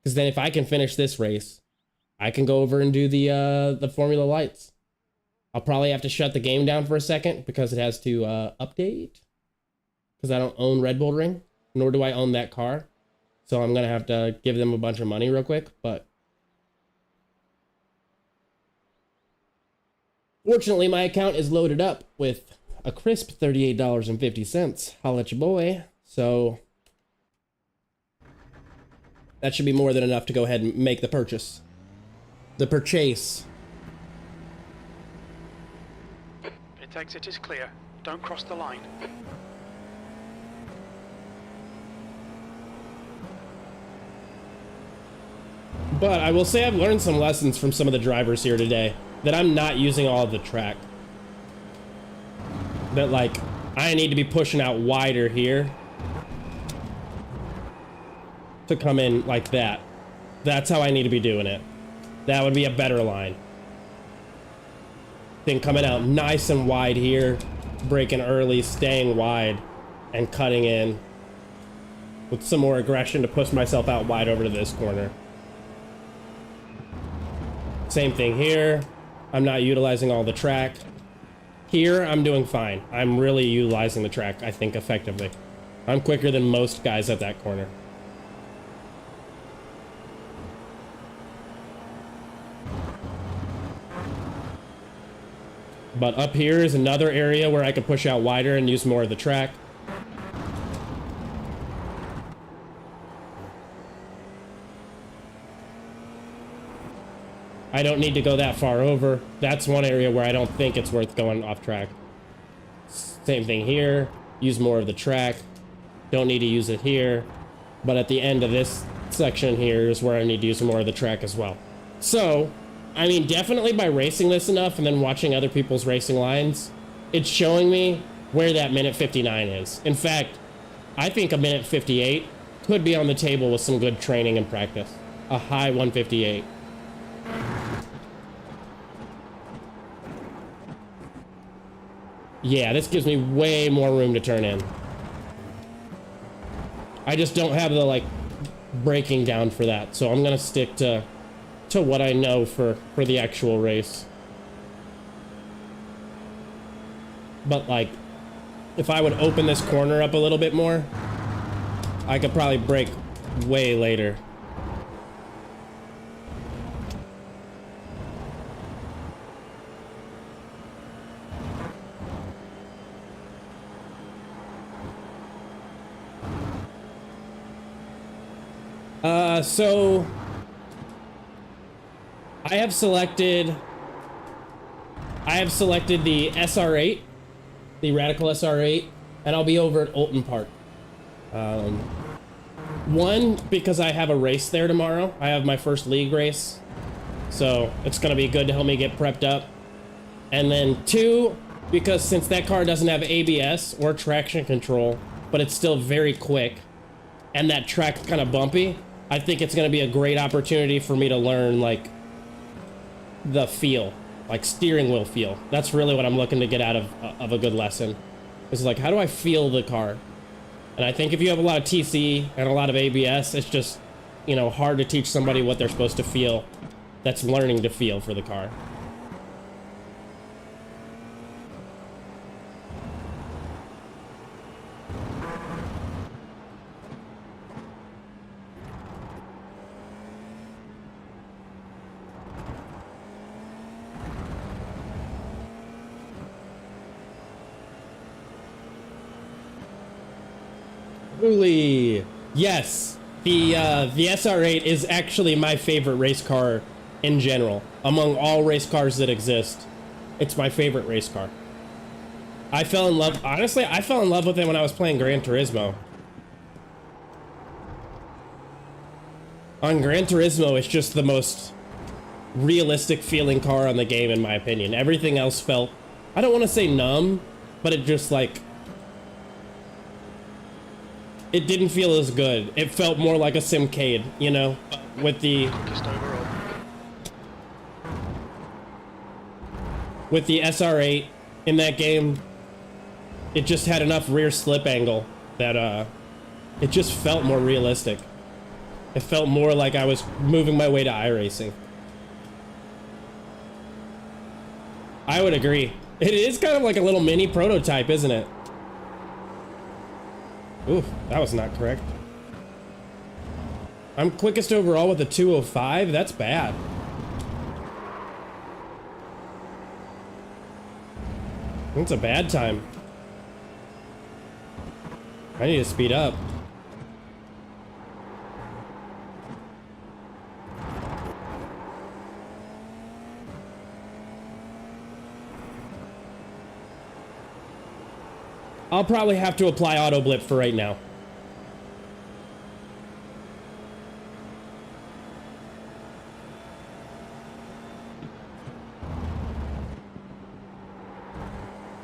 Because then if I can finish this race, I can go over and do the Formula Lights. I'll probably have to shut the game down for a second because it has to update. Because I don't own Red Bull Ring, nor do I own that car. So I'm going to have to give them a bunch of money real quick. But fortunately, my account is loaded up with a crisp $38.50. Holla at your boy. So that should be more than enough to go ahead and make the purchase. The purchase. Pit exit is clear. Don't cross the line. But I will say I've learned some lessons from some of the drivers here today. That I'm not using all of the track. That, like, I need to be pushing out wider here to come in like that. That's how I need to be doing it. That would be a better line. Then coming out nice and wide here, braking early, staying wide, and cutting in with some more aggression to push myself out wide over to this corner. Same thing here. I'm not utilizing all the track. Here, I'm doing fine. I'm really utilizing the track, I think, effectively. I'm quicker than most guys at that corner. But up here is another area where I could push out wider and use more of the track. I don't need to go that far over. That's one area where I don't think it's worth going off track. Same thing here. Use more of the track. Don't need to use it here. But at the end of this section here is where I need to use more of the track as well. So, I mean, definitely by racing this enough and then watching other people's racing lines, it's showing me where that minute 59 is. In fact, I think a minute 58 could be on the table with some good training and practice. A high 158. Yeah, this gives me way more room to turn in. I just don't have the, like, braking down for that, so I'm gonna stick to what I know for the actual race. But, like, if I would open this corner up a little bit more, I could probably brake way later. So I have selected the SR8, the Radical SR8, and I'll be over at Olton Park. One, because I have a race there tomorrow. I have my first league race, so it's gonna be good to help me get prepped up. And then two, because since that car doesn't have ABS or traction control, but it's still very quick, and that track's kind of bumpy, I think it's gonna be a great opportunity for me to learn, like, the feel, like steering wheel feel. That's really what I'm looking to get out of a good lesson. It's like, how do I feel the car? And I think if you have a lot of TC and a lot of ABS, it's just, you know, hard to teach somebody what they're supposed to feel that's learning to feel for the car. Truly, yes. The SR8 is actually my favorite race car in general. Among all race cars that exist, it's my favorite race car. I fell in love, honestly, I fell in love with it when I was playing Gran Turismo. On Gran Turismo, it's just the most realistic feeling car on the game, in my opinion. Everything else felt, I don't want to say numb, but it just like, it didn't feel as good. It felt more like a Simcade, you know, with the SR8 in that game. It just had enough rear slip angle that it just felt more realistic. It felt more like I was moving my way to iRacing. I would agree. It is kind of like a little mini prototype, isn't it? Ooh, that was not correct. I'm quickest overall with a 205. That's bad. That's a bad time. I need to speed up. I'll probably have to apply auto blip for right now.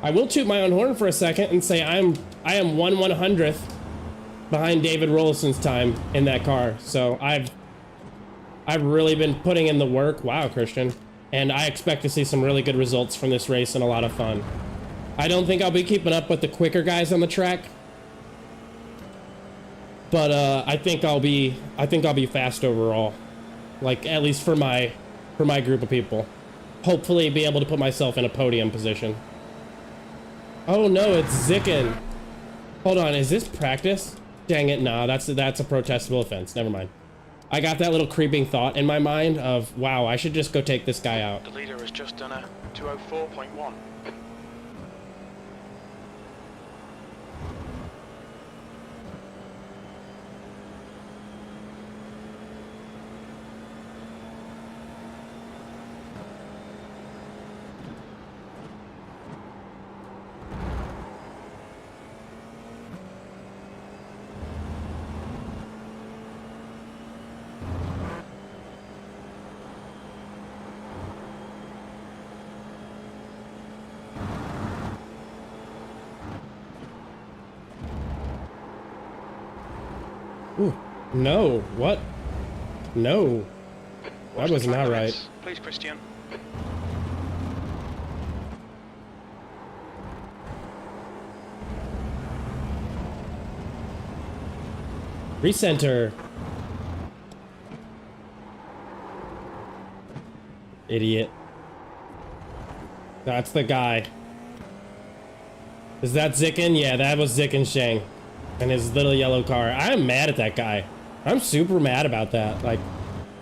I will toot my own horn for a second and say I am 1/100th behind David Rollison's time in that car. So I've really been putting in the work. Wow, Christian. And I expect to see some really good results from this race and a lot of fun. I don't think I'll be keeping up with the quicker guys on the track, but I think I'll be fast overall, like at least for my group of people. Hopefully, be able to put myself in a podium position. Oh no, it's Zicken. Hold on, is this practice? Dang it, nah, that's a protestable offense. Never mind. I got that little creeping thought in my mind of, wow, I should just go take this guy out. The leader has just done a 204.1. Ooh, no, what? No, that was not right. Please, Christian. Recenter. Idiot. That's the guy. Is that Zicken? Yeah, that was Zicken Shang. And his little yellow car. I'm mad at that guy. I'm super mad about that. Like,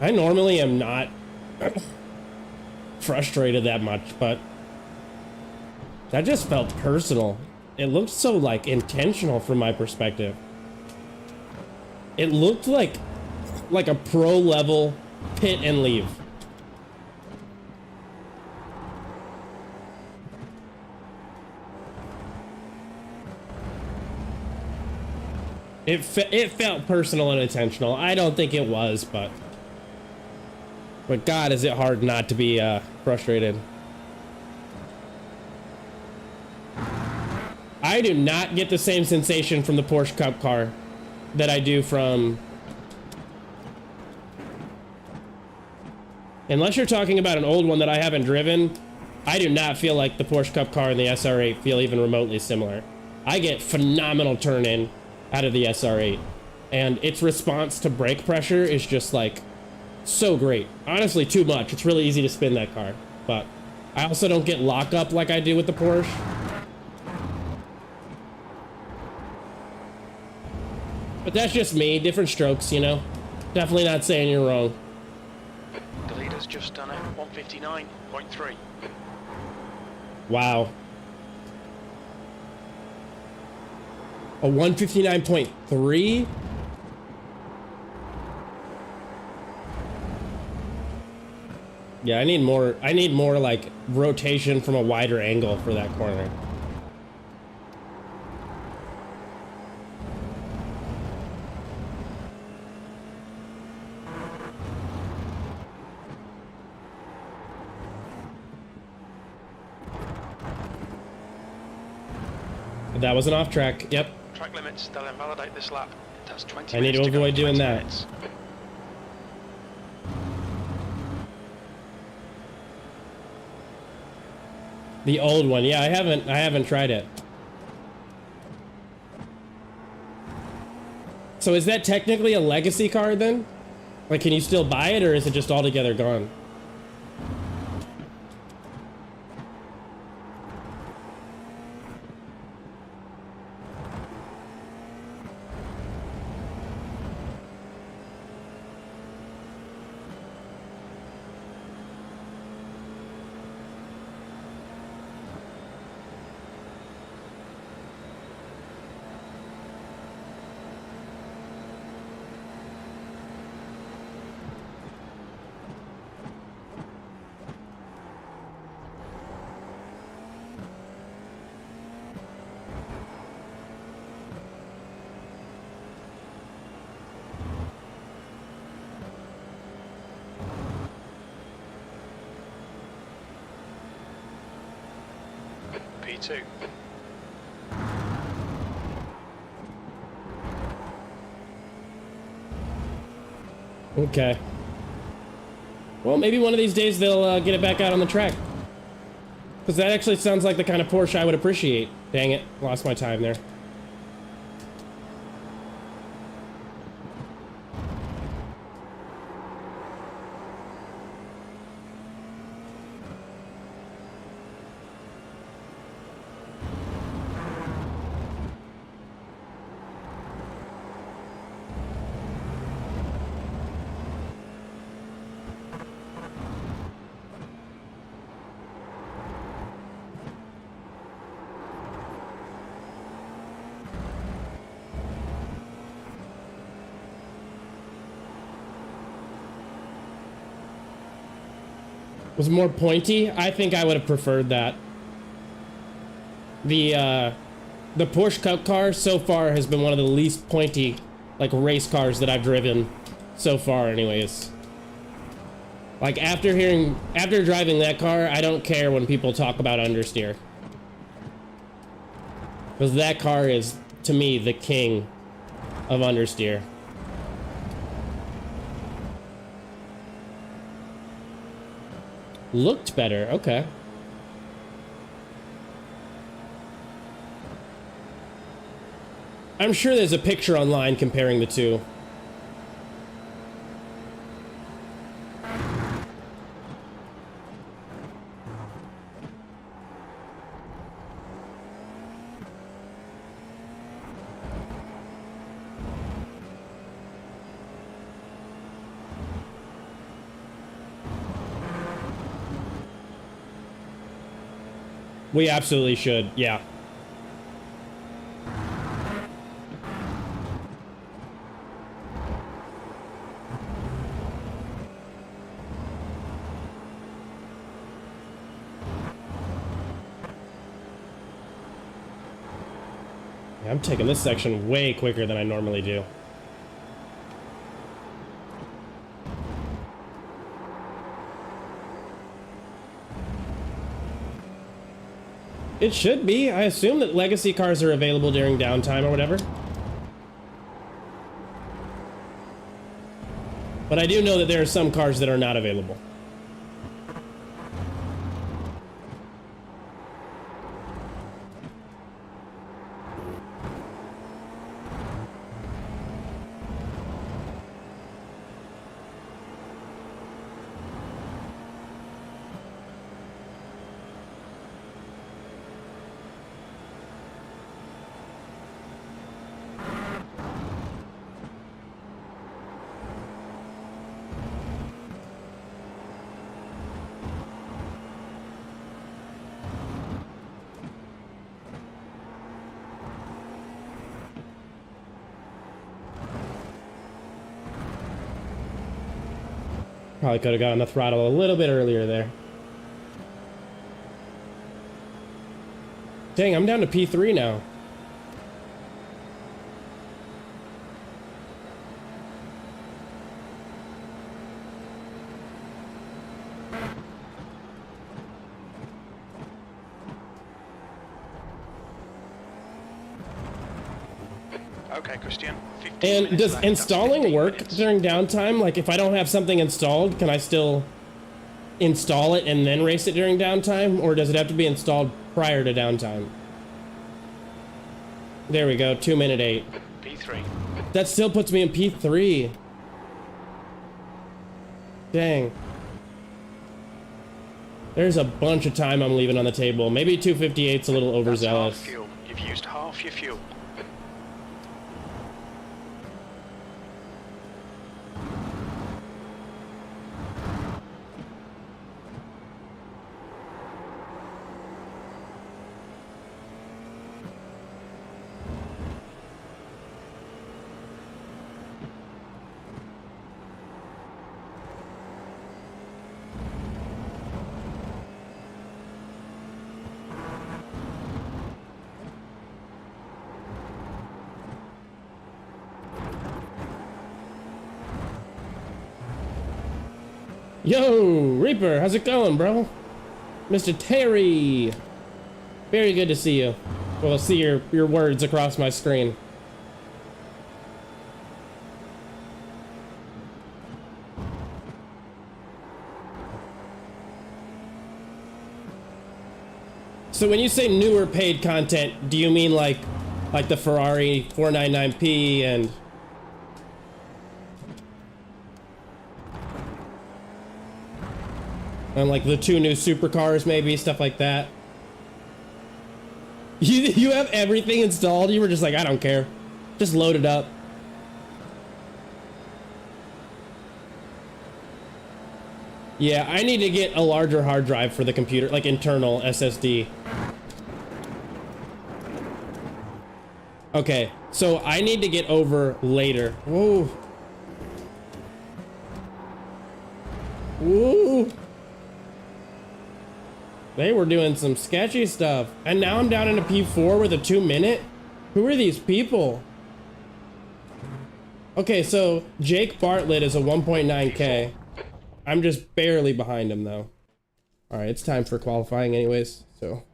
I normally am not frustrated that much, but that just felt personal. It looked so, like, intentional from my perspective. It looked like like a pro level pit and leave. It felt personal and intentional. I don't think it was, but God, is it hard not to be frustrated. I do not get the same sensation from the Porsche Cup car that I do from... Unless you're talking about an old one that I haven't driven, I do not feel like the Porsche Cup car and the SR8 feel even remotely similar. I get phenomenal turn-in out of the SR8, and its response to brake pressure is just like so great. Honestly, too much. It's really easy to spin that car, but I also don't get lockup like I do with the Porsche. But that's just me. Different strokes, you know. Definitely not saying you're wrong. The leader's just done it. 159.3. Wow. A 159.3? Yeah, I need more like rotation from a wider angle for that corner. That was an off track. Yep. Track limits, they'll invalidate this lap. That's 20 I need to avoid doing that. Minutes. The old one. Yeah, I haven't tried it. So is that technically a legacy car then? Like, can you still buy it, or is it just altogether gone? P2. Okay. Well, maybe one of these days they'll get it back out on the track. Because that actually sounds like the kind of Porsche I would appreciate. Dang it, lost my time there. Was more pointy. I think I would have preferred that. The Porsche Cup car so far has been one of the least pointy, like, race cars that I've driven so far anyways. Like, after driving that car, I don't care when people talk about understeer. Because that car is, to me, the king of understeer. Looked better, okay. I'm sure there's a picture online comparing the two. We absolutely should, yeah. Yeah, I'm taking this section way quicker than I normally do. It should be. I assume that legacy cars are available during downtime or whatever. But I do know that there are some cars that are not available. Probably could have gotten the throttle a little bit earlier there. Dang, I'm down to P3 now. Okay, Christian. 15 And minutes does left. installing That's 15 work minutes. during downtime? Like if I don't have something installed, can I still install it and then race it during downtime? Or does it have to be installed prior to downtime? There we go, 2:08. P3. That still puts me in P3. Dang. There's a bunch of time I'm leaving on the table. Maybe 2:58's a little That's half overzealous. fuel. You've used half your fuel. Yo, Reaper, how's it going, bro? Mr. Terry. Very good to see you. Well, see your words across my screen. So when you say newer paid content, do you mean like the Ferrari 499p and like the 2 new supercars, maybe stuff like that? You have everything installed. You were just like, I don't care, just load it up. Yeah, I need to get a larger hard drive for the computer, like internal SSD. Okay, so I need to get over later. Whoa. Woo. They were doing some sketchy stuff. And now I'm down into P4 with a 2-minute? Who are these people? Okay, so Jake Bartlett is a 1.9K. I'm just barely behind him though. Alright, it's time for qualifying anyways, so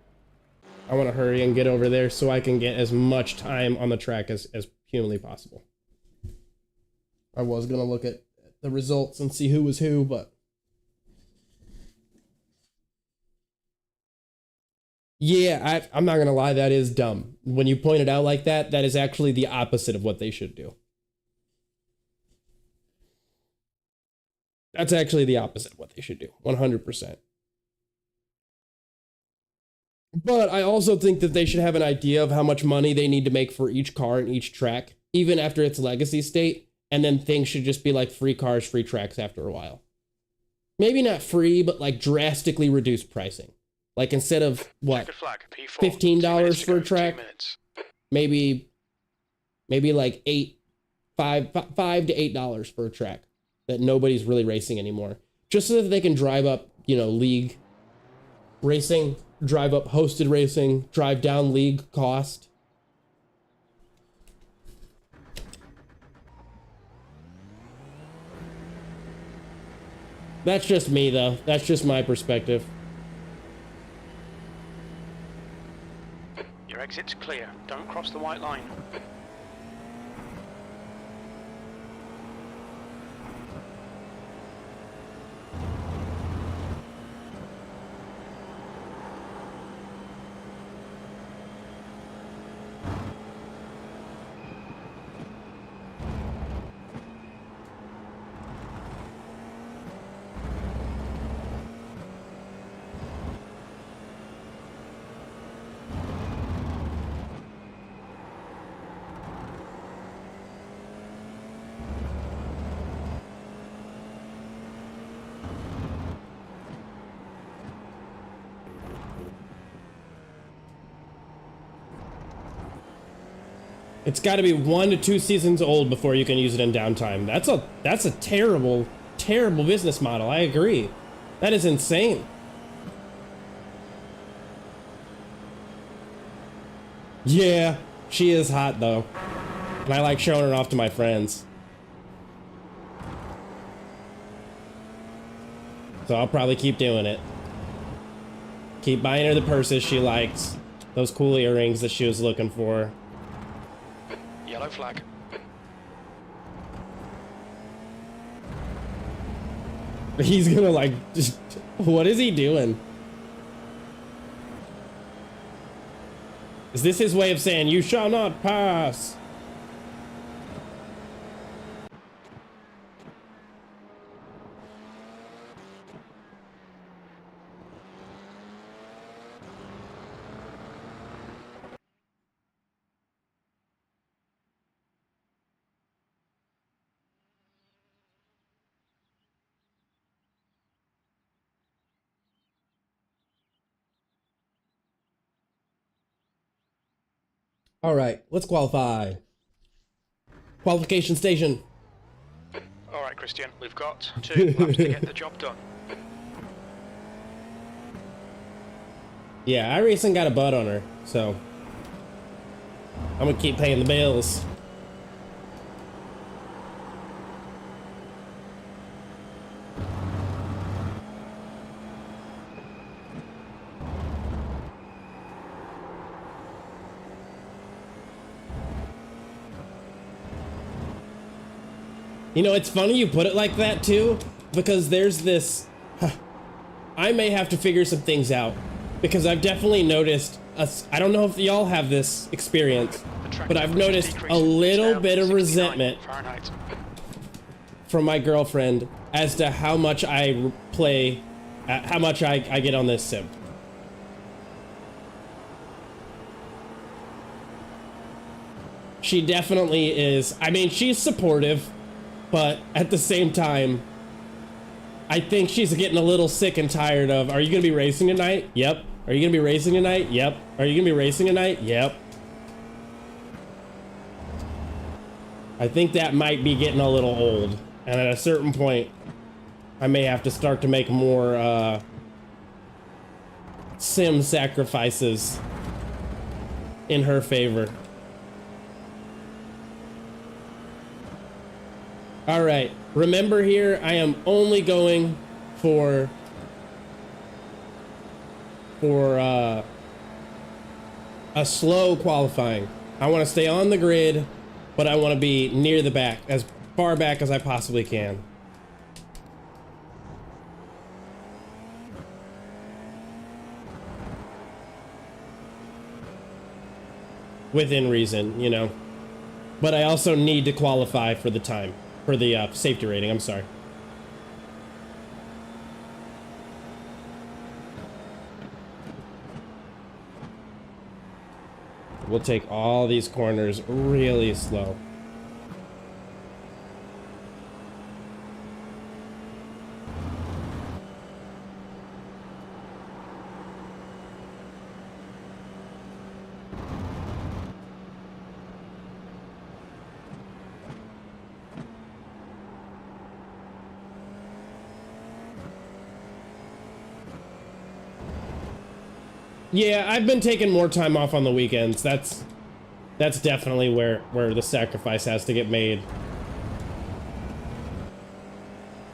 I want to hurry and get over there so I can get as much time on the track as humanly possible. I was gonna look at the results and see who was who, but yeah, I'm not gonna lie, that is dumb. When you point it out like that, that is actually the opposite of what they should do. That's actually the opposite of what they should do, 100%. But I also think that they should have an idea of how much money they need to make for each car and each track, even after its legacy state, and then things should just be like free cars, free tracks after a while. Maybe not free, but like drastically reduced pricing. Like instead of what, Flag, P4, $15 for a 2 track, minutes. maybe like $5 to $8 for a track that nobody's really racing anymore, just so that they can drive up, you know, league racing, drive up hosted racing, drive down league cost. That's just me, though. That's just my perspective. Your exit's clear. Don't cross the white line. It's got to be 1 to 2 seasons old before you can use it in downtime. That's a terrible, terrible business model. I agree. That is insane. Yeah, she is hot though. And I like showing her off to my friends. So I'll probably keep doing it. Keep buying her the purses she likes. Those cool earrings that she was looking for. Yellow flag. He's gonna like, just, what is he doing? Is this his way of saying, you shall not pass? All right, let's qualify. Qualification station. All right, Christian, we've got 2 laps to get the job done. Yeah, iRacing got a butt on her, so I'm gonna keep paying the bills. You know, it's funny you put it like that too, because there's this, I may have to figure some things out, because I've definitely noticed, I don't know if y'all have this experience, but I've noticed a little bit of resentment from my girlfriend as to how much I play, how much I get on this sim. She definitely is, I mean, she's supportive. But at the same time, I think she's getting a little sick and tired of, are you going to be racing tonight? Yep. Are you going to be racing tonight? Yep. Are you going to be racing tonight? Yep. I think that might be getting a little old. And at a certain point, I may have to start to make more sim sacrifices in her favor. All right, remember here, I am only going for a slow qualifying. I want to stay on the grid, but I want to be near the back, as far back as I possibly can. Within reason, you know. But I also need to qualify for the time. For the safety rating, I'm sorry. We'll take all these corners really slow. Yeah, I've been taking more time off on the weekends. That's definitely where the sacrifice has to get made.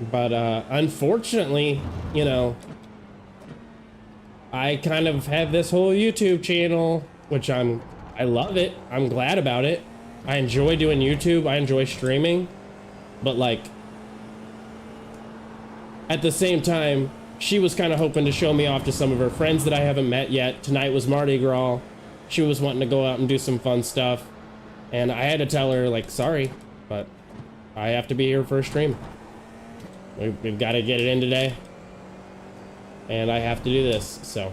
But unfortunately, you know, I kind of have this whole YouTube channel, which I love it. I'm glad about it. I enjoy doing YouTube. I enjoy streaming. But like, at the same time, she was kind of hoping to show me off to some of her friends that I haven't met yet. Tonight was Mardi Gras. She was wanting to go out and do some fun stuff. And I had to tell her, like, sorry, but I have to be here for a stream. We've got to get it in today. And I have to do this, so.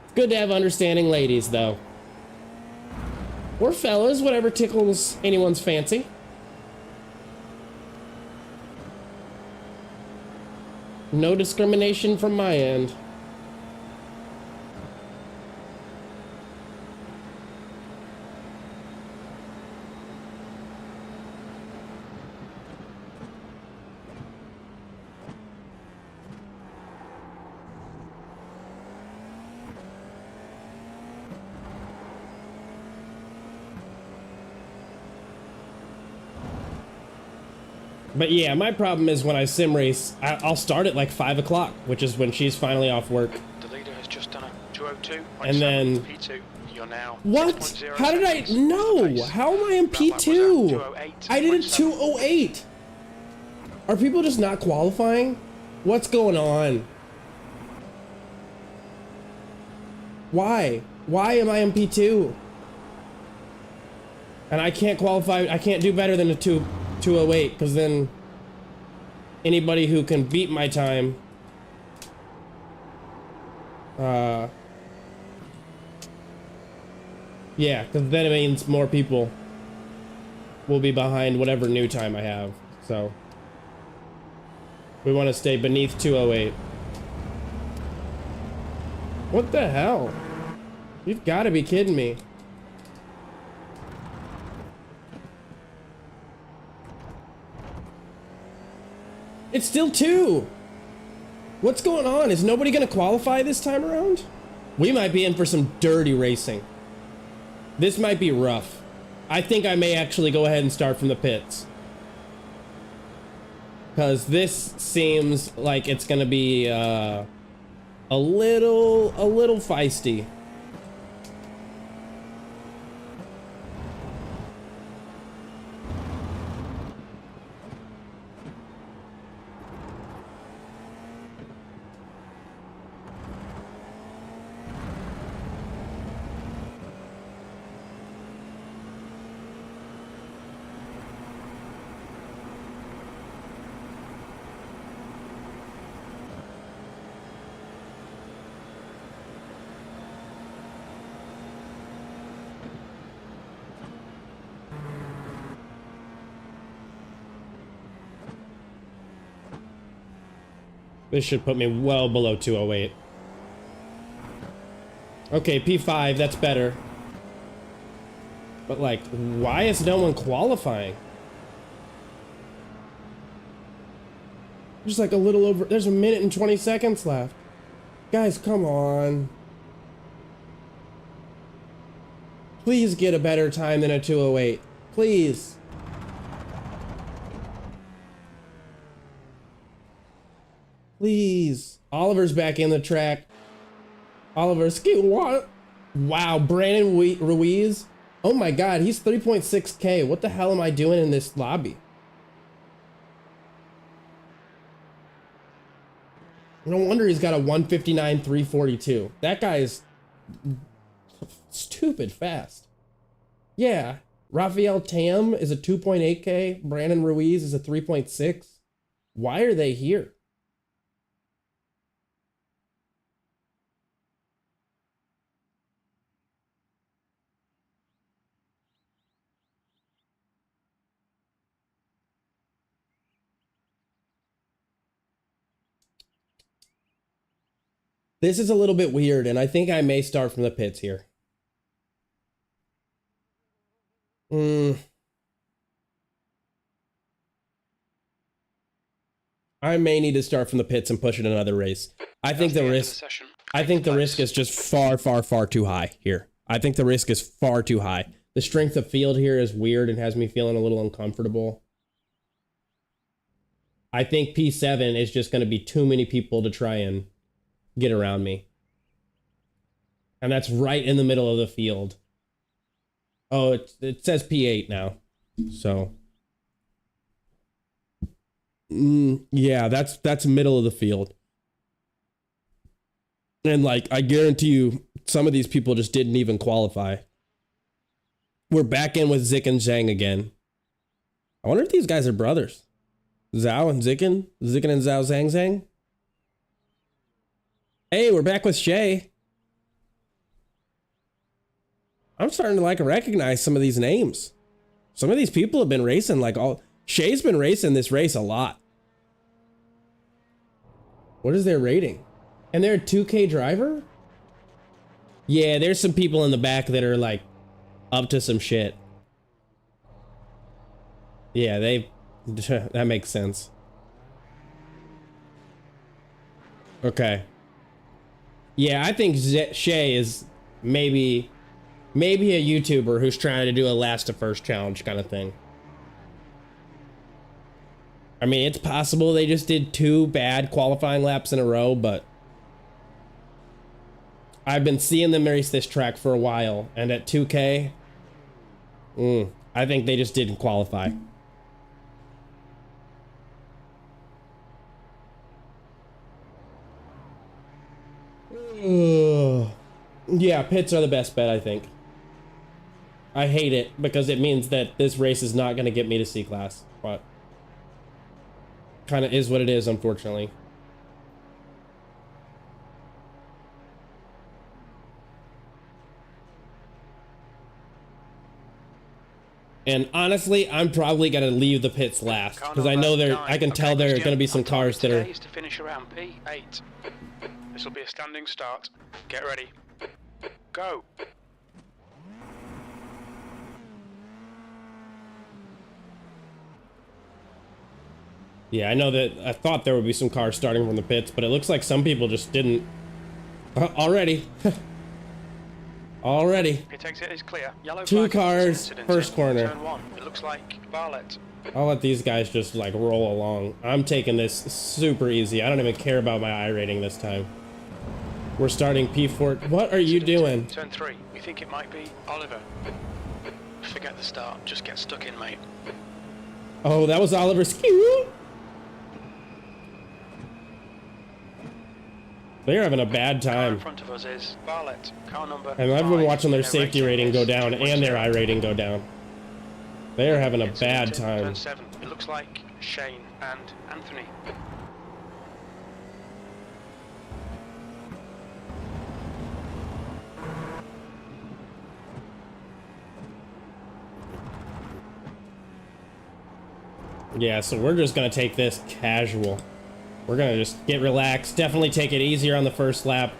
It's good to have understanding ladies, though. Or fellas, whatever tickles anyone's fancy. No discrimination from my end. But yeah, my problem is when I sim race, I'll start at like 5 o'clock, which is when she's finally off work. The leader has just done a 202. And then P2. You're now what? 6.0 How did I seconds no? pace. How am I in P2? I did a 208. Are people just not qualifying? What's going on? Why? Why am I in P2? And I can't qualify. I can't do better than a 208, because then anybody who can beat my time yeah, because then it means more people will be behind whatever new time I have. So we want to stay beneath 208. What the hell? You've got to be kidding me. It's still 2. What's going on? Is nobody gonna qualify this time around? We might be in for some dirty racing. This might be rough. I think I may actually go ahead and start from the pits, because this seems like it's gonna be a little feisty. This should put me well below 208. Okay, P5, that's better. But like, why is no one qualifying? Just like a little over, there's a minute and 20 seconds left. Guys, come on. Please get a better time than a 208. Please. Please. Oliver's back in the track. Oliver, what? Wow, Brandon Ruiz. Oh my God, he's 3.6K. What the hell am I doing in this lobby? No wonder he's got a 159, 342. That guy's stupid fast. Yeah, Rafael Tam is a 2.8K. Brandon Ruiz is a 3.6. Why are they here? This is a little bit weird, and I think I may start from the pits here. I may need to start from the pits and push it another race. I think the risk is just far, far, far too high here. I think the risk is far too high. The strength of field here is weird and has me feeling a little uncomfortable. I think P7 is just going to be too many people to try and get around me. And that's right in the middle of the field. Oh, it says P8 now. So, yeah, that's middle of the field. And like, I guarantee you, some of these people just didn't even qualify. We're back in with Zik and Zhang again. I wonder if these guys are brothers. Zhao and Zicken? Zicken and Zhao Zhang? Hey, we're back with Shay. I'm starting to like recognize some of these names. Some of these people have been racing like all... Shay's been racing this race a lot. What is their rating? And they're a 2K driver? Yeah, there's some people in the back that are like up to some shit. Yeah, that makes sense. Okay. Yeah, I think Shay is maybe a YouTuber who's trying to do a last to first challenge kind of thing. I mean, it's possible they just did 2 bad qualifying laps in a row, but I've been seeing them race this track for a while, and at 2K, I think they just didn't qualify. Yeah, pits are the best bet, I think. I hate it because it means that this race is not going to get me to C-Class, but kind of is what it is, unfortunately. And honestly, I'm probably going to leave the pits last because I know I can tell there are going to be some cars that are... to finish around P8. This will be a standing start. Get ready. Go. Yeah, I know that I thought there would be some cars starting from the pits, but it looks like some people just didn't. Already. Already. Pit exit is clear. Yellow 2 cars, first corner. Turn 1. It looks like Barlett. I'll let these guys just like roll along. I'm taking this super easy. I don't even care about my iRating this time. We're starting P4. What are you doing? Turn 3. We think it might be Oliver. Forget the start. Just get stuck in, mate. Oh, that was Oliver's cue. They're having a bad time. In front of us is Barlett, car number And I've been 5. watching their safety rating go down and their iRating go down. They are having a bad time. Turn 7. It looks like Shane and Anthony. Yeah, so we're just gonna take this casual. We're gonna just get relaxed. Definitely take it easier on the first lap.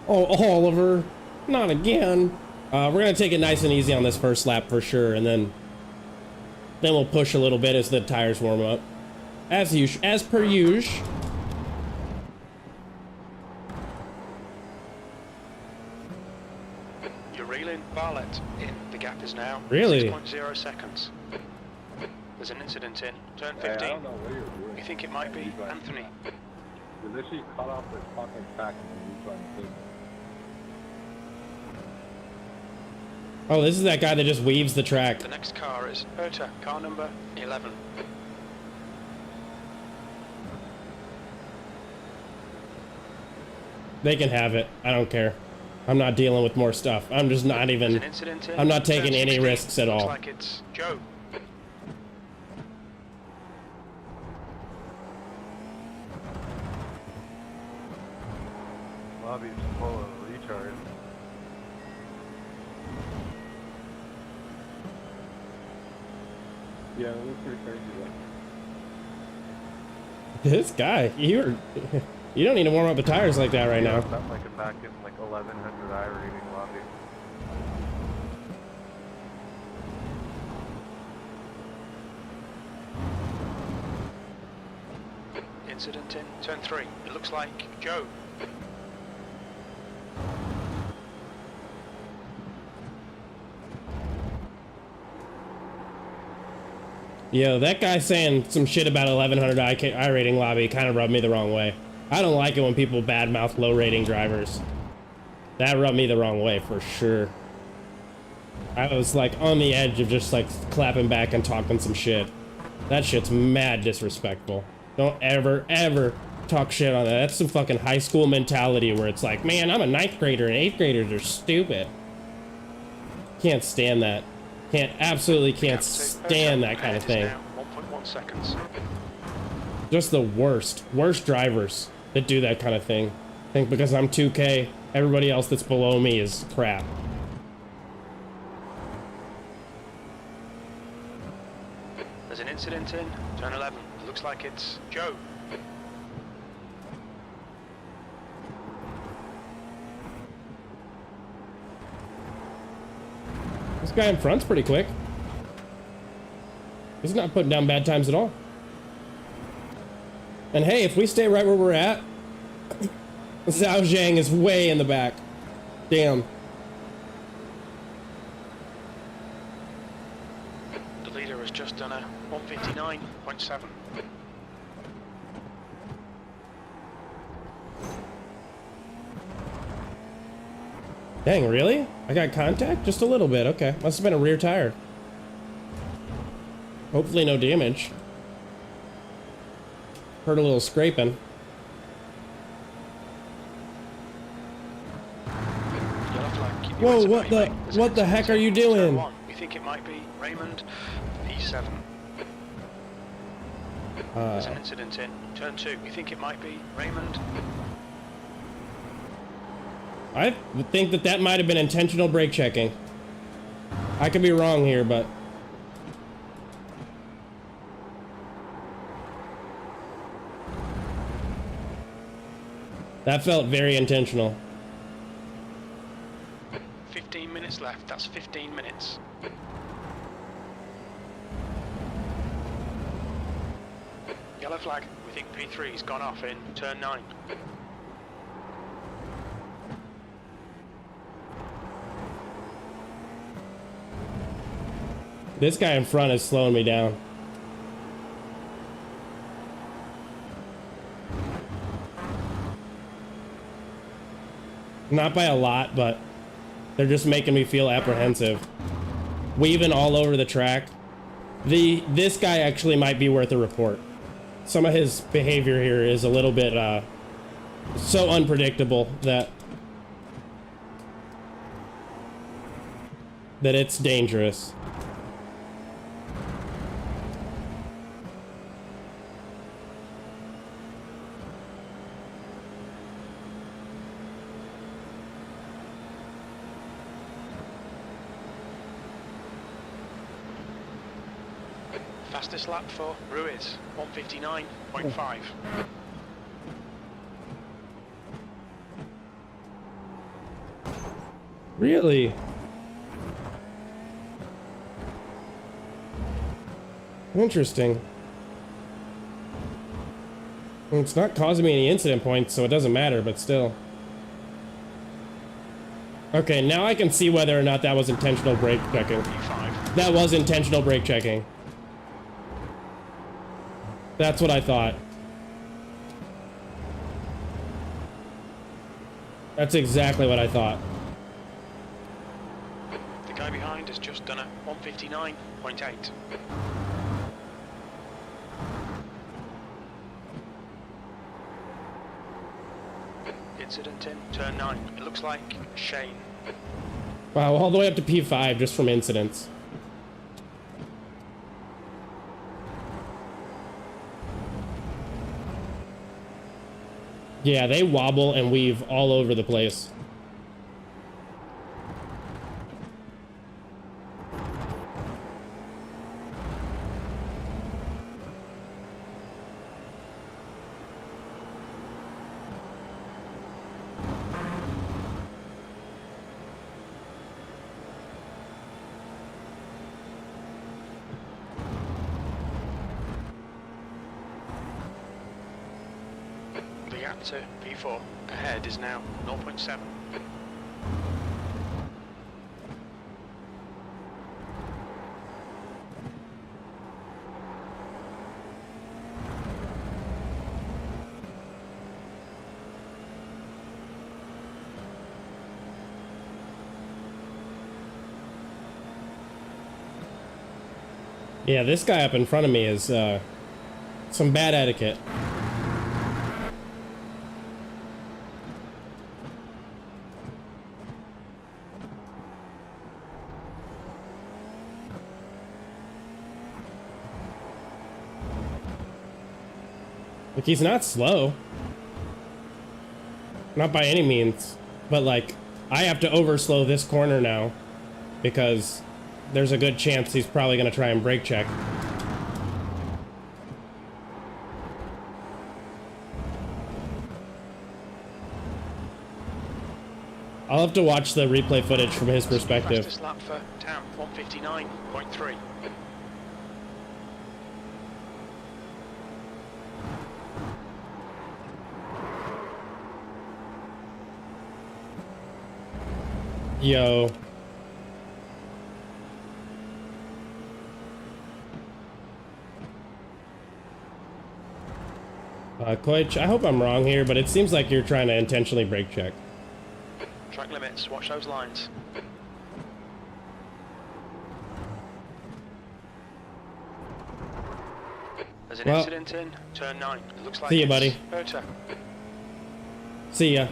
Oh, Oliver, not again. We're gonna take it nice and easy on this first lap for sure, and then we'll push a little bit as the tires warm up, as per usual. You're reeling Barlett in. The gap is now Really? 6.0 seconds. There's an incident in turn 15. Hey, I don't know what you're doing. We think it might be Anthony. You literally cut off the fucking track and you trying to take Oh, this is that guy that just weaves the track. The next car is Herta, car number 11. They can have it. I don't care. I'm not dealing with more stuff. I'm just not even... There's an incident in I'm not taking turn any 16. risks at all. Looks like it's Joe. Lobby's full of retards. Yeah, it looks pretty crazy though. This guy, you don't need to warm up the tires like that right now. Something like a back in like 1100 I rating lobby. Incident in turn 3. It looks like Joe. Yo, that guy saying some shit about 1100 I rating lobby kind of rubbed me the wrong way. I don't like it when people badmouth low rating drivers. That rubbed me the wrong way for sure. I was like on the edge of just like clapping back and talking some shit. That shit's mad disrespectful. Don't ever talk shit on that. That's some fucking high school mentality where it's like, man, I'm a 9th grader and 8th graders are stupid. Can't stand that. Absolutely can't stand that kind of thing. 1.1 seconds. Just the worst drivers that do that kind of thing. Think because I'm 2K, everybody else that's below me is crap. There's an incident in turn 11. It looks like it's Joe. This guy in front's pretty quick. He's not putting down bad times at all. And hey, if we stay right where we're at, Zhao Zhang is way in the back. Damn. The leader has just done a 159.7. Dang, really? I got contact? Just a little bit, okay. Must have been a rear tire. Hopefully no damage. Heard a little scraping. Yellow flag, keep your Whoa, wits what about you, mate. what the heck are you Turn doing? 1. We think it might be Raymond P7. There's an incident in turn 2. We think it might be Raymond. I think that might have been intentional brake checking. I could be wrong here, but... that felt very intentional. 15 minutes left. That's 15 minutes. Yellow flag. We think P3's gone off in turn 9. This guy in front is slowing me down. Not by a lot, but they're just making me feel apprehensive. Weaving all over the track. This guy actually might be worth a report. Some of his behavior here is a little bit so unpredictable that it's dangerous. Fastest lap for Ruiz, 159.5. Really? Interesting. It's not causing me any incident points, so it doesn't matter, but still. Okay, now I can see whether or not that was intentional brake checking. P5. That was intentional brake checking. That's what I thought. That's exactly what I thought. The guy behind has just done a 159.8. Incident in turn 9. It looks like Shane. Wow, all the way up to P5 just from incidents. Yeah, they wobble and weave all over the place. The gap to P4 ahead is now 0.7. Yeah, this guy up in front of me is some bad etiquette. Like, he's not slow. Not by any means. But, like, I have to overslow this corner now because there's a good chance he's probably going to try and brake check. I'll have to watch the replay footage from his perspective. Fastest lap for Tam, 1:59.3. Yo. Coach, I hope I'm wrong here, but it seems like you're trying to intentionally brake check. Track limits, watch those lines. There's an incident in turn 9. It looks like see you, buddy. Herta. See ya.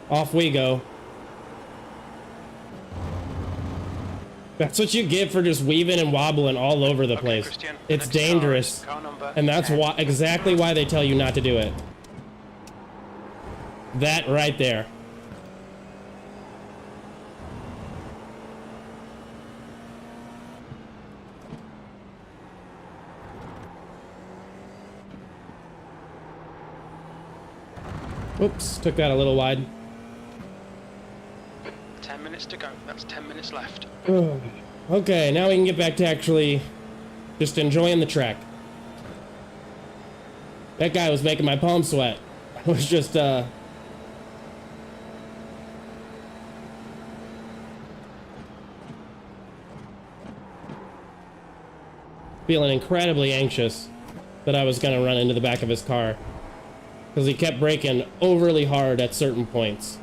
Off we go. That's what you get for just weaving and wobbling all over the place. Christian, It's next dangerous. car number And that's 10. why, exactly why they tell you not to do it. That right there. Oops, took that a little wide. 10 minutes to go. That's 10 minutes left. Okay, now we can get back to actually just enjoying the track. That guy was making my palms sweat. I was just, feeling incredibly anxious that I was going to run into the back of his car. Because he kept braking overly hard at certain points.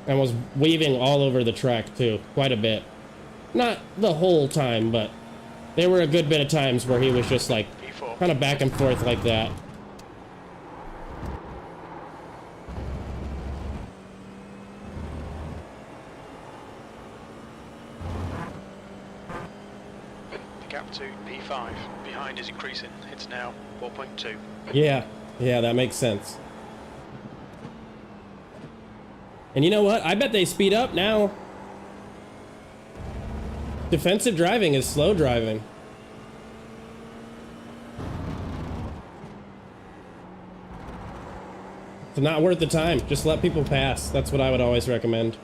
And was weaving all over the track too, quite a bit. Not the whole time, but there were a good bit of times where he was just like P4. kind of back and forth like that. The gap to P5 behind is increasing. It's now 4.2. Yeah, that makes sense. And you know what? I bet they speed up now. Defensive driving is slow driving. It's not worth the time. Just let people pass. That's what I would always recommend.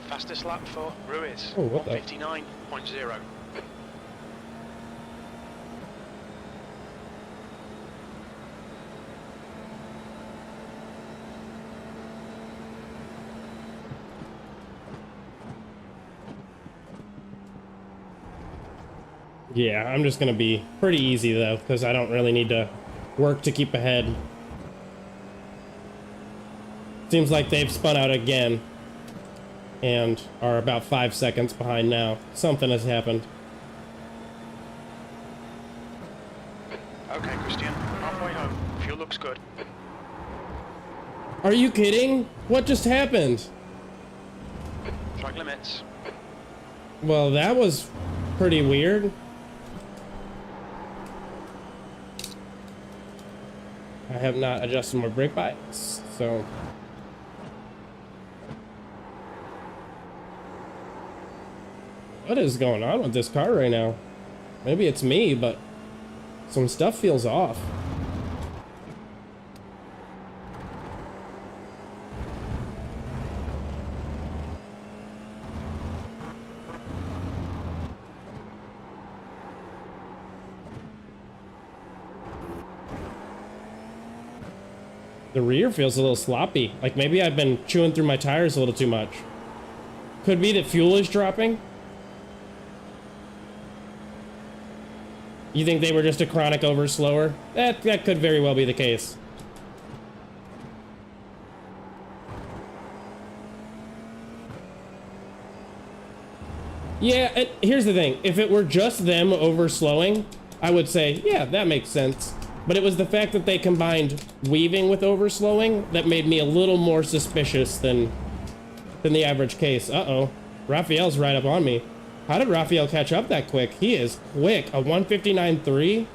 Fastest lap for Ruiz, Oh, what the? 1:59.0. Yeah, I'm just gonna be pretty easy though, because I don't really need to work to keep ahead. Seems like they've spun out again and are about 5 seconds behind now. Something has happened. Okay, Christian, halfway home. Fuel looks good. Are you kidding? What just happened? Track limits. Well, that was pretty weird. I have not adjusted my brake bias, so... What is going on with this car right now? Maybe it's me, but some stuff feels off. The rear feels a little sloppy. Like maybe I've been chewing through my tires a little too much. Could be that fuel is dropping. You think they were just a chronic overslower? That could very well be the case. Yeah, here's the thing. If it were just them overslowing, I would say, yeah, that makes sense. But it was the fact that they combined weaving with overslowing that made me a little more suspicious than the average case. Uh-oh. Raphael's right up on me. How did Raphael catch up that quick? He is quick. A 159.3?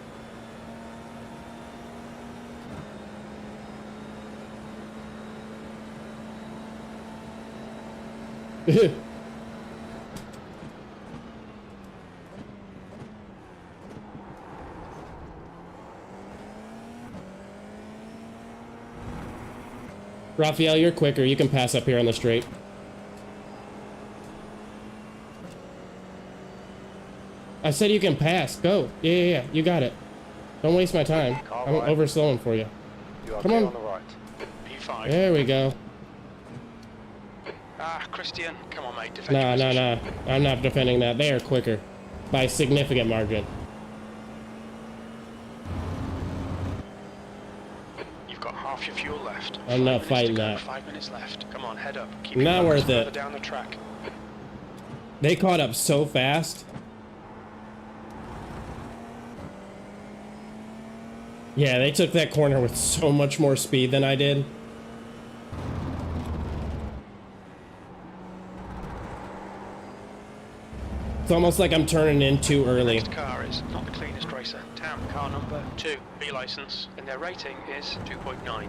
Raphael, you're quicker. You can pass up here on the straight. I said you can pass. Go. Yeah. You got it. Don't waste my time. I'm overslowing for you. Come on. On the right. P5. There we go. Ah, Christian. Come on, mate. Defend your Nah. position. I'm not defending that. They are quicker. By a significant margin. You've got half your fuel left. I'm not 5 minutes fighting to go, that. 5 minutes left. Come on, head up. Keep Not your worth further it. down the track. They caught up so fast. Yeah, they took that corner with so much more speed than I did. It's almost like I'm turning in too early. Next car is not the cleanest racer. Tam, car number 2, B license, and their rating is 2.9.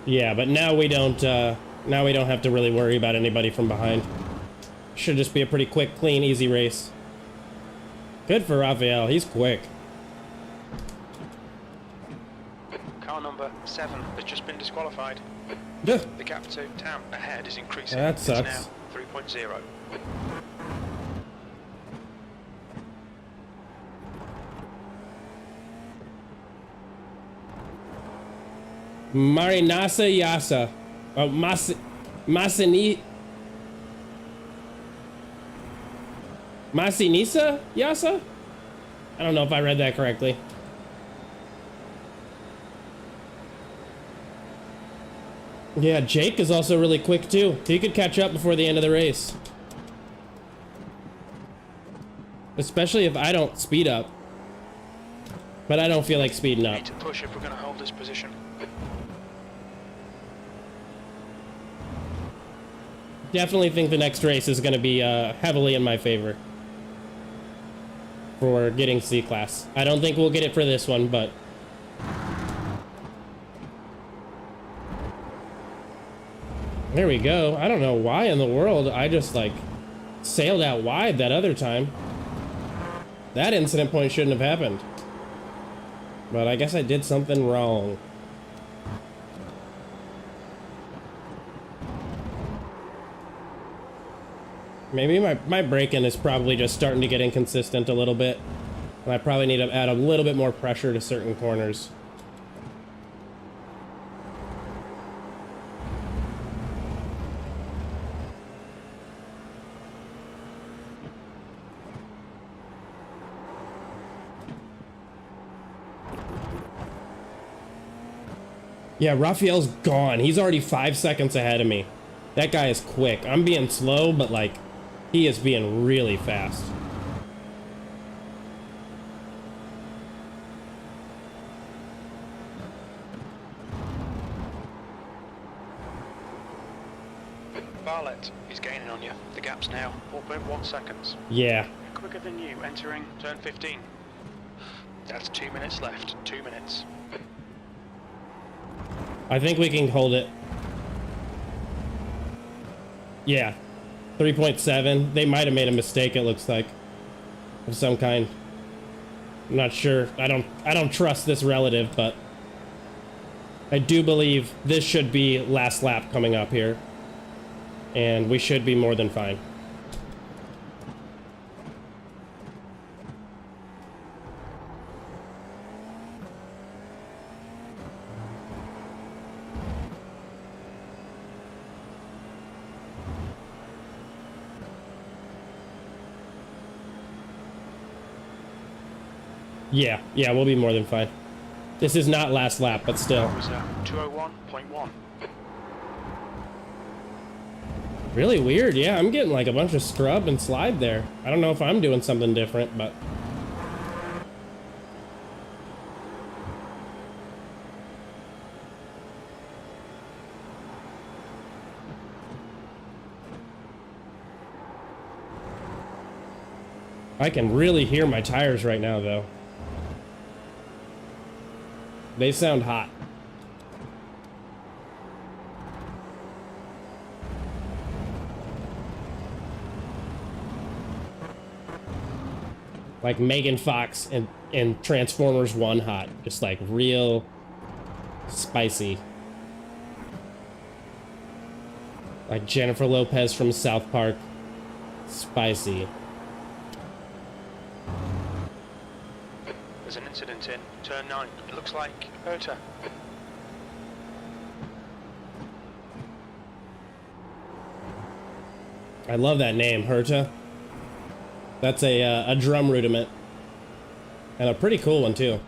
Yeah, but now we don't have to really worry about anybody from behind. Should just be a pretty quick, clean, easy race. Good for Raphael. He's quick. Car number 7 has just been disqualified. Duh. The gap to Tam ahead is increasing. That It's sucks. now 3.0. Marinasa Yasa. Oh, Masinisa Yasa? I don't know if I read that correctly. Yeah, Jake is also really quick too. He could catch up before the end of the race. Especially if I don't speed up. But I don't feel like speeding We up. need to push if we're going to hold this position. Definitely think the next race is going to be heavily in my favor for getting C-Class. I don't think we'll get it for this one, but... There we go. I don't know why in the world I just, like, sailed out wide that other time. That incident point shouldn't have happened. But I guess I did something wrong. Maybe my braking is probably just starting to get inconsistent a little bit. And I probably need to add a little bit more pressure to certain corners. Yeah, Raphael's gone. He's already 5 seconds ahead of me. That guy is quick. I'm being slow, but like, he is being really fast. Barlett is gaining on you. The gap's now 4.1 seconds. Yeah. Quicker than you entering turn 15. That's 2 minutes left. 2 minutes. I think we can hold it. Yeah, 3.7. They might have made a mistake, it looks like, of some kind. I'm not sure. I don't trust this relative, but I do believe this should be last lap coming up here, and we should be more than fine. Yeah, we'll be more than fine. This is not last lap, but still. What was that? 201.1. Really weird, yeah, I'm getting like a bunch of scrub and slide there. I don't know if I'm doing something different, but... I can really hear my tires right now, though. They sound hot. Like Megan Fox in Transformers 1 hot. Just like real spicy. Like Jennifer Lopez from South Park. Spicy. There's an incident in turn 9. It looks like Herta. I love that name, Herta. That's a drum rudiment. And a pretty cool one, too.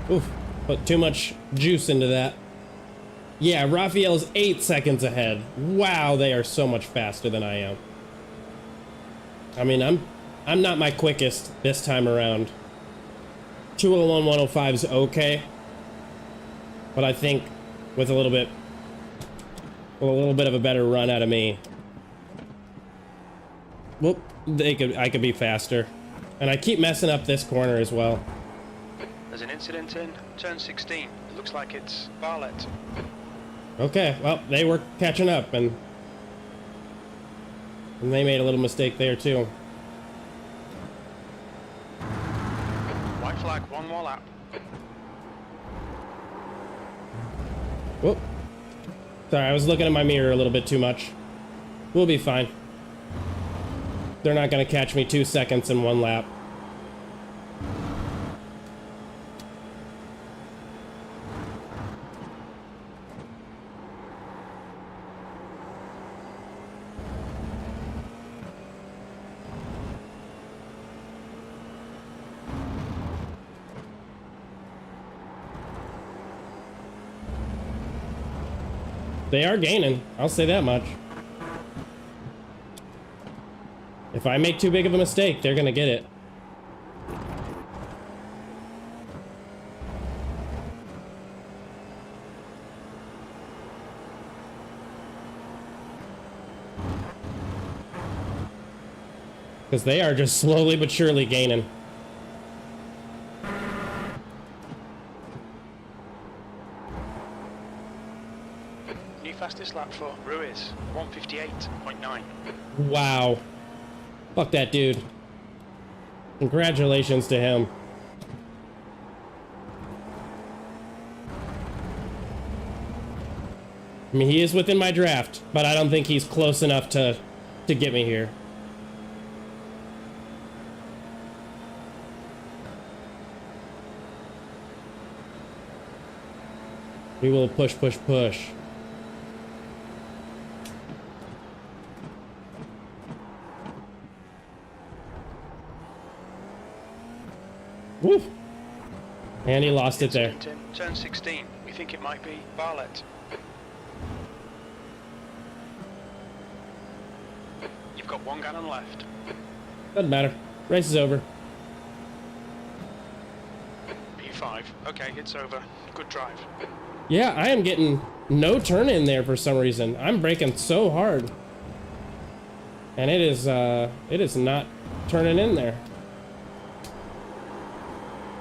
Oof, put too much juice into that. Yeah, Raphael's 8 seconds ahead. Wow, they are so much faster than I am. I mean, I'm not my quickest this time around. 201, 105 is okay. But I think with a little bit of a better run out of me. Whoop, I could be faster. And I keep messing up this corner as well. There's an incident in turn 16. It looks like it's Barlett. Okay, well, they were catching up, and they made a little mistake there, too. White flag, one more lap. Whoop. Sorry, I was looking at my mirror a little bit too much. We'll be fine. They're not going to catch me 2 seconds in one lap. They are gaining, I'll say that much. If I make too big of a mistake, they're gonna get it. Because they are just slowly but surely gaining. Fastest lap for Ruiz, 158.9. Wow. Fuck that dude. Congratulations to him. I mean, he is within my draft, but I don't think he's close enough to get me here. We will push, push, push. Woo! And he lost it there. Turn 16. We think it might be Barlett. You've got 1 gallon left. Doesn't matter. Race is over. P5. Okay, it's over. Good drive. Yeah, I am getting no turn in there for some reason. I'm braking so hard. And it is not turning in there.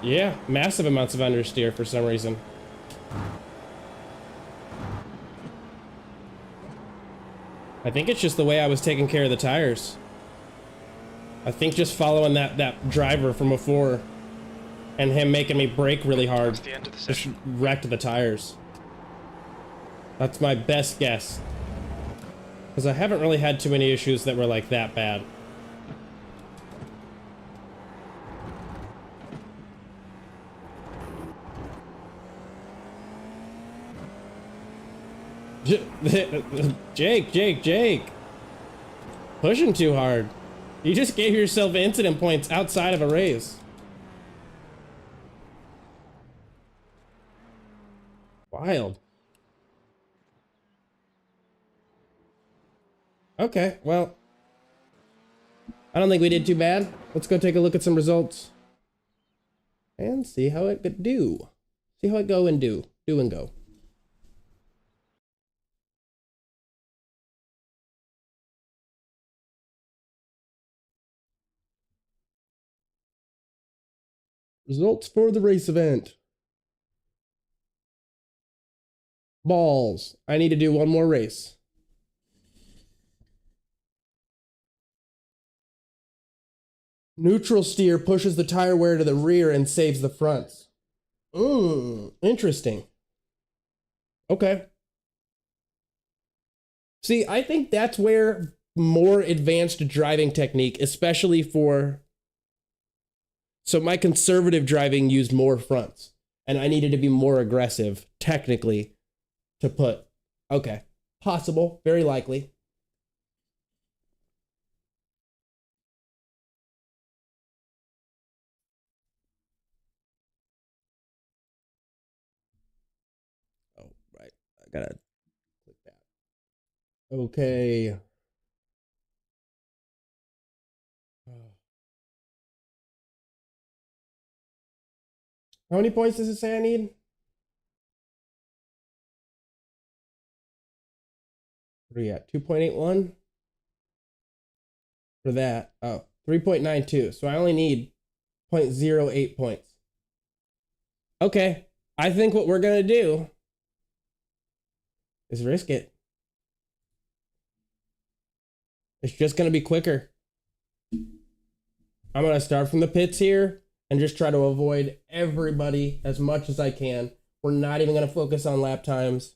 Yeah, massive amounts of understeer for some reason. I think it's just the way I was taking care of the tires. I think just following that driver from before and him making me brake really hard That's the end of the just session. wrecked the tires. That's my best guess. Because I haven't really had too many issues that were like that bad. Jake. Pushing too hard. You just gave yourself incident points outside of a race. Wild. Okay, well, I don't think we did too bad. Let's go take a look at some results and see how it could do. See how it go and do and go. Results for the race event. Balls. I need to do one more race. Neutral steer pushes the tire wear to the rear and saves the fronts. Interesting. Okay. See, I think that's where more advanced driving technique, especially for... So my conservative driving used more fronts, and I needed to be more aggressive, technically, to put... Okay. Possible. Very likely. Oh, right. I gotta click that. Okay. How many points does it say I need? What are you at? 2.81? For that. Oh, 3.92. So I only need 0.08 points. Okay. I think what we're going to do is risk it. It's just going to be quicker. I'm going to start from the pits here and just try to avoid everybody as much as I can. We're not even going to focus on lap times.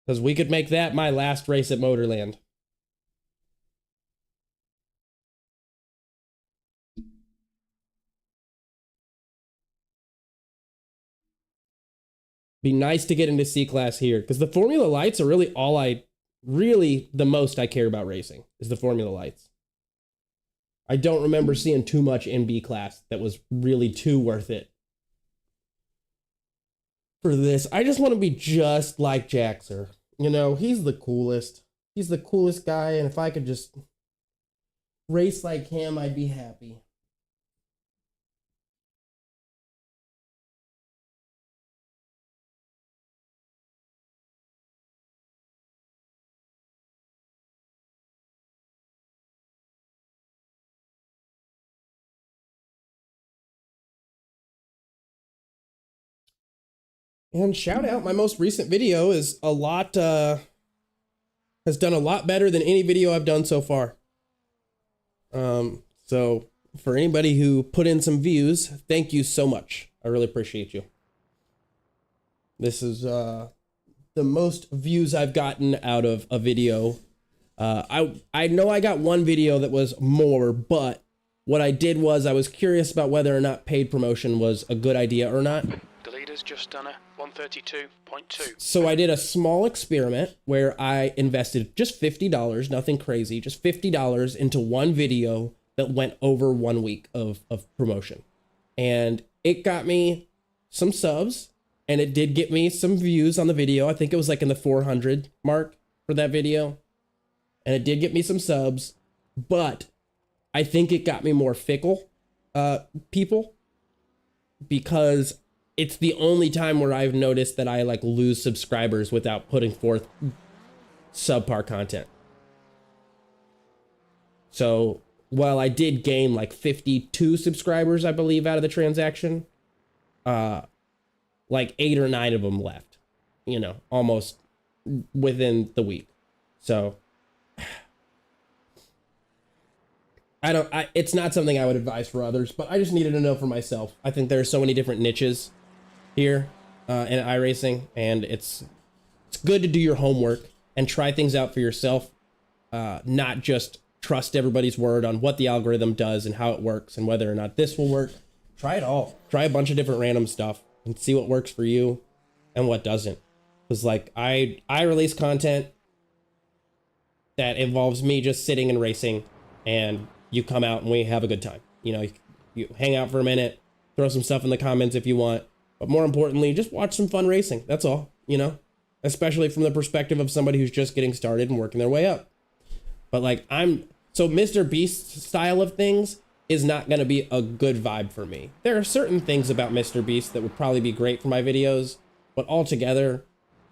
Because we could make that my last race at MotorLand. Be nice to get into C-Class here. Because the Formula Lights are really all the most I care about racing is the Formula Lights. I don't remember seeing too much in B-Class that was really too worth it. For this, I just want to be just like Jaxer. You know, he's the coolest. He's the coolest guy, and if I could just race like him, I'd be happy. And shout out, my most recent video is has done a lot better than any video I've done so far. So for anybody who put in some views, thank you so much. I really appreciate you. This is the most views I've gotten out of a video. I know I got one video that was more, but what I did was I was curious about whether or not paid promotion was a good idea or not. The leader's just done a 132.2. So I did a small experiment where I invested just $50, nothing crazy, just $50 into one video that went over 1 week of promotion. And it got me some subs, and it did get me some views on the video. I think it was like in the 400 mark for that video. And it did get me some subs, but I think it got me more fickle people, because it's the only time where I've noticed that I like lose subscribers without putting forth subpar content. So while I did gain like 52 subscribers, I believe, out of the transaction, like 8 or 9 of them left, you know, almost within the week. So it's not something I would advise for others, but I just needed to know for myself. I think there are so many different niches here in iRacing, and it's good to do your homework and try things out for yourself, not just trust everybody's word on what the algorithm does and how it works and whether or not this will work. Try it all. Try a bunch of different random stuff and see what works for you and what doesn't. Because like I release content that involves me just sitting and racing, and you come out and we have a good time. You know, you hang out for a minute, throw some stuff in the comments if you want, but more importantly, just watch some fun racing. That's all, you know, especially from the perspective of somebody who's just getting started and working their way up. But like so Mr. Beast's style of things is not going to be a good vibe for me. There are certain things about Mr. Beast that would probably be great for my videos, but altogether,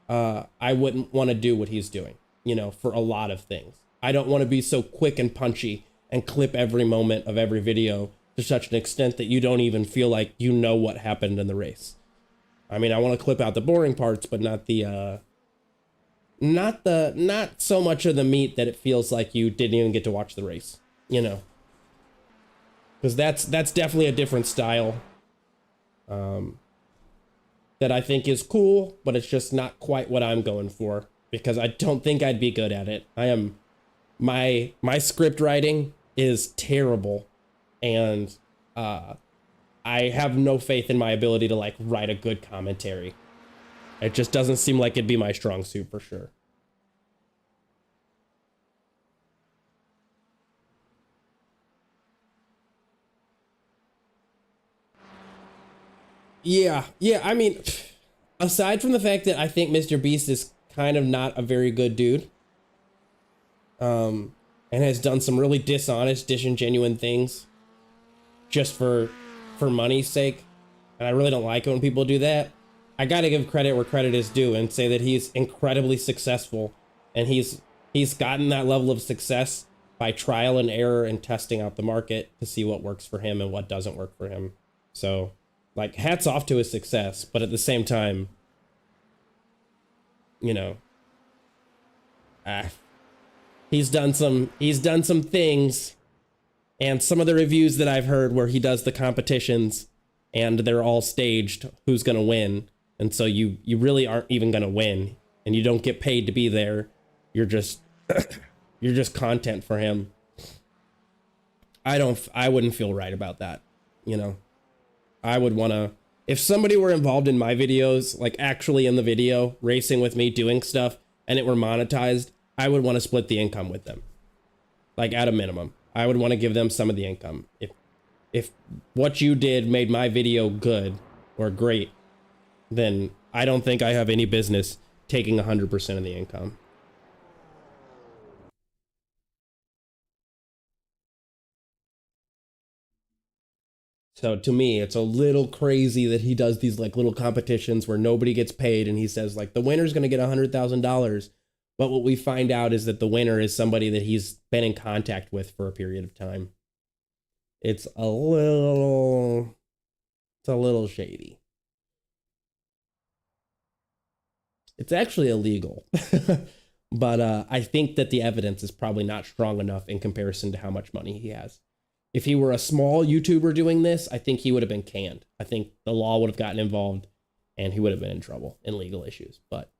I wouldn't want to do what he's doing, you know, for a lot of things. I don't want to be so quick and punchy and clip every moment of every video to such an extent that you don't even feel like you know what happened in the race. I mean, I want to clip out the boring parts, but not so much of the meat that it feels like you didn't even get to watch the race, you know, because that's definitely a different style that I think is cool, but it's just not quite what I'm going for, because I don't think I'd be good at it. My script writing is terrible, and I have no faith in my ability to like write a good commentary. It just doesn't seem like it'd be my strong suit for sure. Yeah, I mean, aside from the fact that I think Mr. Beast is kind of not a very good dude, and has done some really dishonest, disingenuous things just for money's sake, and I really don't like it when people do that. I gotta give credit where credit is due and say that he's incredibly successful, and he's gotten that level of success by trial and error and testing out the market to see what works for him and what doesn't work for him. So, like, hats off to his success, but at the same time, you know, he's done some things, and some of the reviews that I've heard where he does the competitions and they're all staged, who's gonna win, and so you really aren't even gonna win, and you don't get paid to be there. You're just you're just content for him. I wouldn't feel right about that, you know. I would want to, if somebody were involved in my videos, like actually in the video, racing with me, doing stuff, and it were monetized, I would want to split the income with them. Like, at a minimum, I would want to give them some of the income. If what you did made my video good or great, then I don't think I have any business taking 100% of the income. So to me, it's a little crazy that he does these like little competitions where nobody gets paid, and he says like the winner's going to get $100,000. But what we find out is that the winner is somebody that he's been in contact with for a period of time. It's a little shady. It's actually illegal. But I think that the evidence is probably not strong enough in comparison to how much money he has. If he were a small YouTuber doing this, I think he would have been canned. I think the law would have gotten involved and he would have been in trouble in legal issues. But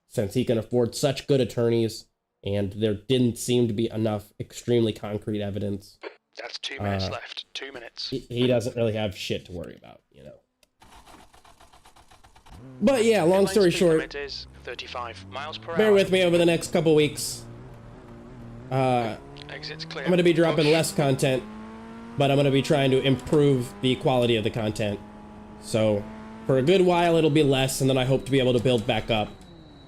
since he can afford such good attorneys and there didn't seem to be enough extremely concrete evidence. That's 2 minutes left. 2 minutes. He doesn't really have shit to worry about, you know. But yeah, long story short, is 35 miles per bear hour. with me over the next couple weeks. Exits clear. I'm going to be dropping Push. less content, but I'm going to be trying to improve the quality of the content. So for a good while, it'll be less, and then I hope to be able to build back up.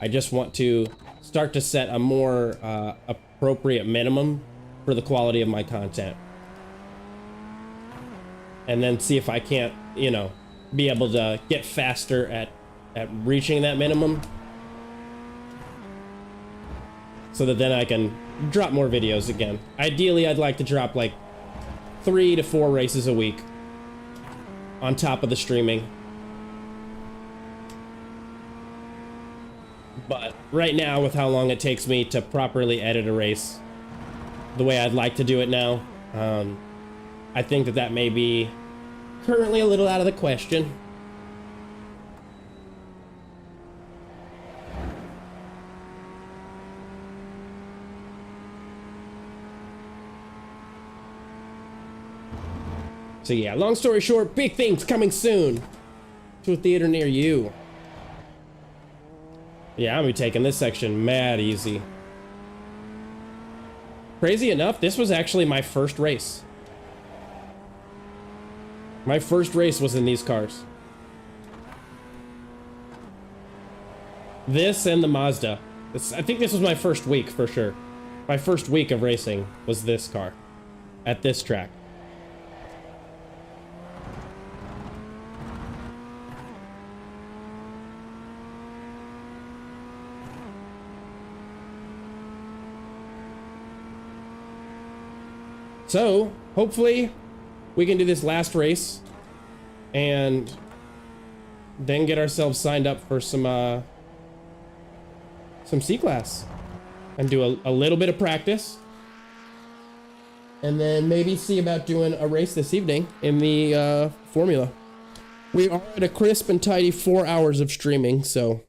I just want to start to set a more appropriate minimum for the quality of my content. And then see if I can't, you know, be able to get faster at reaching that minimum. So that then I can drop more videos again. Ideally, I'd like to drop like 3 to 4 races a week on top of the streaming. But right now, with how long it takes me to properly edit a race, the way I'd like to do it now, I think that that may be currently a little out of the question. So yeah, long story short, big things coming soon to a theater near you. Yeah, I'm gonna be taking this section mad easy. Crazy enough, this was actually my first race. My first race was in these cars. This and the Mazda. I think this was my first week for sure. My first week of racing was this car at this track. So, hopefully, we can do this last race and then get ourselves signed up for some C-Class and do a little bit of practice. And then maybe see about doing a race this evening in the Formula. We are at a crisp and tidy 4 hours of streaming, so...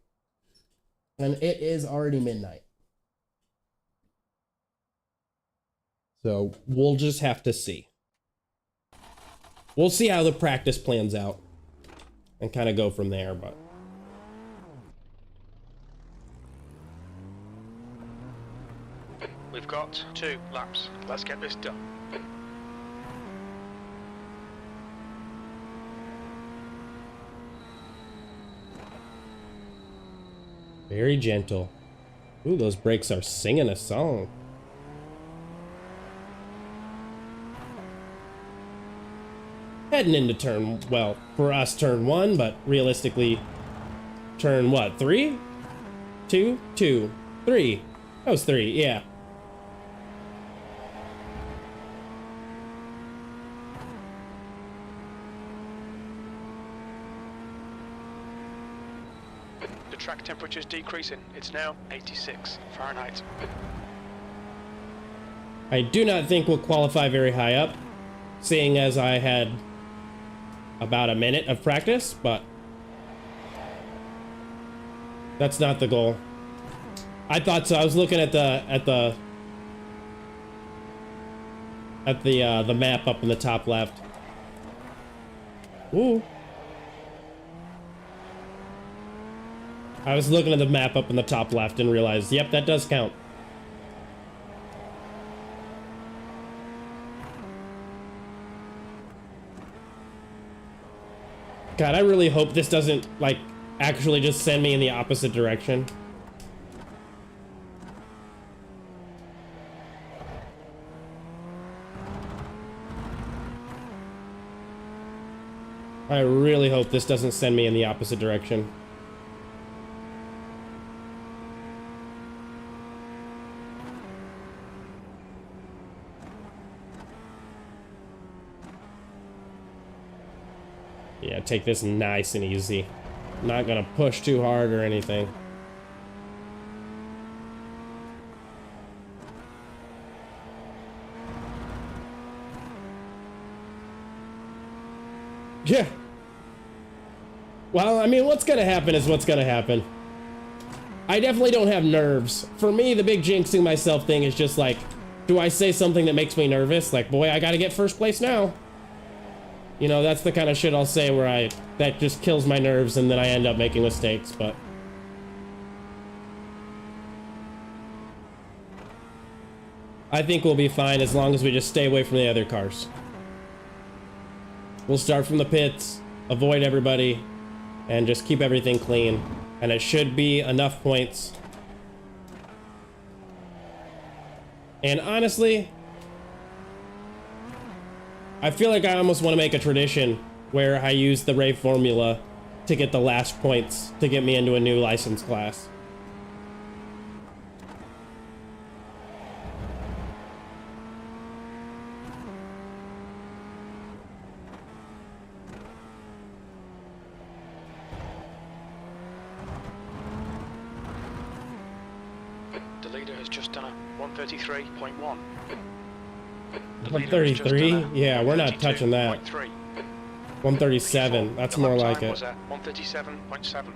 And it is already midnight. So we'll just have to see. We'll see how the practice plans out and kind of go from there, but. We've got 2 laps. Let's get this done. Very gentle. Ooh, those brakes are singing a song. Heading into turn, well, for us, turn 1, but realistically, turn what, 3? 2, 2, 3. That was 3, yeah. The track temperature's decreasing. It's now 86 Fahrenheit. I do not think we'll qualify very high up, seeing as I had about a minute of practice, but that's not the goal. I thought so. I was looking at the map up in the top left. Ooh. I was looking at the map up in the top left and realized, yep, that does count. God, I really hope this doesn't, like, actually just send me in the opposite direction. I really hope this doesn't send me in the opposite direction. Yeah, take this nice and easy. Not gonna push too hard or anything. Yeah. Well, I mean, what's gonna happen is what's gonna happen. I definitely don't have nerves. For me, the big jinxing myself thing is just like, do I say something that makes me nervous? Like, boy, I gotta get first place now. You know, that's the kind of shit I'll say where that just kills my nerves and then I end up making mistakes, but. I think we'll be fine as long as we just stay away from the other cars. We'll start from the pits, avoid everybody, and just keep everything clean. And it should be enough points. And honestly, I feel like I almost want to make a tradition where I use the Ray formula to get the last points to get me into a new license class. leader has just done a 133.1. 133? Yeah, we're not touching that. 137. That's more like it. Was at 137.7.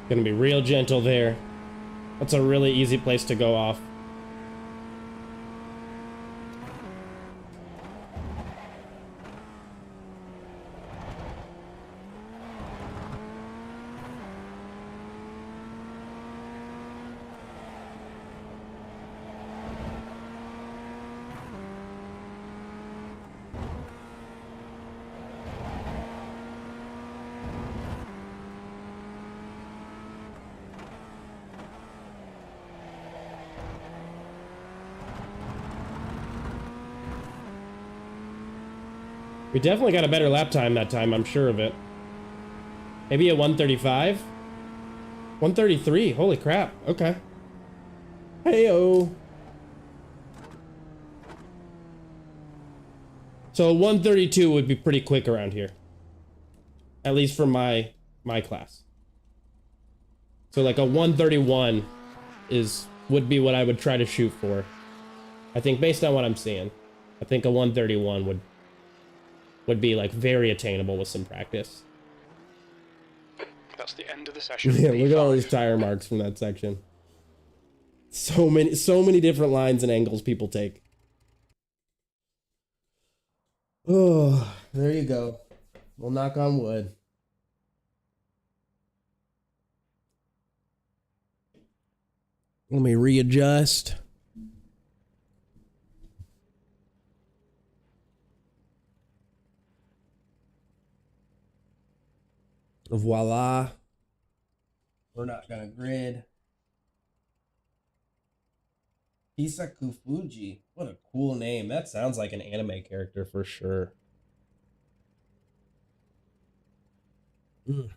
Gonna be real gentle there. That's a really easy place to go off. We definitely got a better lap time that time, I'm sure of it. Maybe a 135? 133, holy crap, okay. Hey-oh. So 132 would be pretty quick around here. At least for my class. So like a 131 would be what I would try to shoot for. I think based on what I'm seeing. I think a 131 would be like very attainable with some practice. That's the end of the session. Yeah, look at all these tire marks from that section. So many different lines and angles people take. Oh, there you go. We'll knock on wood. Let me readjust. Voila. We're not gonna grid. Hisaku Fuji. What a cool name. That sounds like an anime character for sure. I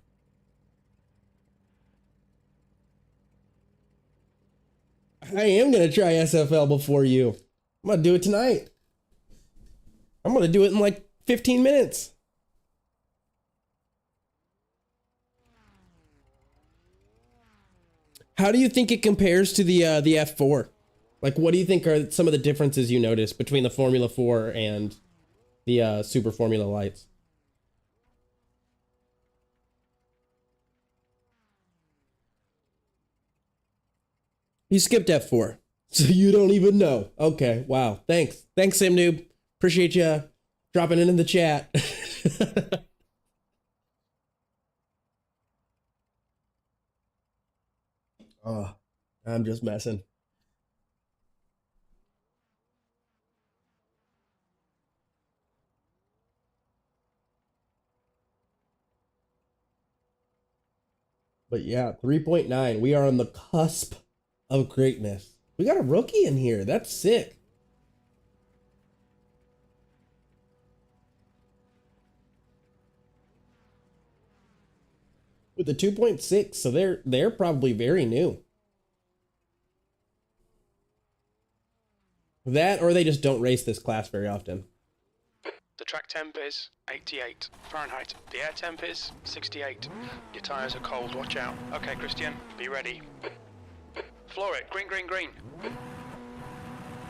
am gonna try SFL before you. I'm gonna do it tonight. I'm gonna do it in like 15 minutes. How do you think it compares to the F4? Like, what do you think are some of the differences you notice between the Formula 4 and the Super Formula Lights? You skipped F4, so you don't even know. Okay, wow. Thanks. Thanks, SimNoob. Appreciate you dropping it in the chat. Oh, I'm just messing. But yeah, 3.9. We are on the cusp of greatness. We got a rookie in here. That's sick. With the 2.6, so they're probably very new. That, or they just don't race this class very often. The track temp is 88 Fahrenheit. The air temp is 68. Your tyres are cold, watch out. Okay, Christian, be ready. Floor it, green, green, green.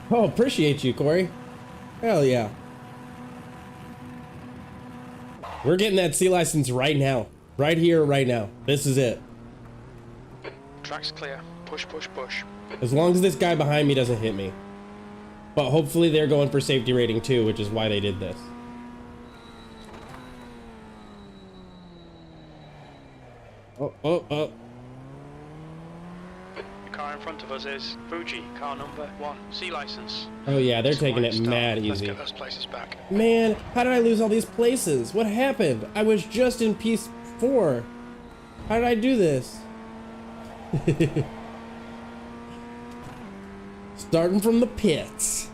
Oh, appreciate you, Corey. Hell yeah. We're getting that C license right now. Right here, right now. This is it. Track's clear. Push, push, push. As long as this guy behind me doesn't hit me. But hopefully they're going for safety rating too, which is why they did this. Your car in front of us is Fuji, car number 1, C license. Oh yeah, they're taking it Start. mad Let's easy. get those places back. Man, how did I lose all these places? What happened? I was just in P4. How did I do this? Starting from the pits.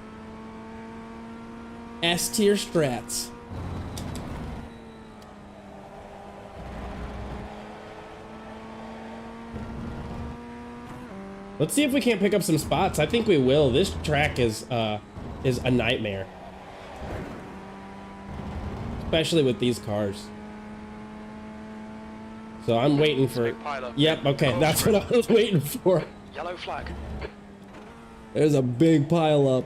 S tier strats. Let's see if we can't pick up some spots. I think we will. This track is a nightmare. Especially with these cars. So I'm waiting for... Yep, okay, that's what I was waiting for. Yellow flag. There's a big pile up.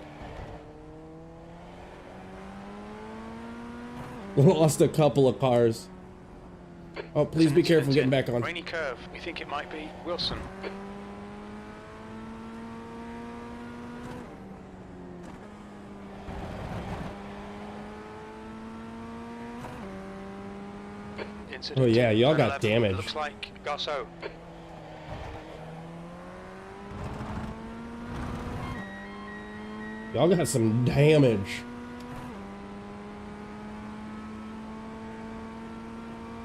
Lost a couple of cars. Oh, please be careful getting back on. Rainy curve. We think it might be Wilson. Oh yeah, y'all got damaged. Looks like Garceau. Y'all got some damage.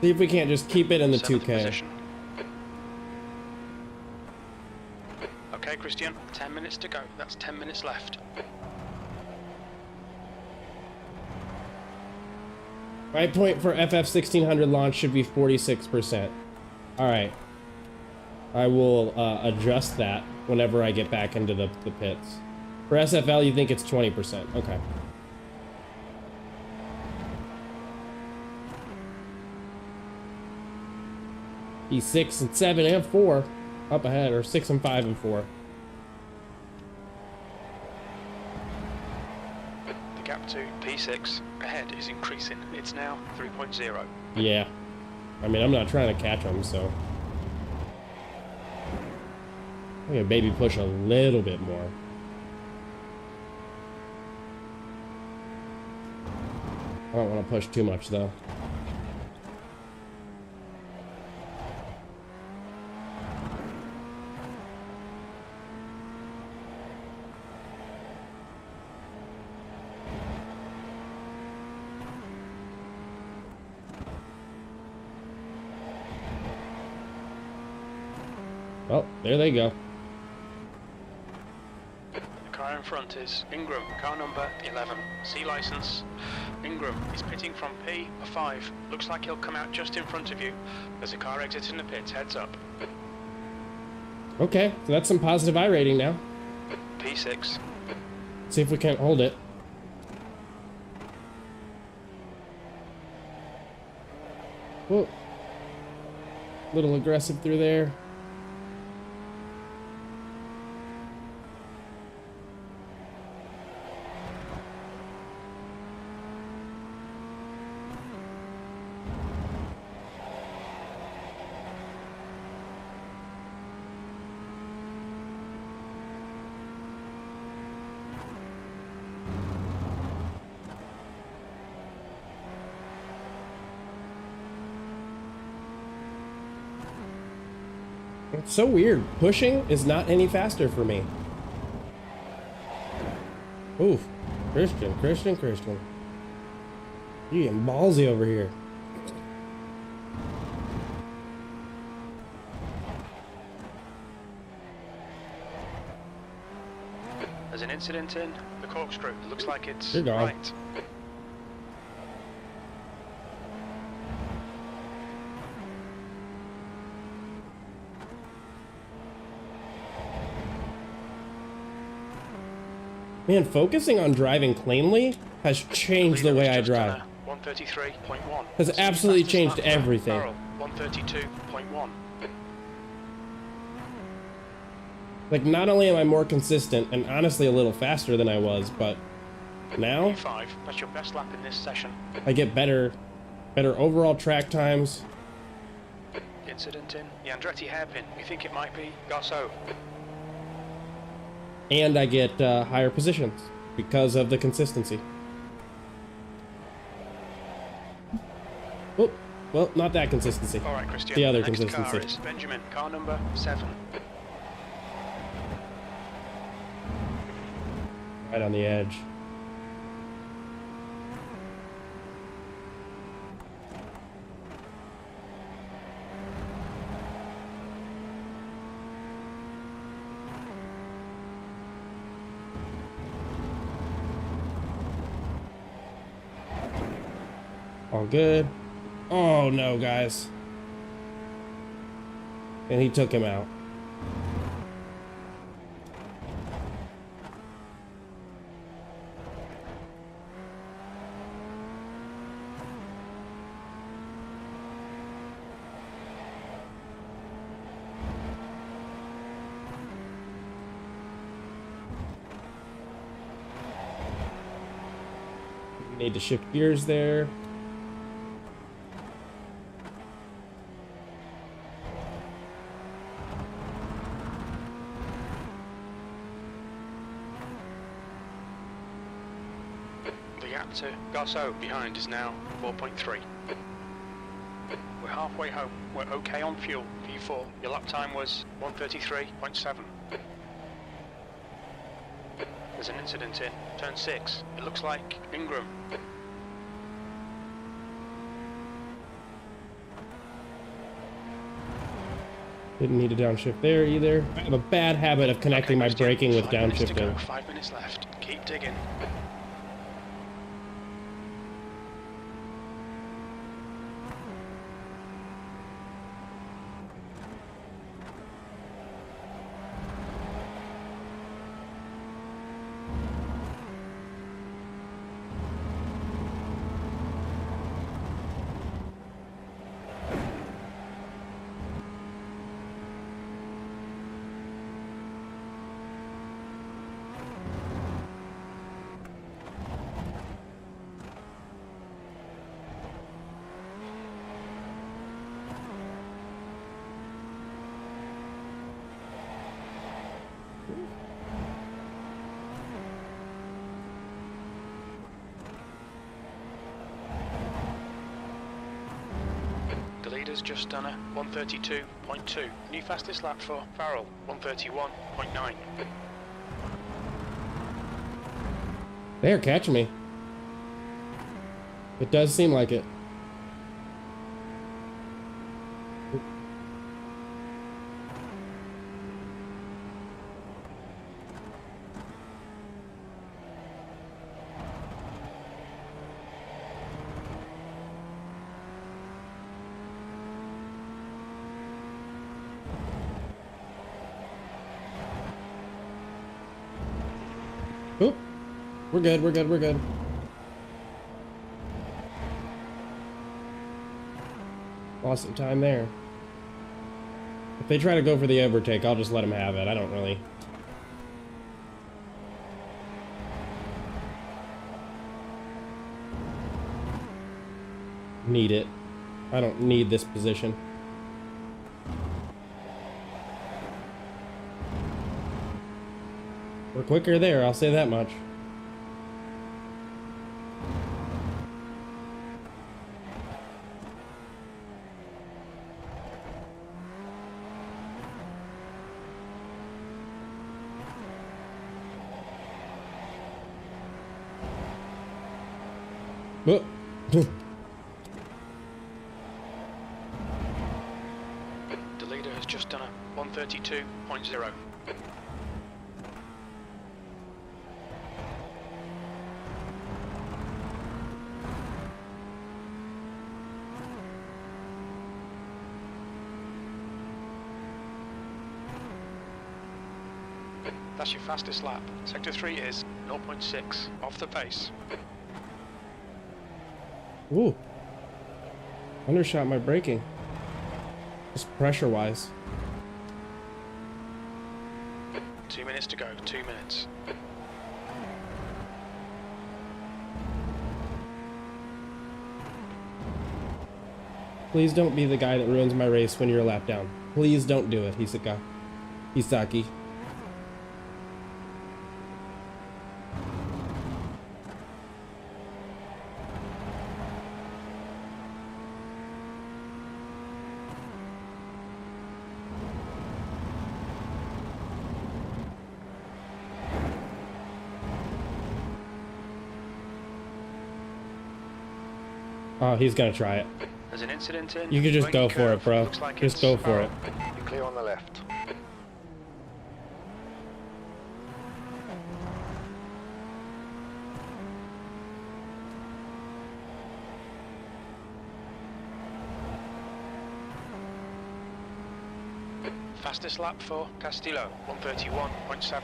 See if we can't just keep it in the 2K. Position. Okay, Christian, 10 minutes to go. That's 10 minutes left. Right point for FF 1600 launch should be 46%. Alright. I will adjust that whenever I get back into the pits. For SFL, you think it's 20%. Okay. He's 6 and 7 and 4 up ahead, or 6 and 5 and 4. The gap to P6 ahead is increasing. It's now 3.0. Yeah. I mean, I'm not trying to catch him, so. I'm gonna maybe push a little bit more. I don't want to push too much, though. Oh, there they go. The car in front is Ingram, car number 11, C license. Ingram is pitting from P5. Looks like he'll come out just in front of you. There's a car exiting the pits, heads up. Okay, so that's some positive iRating now. P6. See if we can't hold it. Whoa. Little aggressive through there. It's so weird. Pushing is not any faster for me. Oof. Christian. You getting ballsy over here. There's an incident in the corkscrew. It looks like it's You're gone. right. Man, focusing on driving cleanly has changed the way I drive. 133.1. Has absolutely changed everything. 132.1. Like, not only am I more consistent and honestly a little faster than I was, but now P5, that's your best lap in this session. I get better overall track times. Incident in the Andretti hairpin. We think it might be Garceau. And I get higher positions because of the consistency. Oh, well, not that consistency. All right, Christian. The other Next consistency. car is Benjamin, car number 7. Right on the edge. All good. Oh no, guys. And he took him out. Need to shift gears there. The gap to Garceau behind is now 4.3. We're halfway home. We're okay on fuel. V4. Your lap time was 1:33.7. There's an incident in turn 6. It looks like Ingram. Didn't need a downshift there either. I have a bad habit of connecting my braking with 5 minutes to go. downshifting. 5 minutes left. Keep digging. The leader's just done a 1:32.2. New fastest lap for Farrell, 1:31.9. They're catching me. It does seem like it. Oop. We're good, we're good, we're good. Lost some time there. If they try to go for the overtake, I'll just let them have it. I don't really need it. I don't need this position. We're quicker there, I'll say that much. Oh. The leader has just done a 1:32.0. That's your fastest lap. Sector 3 is 0.6 off the pace. Ooh. Undershot my braking. Just pressure-wise. 2 minutes to go. 2 minutes. Please don't be the guy that ruins my race when you're a lap down. Please don't do it, Hisaki. Oh, he's gonna try it. There's an incident in. You could just go for it, bro. Looks like Just it's go for it. You're clear on the left. Fastest lap for Castillo, 131.7.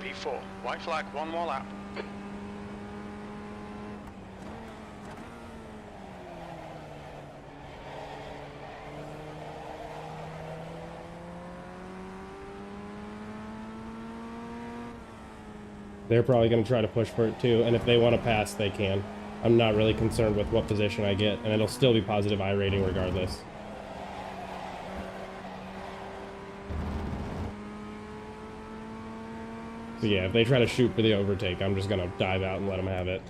P4, white flag, one more lap. They're probably going to try to push for it too, and if they want to pass, they can. I'm not really concerned with what position I get, and it'll still be positive I rating regardless. So yeah, if they try to shoot for the overtake, I'm just going to dive out and let them have it.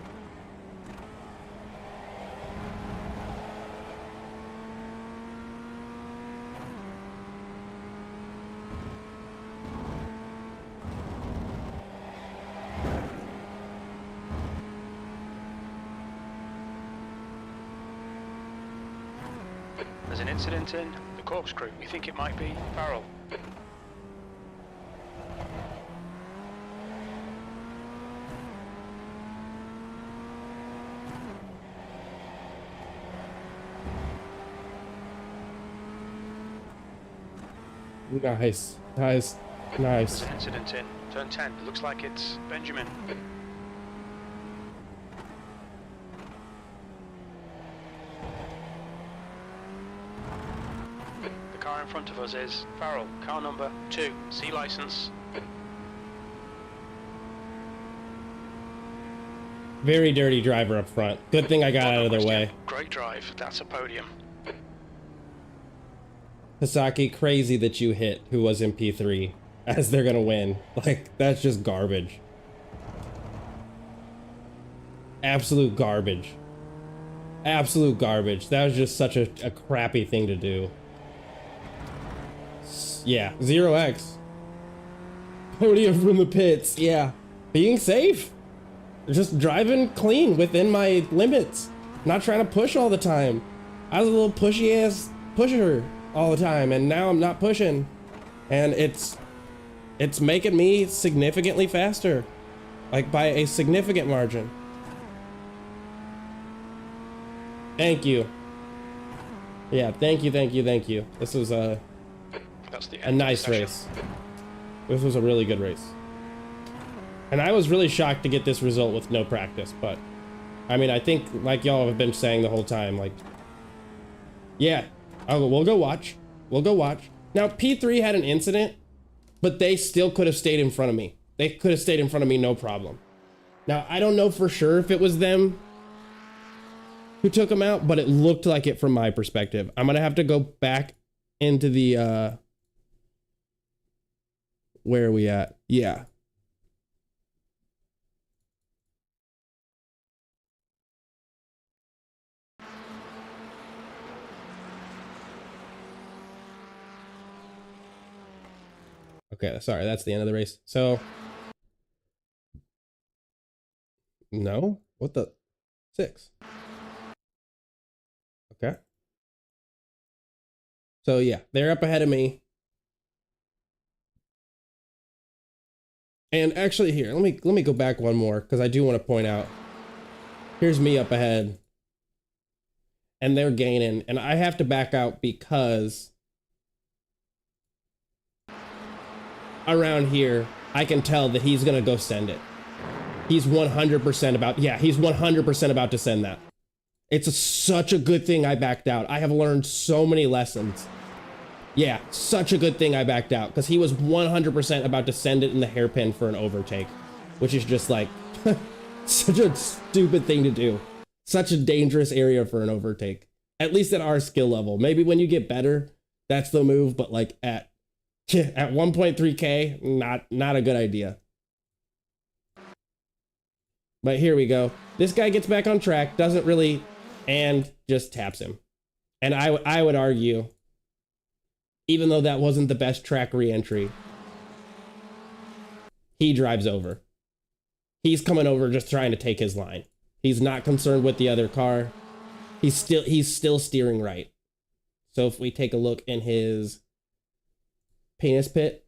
There's an incident in the corkscrew. We think it might be Farrell. Nice, nice, nice. There's an incident in turn 10. It looks like it's Benjamin. The car in front of us is Farrell, car number 2, C license. Very dirty driver up front. Good thing I got out of their way. Great drive. That's a podium. Sasaki, crazy that you hit who was in P3 as they're gonna win. Like, that's just garbage. Absolute garbage. Absolute garbage. That was just such a crappy thing to do. Yeah, 0x. Podium from the pits, yeah. Being safe. Just driving clean within my limits. Not trying to push all the time. I was a little pushy ass pusher all the time, and now I'm not pushing. And it's making me significantly faster. Like by a significant margin. Thank you. Yeah, thank you, thank you, thank you. This was That's the a nice race. This was a really good race. And I was really shocked to get this result with no practice, but I mean, I think like y'all have been saying the whole time, like, yeah, we'll go watch. We'll go watch. Now, P3 had an incident, but they still could have stayed in front of me. They could have stayed in front of me, no problem. Now, I don't know for sure if it was them who took them out, but it looked like it from my perspective. I'm going to have to go back into the, where are we at? Yeah. Okay, sorry, that's the end of the race. So, no, what the 6? Okay. So yeah, they're up ahead of me. And actually here, let me go back one more because I do want to point out. Here's me up ahead. And they're gaining, and I have to back out because around here, I can tell that he's gonna go send it. He's 100% about, yeah, he's 100% about to send that. It's such a good thing I backed out. I have learned so many lessons. Yeah, such a good thing I backed out because he was 100% about to send it in the hairpin for an overtake, which is just like such a stupid thing to do. Such a dangerous area for an overtake, at least at our skill level. Maybe when you get better, that's the move, but like at 1.3K, not a good idea. But here we go. This guy gets back on track, doesn't really, and just taps him. And I would argue, even though that wasn't the best track re-entry, he drives over. He's coming over just trying to take his line. He's not concerned with the other car. He's still steering right. So if we take a look in his penis pit,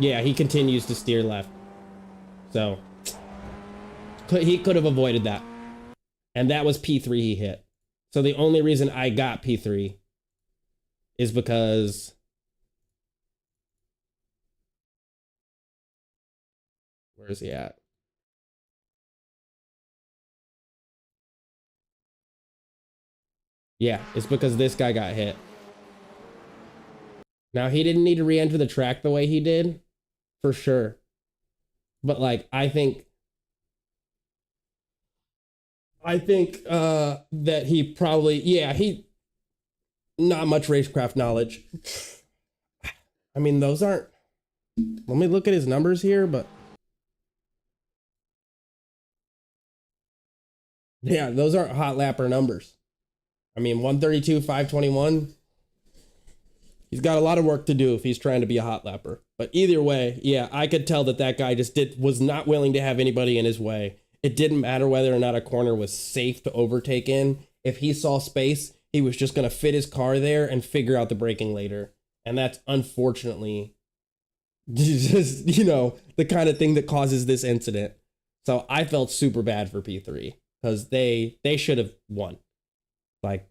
yeah, he continues to steer left. So he could have avoided that. And that was P3 he hit. So the only reason I got P3 is because where is he at? Yeah, it's because this guy got hit. Now, he didn't need to re-enter the track the way he did, for sure. But, like, I think that he probably, yeah, not much racecraft knowledge. I mean, those aren't, let me look at his numbers here, but yeah, those aren't hot lapper numbers. I mean, 132, 521. He's got a lot of work to do if he's trying to be a hot lapper. But either way, yeah, I could tell that guy just was not willing to have anybody in his way. It didn't matter whether or not a corner was safe to overtake in. If he saw space, he was just going to fit his car there and figure out the braking later. And that's unfortunately just, the kind of thing that causes this incident. So I felt super bad for P3 because they should have won. Like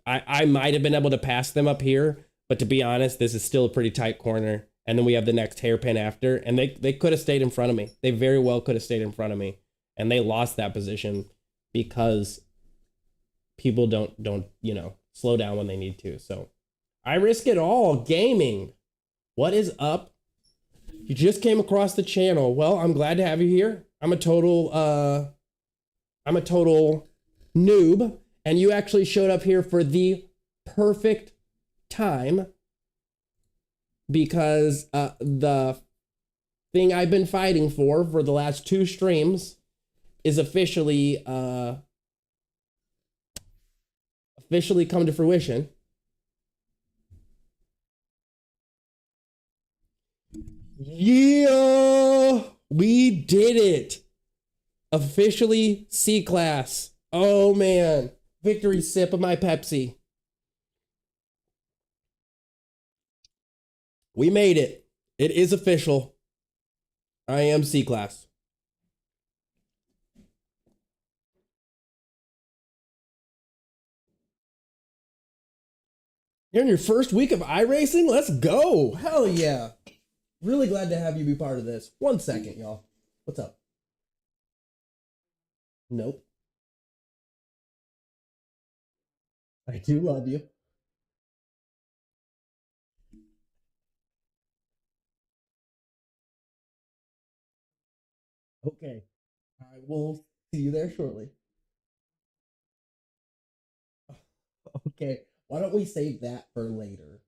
I might have been able to pass them up here, but to be honest, this is still a pretty tight corner. And then we have the next hairpin after, and they could have stayed in front of me. They very well could have stayed in front of me, and they lost that position because people don't slow down when they need to. So I risk it all gaming. What is up? You just came across the channel. Well, I'm glad to have you here. I'm a total noob, and you actually showed up here for the perfect time because the thing I've been fighting for the last 2 streams is officially come to fruition. Yeah, we did it. Officially C-Class. Oh man, victory sip of my Pepsi. We made it. It is official. I am C-Class. You're in your first week of iRacing? Let's go. Hell yeah. Really glad to have you be part of this. 1 second, y'all. What's up? Nope. I do love you. Okay. I will see you there shortly. Okay. Why don't we save that for later?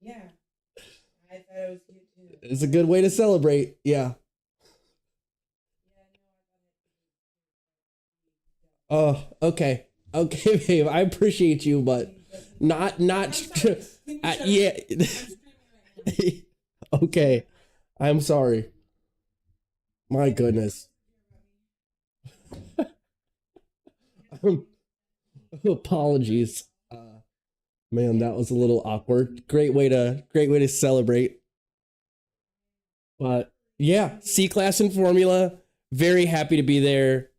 Yeah. I thought it was cute too. It's a good way to celebrate. Yeah. Oh, okay. Okay, babe. I appreciate you, but not. Yeah. Okay. I'm sorry. My goodness. Apologies. Man, that was a little awkward. Great way to celebrate. But yeah, C-Class in Formula. Very happy to be there.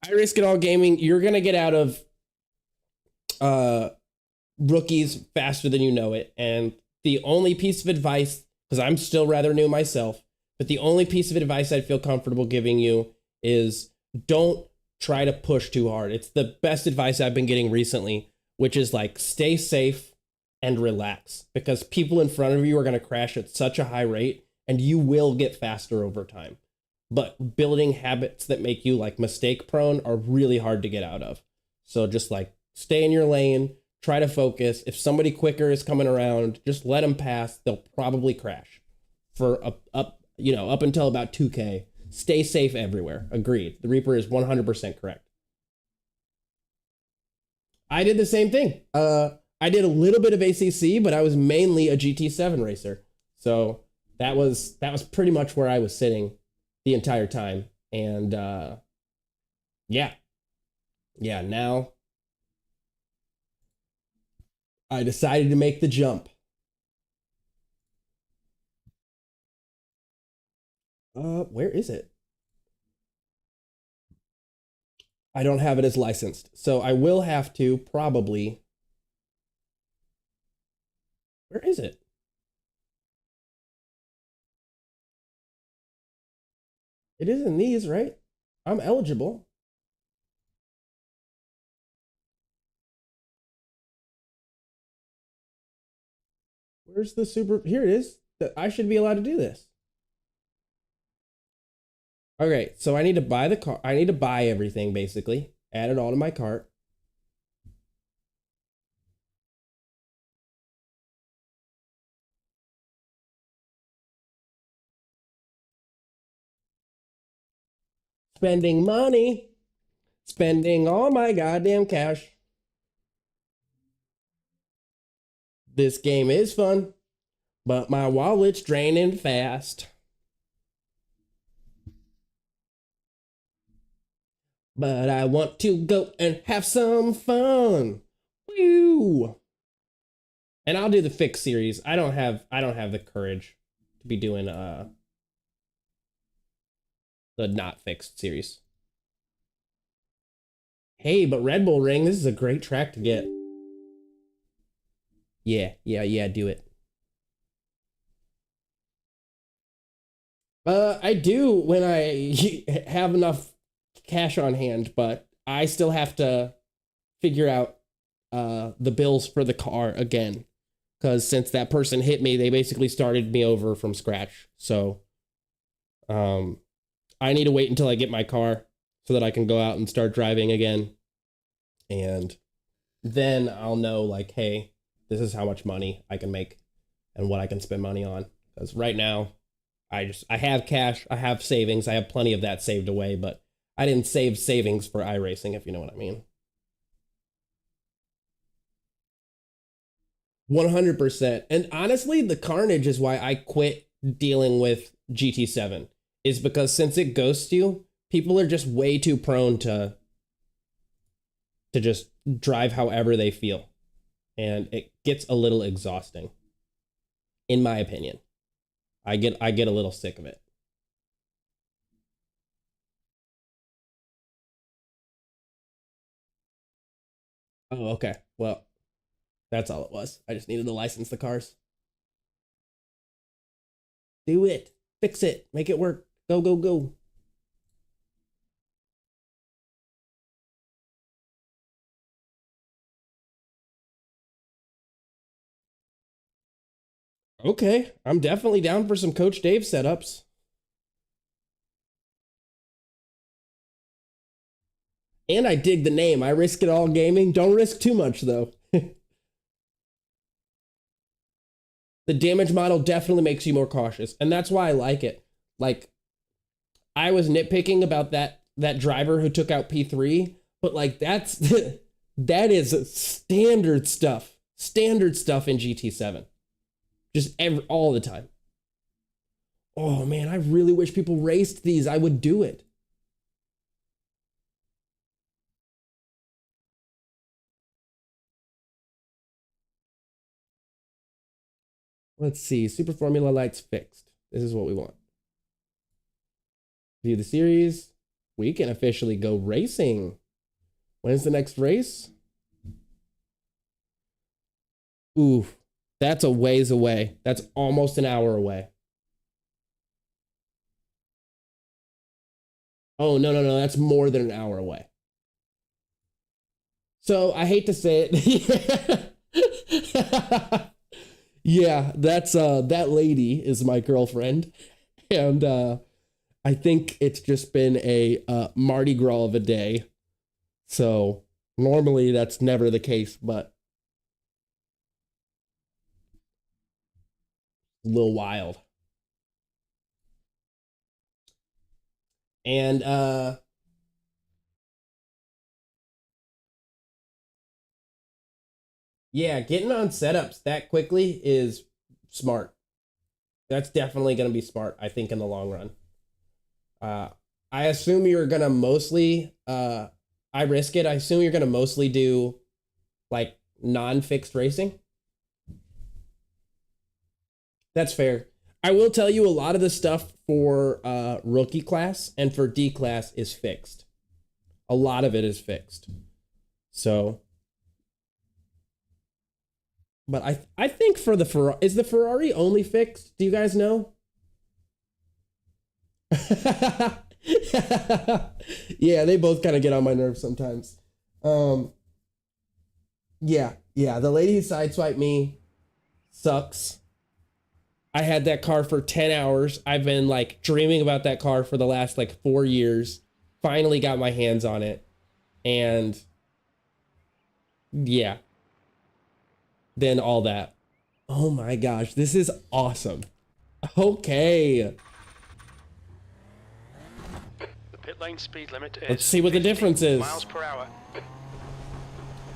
iRacing All Gaming, you're gonna get out of rookies faster than you know it. And the only piece of advice, because I'm still rather new myself, but the only piece of advice I'd feel comfortable giving you is don't try to push too hard. It's the best advice I've been getting recently, which is like stay safe and relax, because people in front of you are going to crash at such a high rate and you will get faster over time. But building habits that make you like mistake prone are really hard to get out of. So just like stay in your lane, try to focus. If somebody quicker is coming around, just let them pass. They'll probably crash for up until about 2K. Stay safe everywhere. Agreed. The Reaper is 100% correct. I did the same thing. I did a little bit of ACC, but I was mainly a GT7 racer. So that was pretty much where I was sitting the entire time. And yeah, now I decided to make the jump. Where is it? I don't have it as licensed, so I will have to probably. Where is it? It is in these, right? I'm eligible. Where's the super? Here it is. I should be allowed to do this. Okay, so I need to buy the car. I need to buy everything, basically. Add it all to my cart. Spending money. Spending all my goddamn cash. This game is fun, but my wallet's draining fast. But I want to go and have some fun. Woo! And I'll do the fixed series. I don't have the courage to be doing the not fixed series. Hey, but Red Bull Ring, this is a great track to get. Yeah, do it. I do when I have enough cash on hand, but I still have to figure out the bills for the car again, because since that person hit me, they basically started me over from scratch. So I need to wait until I get my car so that I can go out and start driving again, and then I'll know like, hey, this is how much money I can make and what I can spend money on. Because right now I have cash, I have savings, I have plenty of that saved away, but I didn't save savings for iRacing, if you know what I mean. 100%. And honestly, the carnage is why I quit dealing with GT7, is because since it ghosts you, people are just way too prone to just drive however they feel. And it gets a little exhausting, in my opinion. I get a little sick of it. Oh, okay. Well, that's all it was. I just needed to license the cars. Do it. Fix it. Make it work. Go, go, go. Okay. I'm definitely down for some Coach Dave setups. And I dig the name. I Risk It All Gaming. Don't risk too much, though. The damage model definitely makes you more cautious. And that's why I like it. Like, I was nitpicking about that driver who took out P3. But, like, that is standard stuff. Standard stuff in GT7. Just all the time. Oh, man, I really wish people raced these. I would do it. Let's see. Super Formula Lights fixed. This is what we want. View the series. We can officially go racing. When's the next race? Ooh, that's a ways away. That's almost an hour away. Oh, no. That's more than an hour away. So I hate to say it. Yeah, that's that lady is my girlfriend. And I think it's just been a Mardi Gras of a day. So normally that's never the case, but a little wild. And yeah, getting on setups that quickly is smart. That's definitely going to be smart, I think, in the long run. I assume you're going to mostly, I risk it. I assume you're going to mostly do like non-fixed racing. That's fair. I will tell you a lot of the stuff for rookie class and for D class is fixed. A lot of it is fixed. So, but I think for the Ferrari, is the Ferrari only fixed? Do you guys know? Yeah, they both kind of get on my nerves sometimes. Yeah, the lady who sideswiped me sucks. I had that car for 10 hours. I've been like dreaming about that car for the last like 4 years. Finally got my hands on it. And yeah. Then all that. Oh my gosh, this is awesome. Okay. The pit lane speed limit is Let's see what the difference is. miles per hour.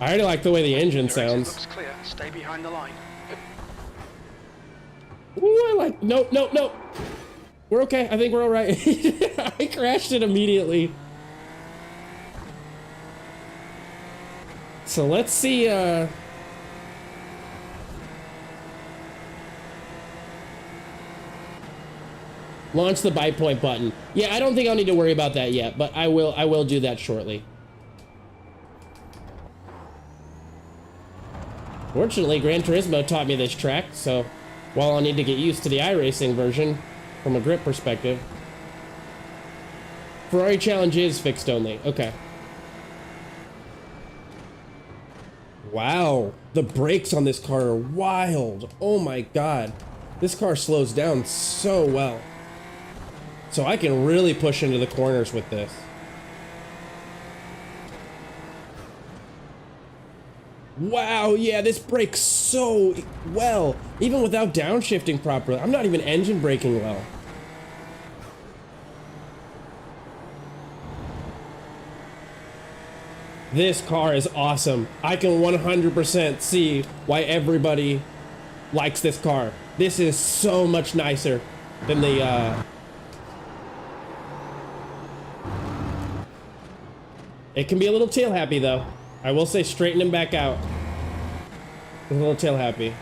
I already like the way the engine Your exit sounds. looks clear. Stay behind the line. Ooh, I like, nope. We're okay. I think we're all right. I crashed it immediately. So let's see, launch the buy point button. Yeah, I don't think I'll need to worry about that yet, but I will do that shortly. Fortunately, Gran Turismo taught me this track, so while I'll need to get used to the iRacing version from a grip perspective. Ferrari Challenge is fixed only. Okay. Wow, the brakes on this car are wild. Oh my god. This car slows down so well. So I can really push into the corners with this. Wow, yeah, this brakes so well. Even without downshifting properly. I'm not even engine braking well. This car is awesome. I can 100% see why everybody likes this car. This is so much nicer than the, It can be a little tail happy though. I will say straighten him back out. A little tail happy.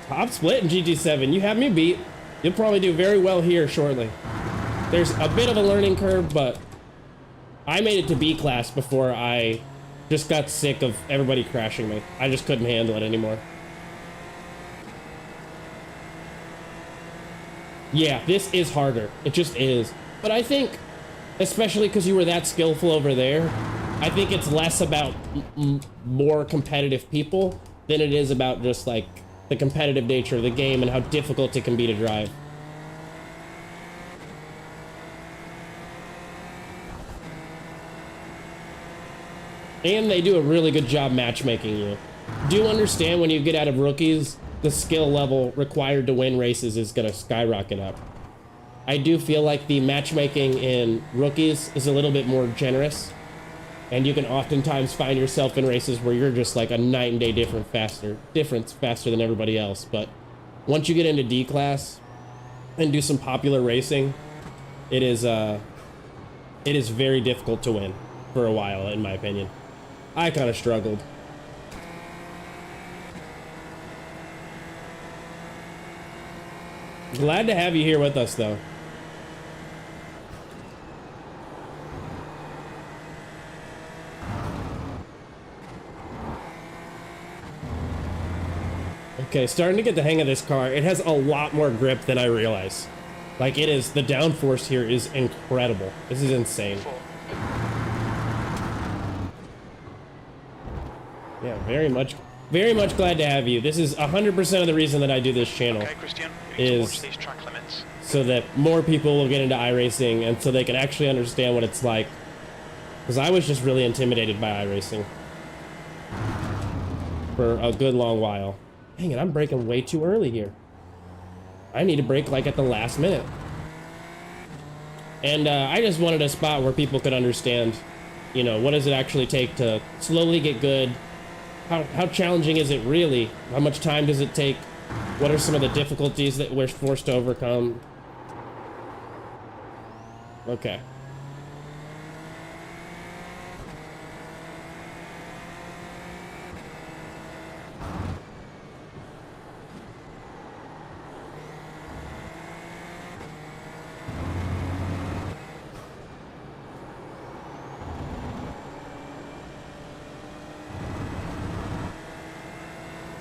Top split in GT7. You have me beat. You'll probably do very well here shortly. There's a bit of a learning curve, but I made it to B class before I just got sick of everybody crashing me. I just couldn't handle it anymore. Yeah, this is harder. It just is. But I think, especially because you were that skillful over there, I think it's less about more competitive people than it is about just like the competitive nature of the game and how difficult it can be to drive. And they do a really good job matchmaking you. Do understand when you get out of rookies, the skill level required to win races is going to skyrocket up. I do feel like the matchmaking in rookies is a little bit more generous, and you can oftentimes find yourself in races where you're just like a night and day difference faster than everybody else. But once you get into D class and do some popular racing, it is very difficult to win for a while, in my opinion. I kind of struggled. Glad to have you here with us, though. Okay, starting to get the hang of this car. It has a lot more grip than I realized. Like, it is, the downforce here is incredible. This is insane. Yeah, very much glad to have you. This is 100% of the reason that I do this channel. Okay, Christian, you need to watch Is these track limits. so that more people will get into iRacing and so they can actually understand what it's like. Because I was just really intimidated by iRacing for a good long while. Dang it, I'm braking way too early here. I need to brake like at the last minute. And I just wanted a spot where people could understand, you know, what does it actually take to slowly get good? How challenging is it really? How much time does it take? What are some of the difficulties that we're forced to overcome? Okay.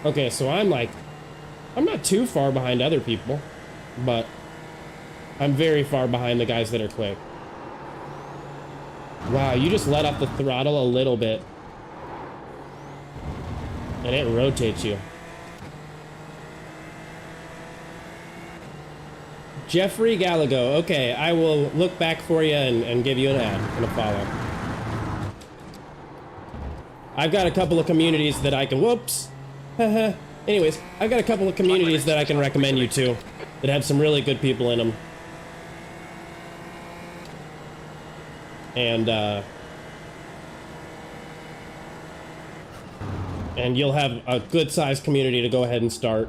Okay, so I'm not too far behind other people, but I'm very far behind the guys that are quick. Wow, you just let off the throttle a little bit, and it rotates you. Jeffrey Gallagher, okay, I will look back for you and give you an ad and a follow. I've got a couple of communities that I can, whoops. Anyways, I've got a couple of communities that I can recommend you to that have some really good people in them. And you'll have a good sized community to go ahead and start.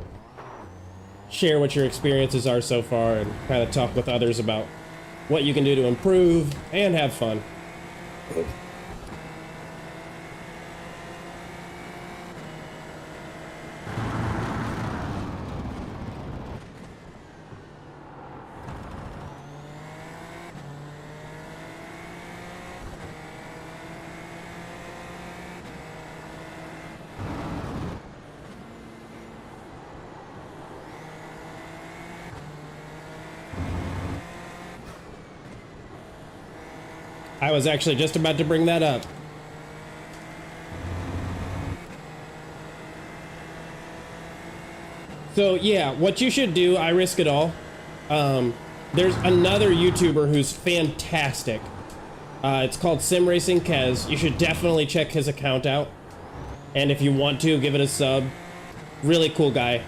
Share what your experiences are so far and kind of talk with others about what you can do to improve and have fun. I was actually just about to bring that up. So yeah, what you should do, I risk it all. There's another YouTuber who's fantastic. It's called Sim Racing Kez. You should definitely check his account out. And if you want to, give it a sub. Really cool guy.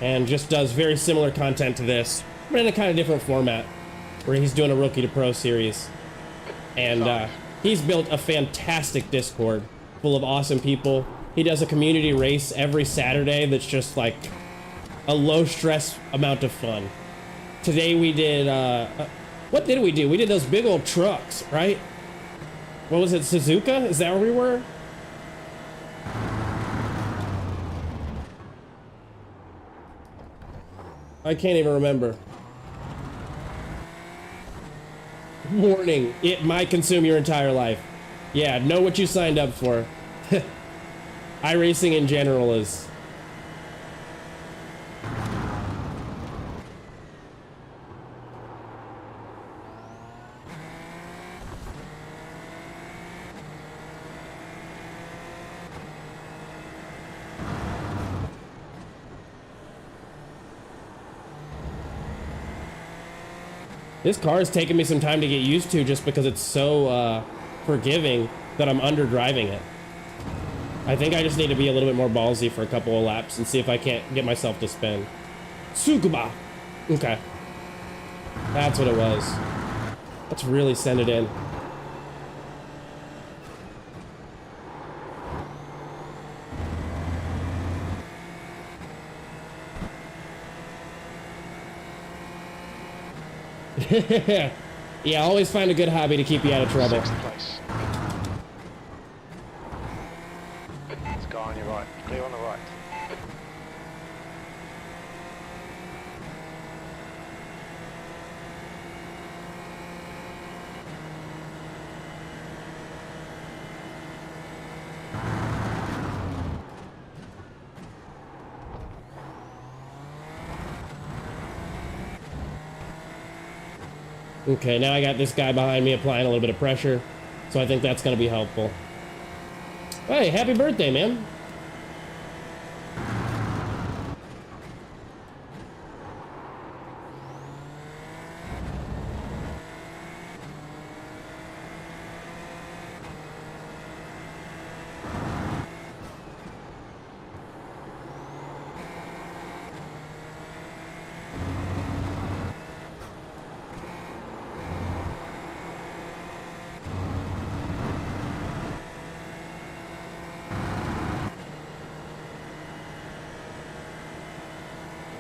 And just does very similar content to this, but in a kind of different format, where he's doing a Rookie to Pro series. And he's built a fantastic Discord full of awesome people. He does a community race every Saturday that's just like a low stress amount of fun. Today we did, what did we do? We did those big old trucks, right? What was it, Suzuka? Is that where we were? I can't even remember. Warning, it might consume your entire life. Yeah, know what you signed up for. iRacing in general is... This car is taking me some time to get used to just because it's so forgiving that I'm under driving it. I think I just need to be a little bit more ballsy for a couple of laps and see if I can't get myself to spin. Tsukuba. Okay. That's what it was. Let's really send it in. Yeah, always find a good hobby to keep you out of trouble. Sixth place. Let's go on your right. Clear on the right. Okay, now I got this guy behind me applying a little bit of pressure, so I think that's going to be helpful. Hey, happy birthday, man.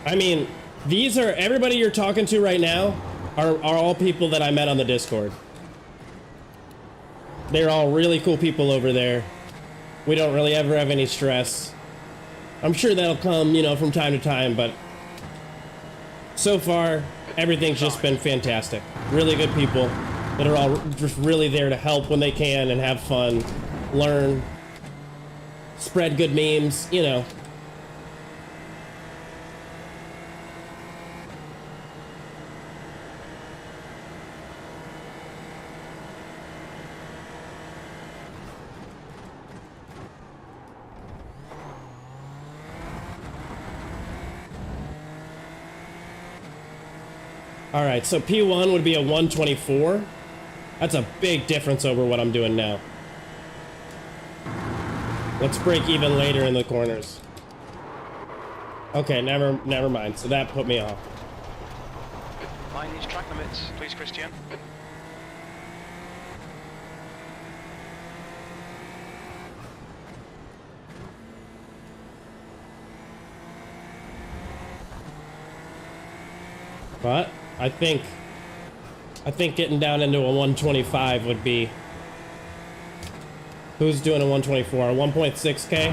I mean, these are, everybody you're talking to right now are all people that I met on the Discord. They're all really cool people over there. We don't really ever have any stress. I'm sure that'll come, you know, from time to time, but so far, everything's just been fantastic. Really good people that are all just really there to help when they can and have fun, learn, spread good memes, you know. All right, so P1 would be a 124. That's a big difference over what I'm doing now. Let's break even later in the corners. Okay, never mind. So that put me off. Mind these track limits, please, Christian. But I think getting down into a 125 would be. Who's doing a 124? 1.6K?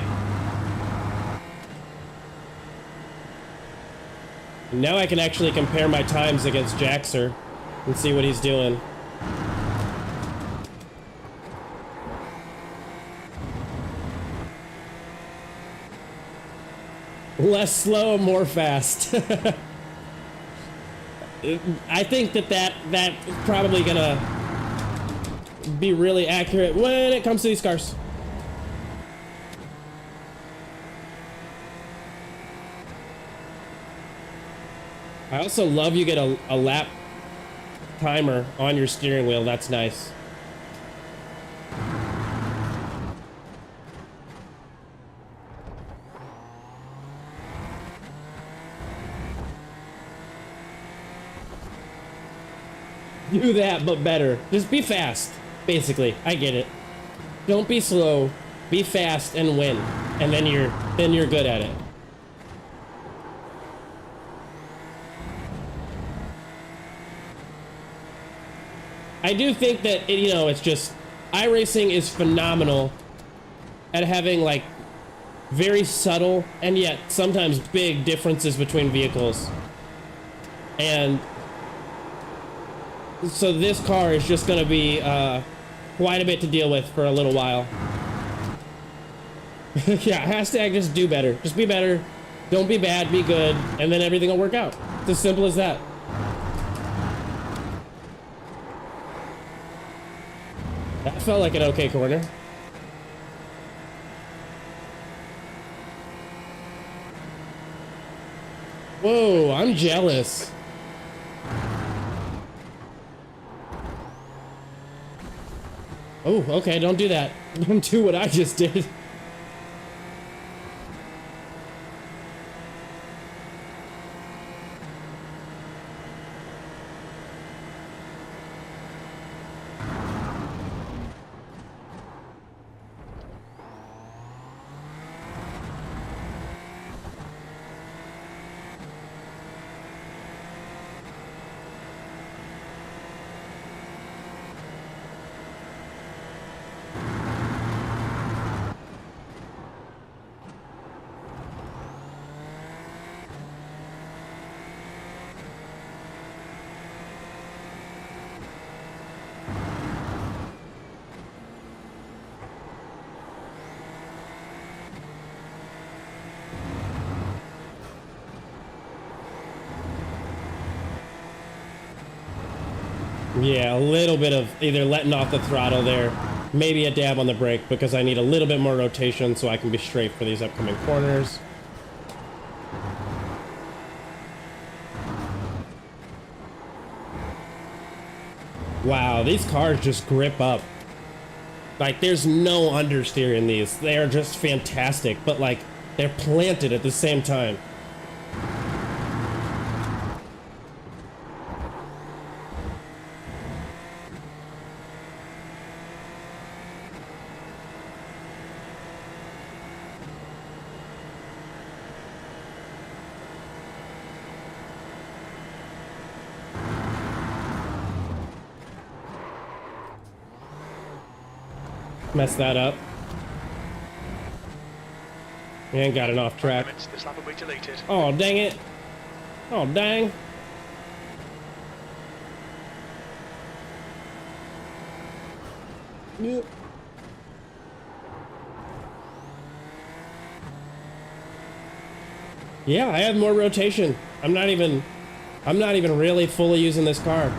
Now I can actually compare my times against Jaxer and see what he's doing. Less slow, more fast. I think that's probably gonna be really accurate when it comes to these cars. I also love you get a lap timer on your steering wheel. That's nice. Do that, but better. Just be fast, basically. I get it. Don't be slow. Be fast and win, and then you're good at it. I do think that you know, it's just iRacing is phenomenal at having like very subtle and yet sometimes big differences between vehicles, and so this car is just going to be quite a bit to deal with for a little while. Yeah, hashtag just do better. Just be better. Don't be bad, be good, and then everything will work out. It's as simple as that. That felt like an okay corner. Whoa, I'm jealous. Oh, okay, don't do that. Don't do what I just did. Yeah, a little bit of either letting off the throttle there, maybe a dab on the brake, because I need a little bit more rotation so I can be straight for these upcoming corners. Wow, these cars just grip up. Like, there's no understeer in these. They are just fantastic, but like, they're planted at the same time. Mess that up. And got it off track. This lap will be deleted. Oh, dang it. Oh, dang. Yep. Yeah, I have more rotation. I'm not even really fully using this car.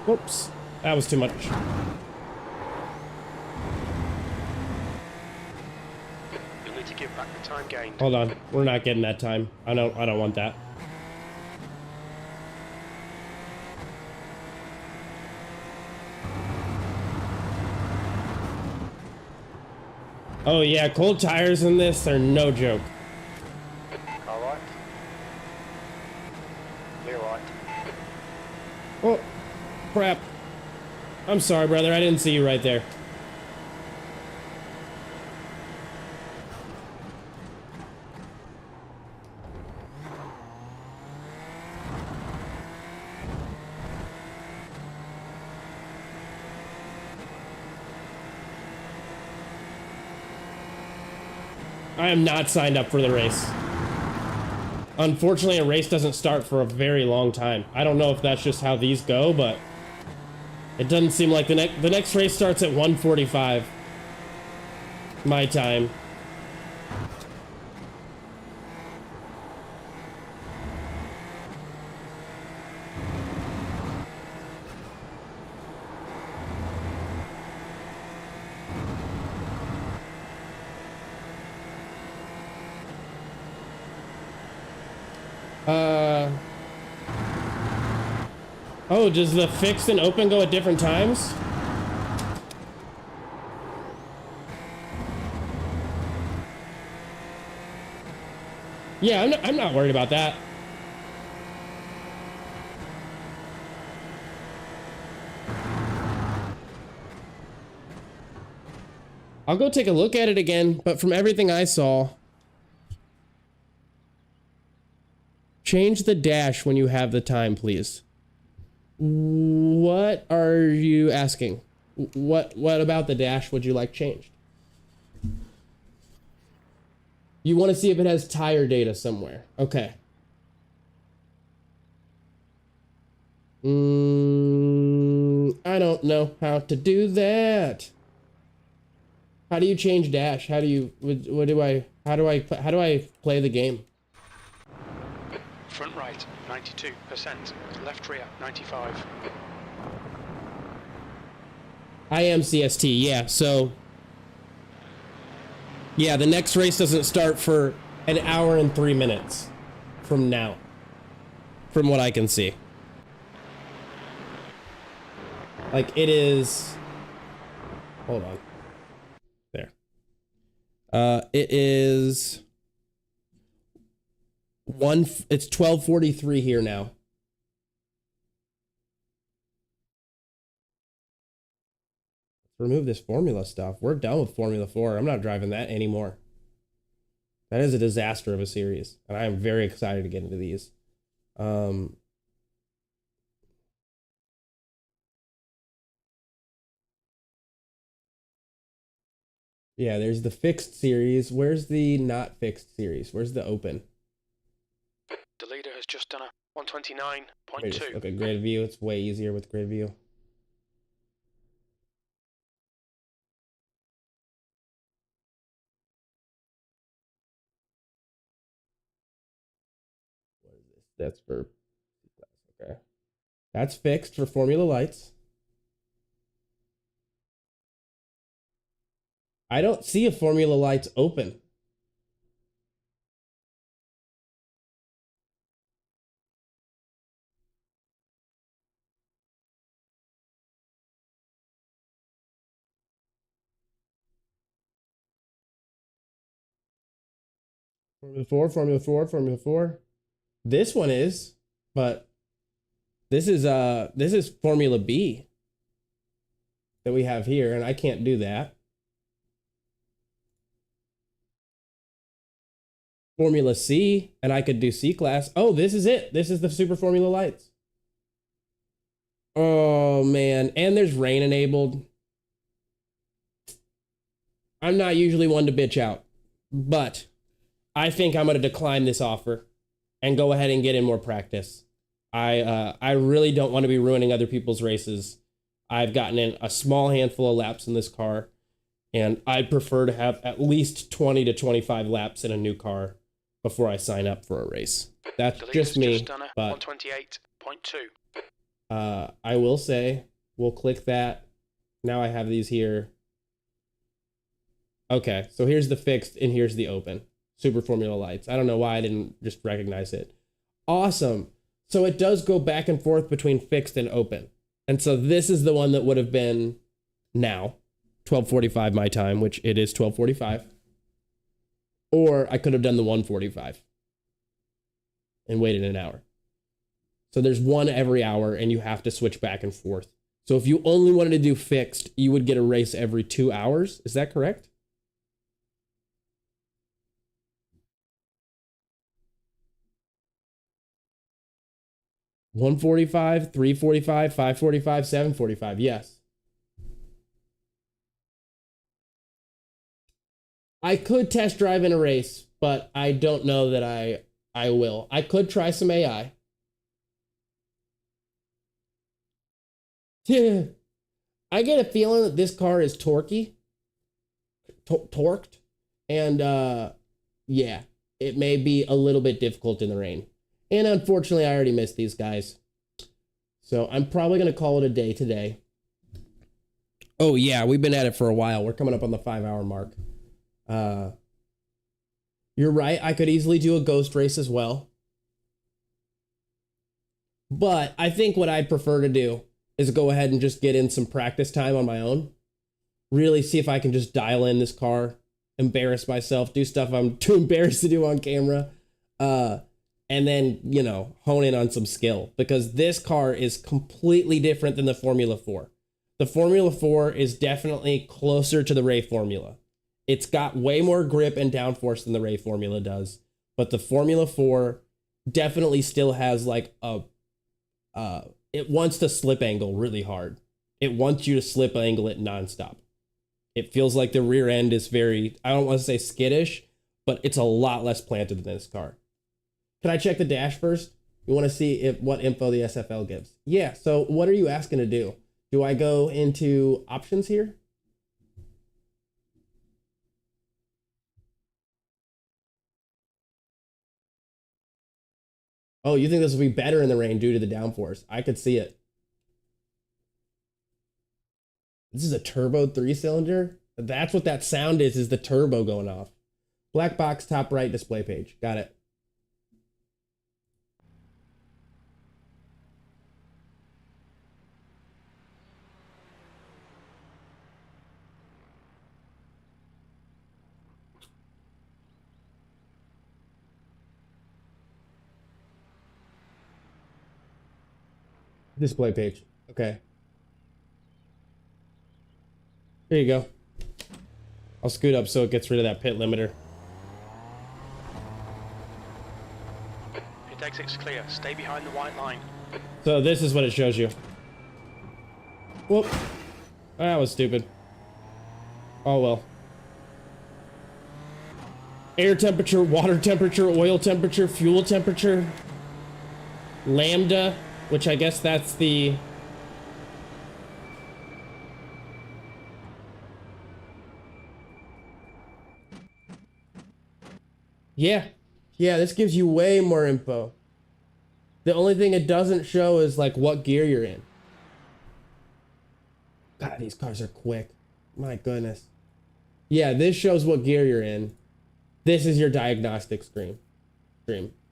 Whoops, that was too much. You'll need to give back the time gained. Hold on, we're not getting that time. I don't want that. Oh yeah, cold tires in this are no joke. All right. Clear right. Oh, crap. I'm sorry, brother. I didn't see you right there. I am not signed up for the race. Unfortunately, a race doesn't start for a very long time. I don't know if that's just how these go, but it doesn't seem like the next race starts at 1:45 my time. Oh, does the fixed and open go at different times? Yeah, I'm not worried about that. I'll go take a look at it again, but from everything I saw, change the dash when you have the time, please. What are you asking? What about the dash would you like changed? You want to see if it has tire data somewhere. Okay. I don't know how to do that. How do you change dash? How do you how do I play the game? Front right, 92%. Left rear, 95. I am CST, yeah, so yeah, the next race doesn't start for an hour and 3 minutes from now, from what I can see. Like, it is, hold on, there. It is it's 12:43 here now. Remove this formula stuff. We're done with Formula 4. I'm not driving that anymore. That is a disaster of a series, and I am very excited to get into these. Yeah, there's the fixed series. Where's the not fixed series? Where's the open? The leader has just done a Let me 129.2. just look at grid view. It's way easier with grid view. What is this? That's for okay. That's fixed for Formula Lights. I don't see a Formula Lights open. Formula 4, Formula 4, Formula 4. This one is, but this is Formula B that we have here, and I can't do that. Formula C, and I could do C class. Oh, this is it. This is the Super Formula Lights. Oh man, and there's rain enabled. I'm not usually one to bitch out, but I think I'm going to decline this offer and go ahead and get in more practice. I really don't want to be ruining other people's races. I've gotten in a small handful of laps in this car, and I'd prefer to have at least 20 to 25 laps in a new car before I sign up for a race. That's just me, just done a but 128.2. I will say, we'll click that. Now I have these here. Okay, so here's the fixed and here's the open. Super Formula Lights. I don't know why I didn't just recognize it. Awesome. So it does go back and forth between fixed and open. And so this is the one that would have been now, 12:45 my time, which it is 12:45. Or I could have done the 1:45 and waited an hour. So there's one every hour and you have to switch back and forth. So if you only wanted to do fixed, you would get a race every 2 hours. Is that correct? $1:45, $3:45, $5:45, $7:45. Yes. I could test drive in a race, but I don't know that I will. I could try some AI. I get a feeling that this car is torqued, and yeah, it may be a little bit difficult in the rain. And unfortunately, I already missed these guys. So I'm probably going to call it a day today. Oh, yeah, we've been at it for a while. We're coming up on the 5-hour mark. You're right. I could easily do a ghost race as well. But I think what I'd prefer to do is go ahead and just get in some practice time on my own. Really see if I can just dial in this car, embarrass myself, do stuff I'm too embarrassed to do on camera. And then, you know, hone in on some skill, because this car is completely different than the Formula 4. The Formula 4 is definitely closer to the Ray Formula. It's got way more grip and downforce than the Ray Formula does, but the Formula 4 definitely still has like it wants to slip angle really hard. It wants you to slip angle it nonstop. It feels like the rear end is very, I don't want to say skittish, but it's a lot less planted than this car. Can I check the dash first? You want to see what info the SFL gives? Yeah, so what are you asking to do? Do I go into options here? Oh, you think this will be better in the rain due to the downforce? I could see it. This is a turbo 3-cylinder? That's what that sound is the turbo going off. Black box, top right display page. Got it. Display page. Okay. Here you go. I'll scoot up so it gets rid of that pit limiter. Pit exit's clear. Stay behind the white line. So this is what it shows you. Whoop. That was stupid. Oh well. Air temperature, water temperature, oil temperature, fuel temperature, lambda, which I guess that's the... Yeah. Yeah, this gives you way more info. The only thing it doesn't show is like what gear you're in. God, these cars are quick. My goodness. Yeah, this shows what gear you're in. This is your diagnostic screen.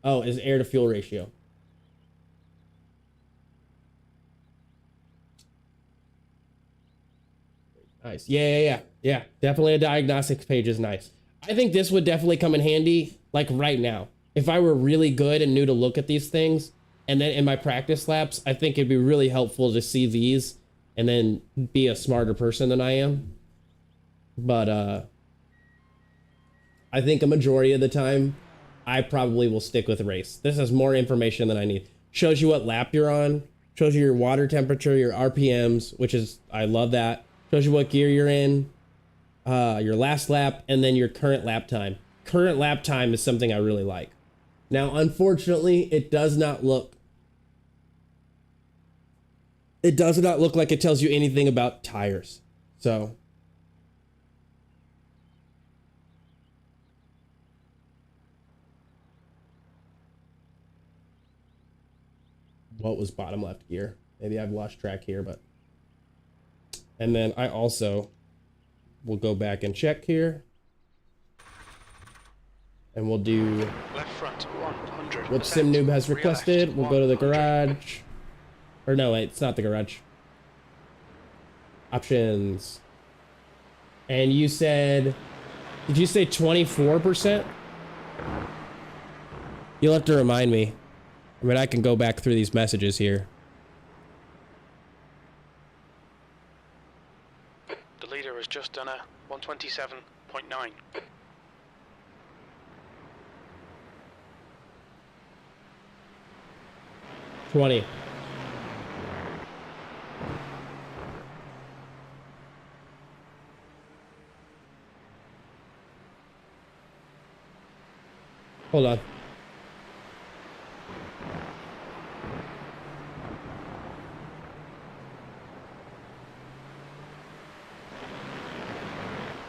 Oh, is air to fuel ratio. Nice. Yeah. Definitely a diagnostics page is nice. I think this would definitely come in handy, like right now. If I were really good and knew to look at these things, and then in my practice laps, I think it'd be really helpful to see these and then be a smarter person than I am. But I think a majority of the time, I probably will stick with race. This has more information than I need. Shows you what lap you're on, shows you your water temperature, your RPMs, which is, I love that. Shows you what gear you're in, your last lap, and then your current lap time. Current lap time is something I really like. Now, unfortunately, it does not look like it tells you anything about tires. So what was bottom left gear? Maybe I've lost track here, but... And then I also will go back and check here. And we'll do Left front 100. what SimNoob has requested. We'll go to the garage. Or no, wait, it's not the garage. Options. And you said, did you say 24%? You'll have to remind me. I mean, I can go back through these messages here. The leader has just done a 127.9. $20. Hold on.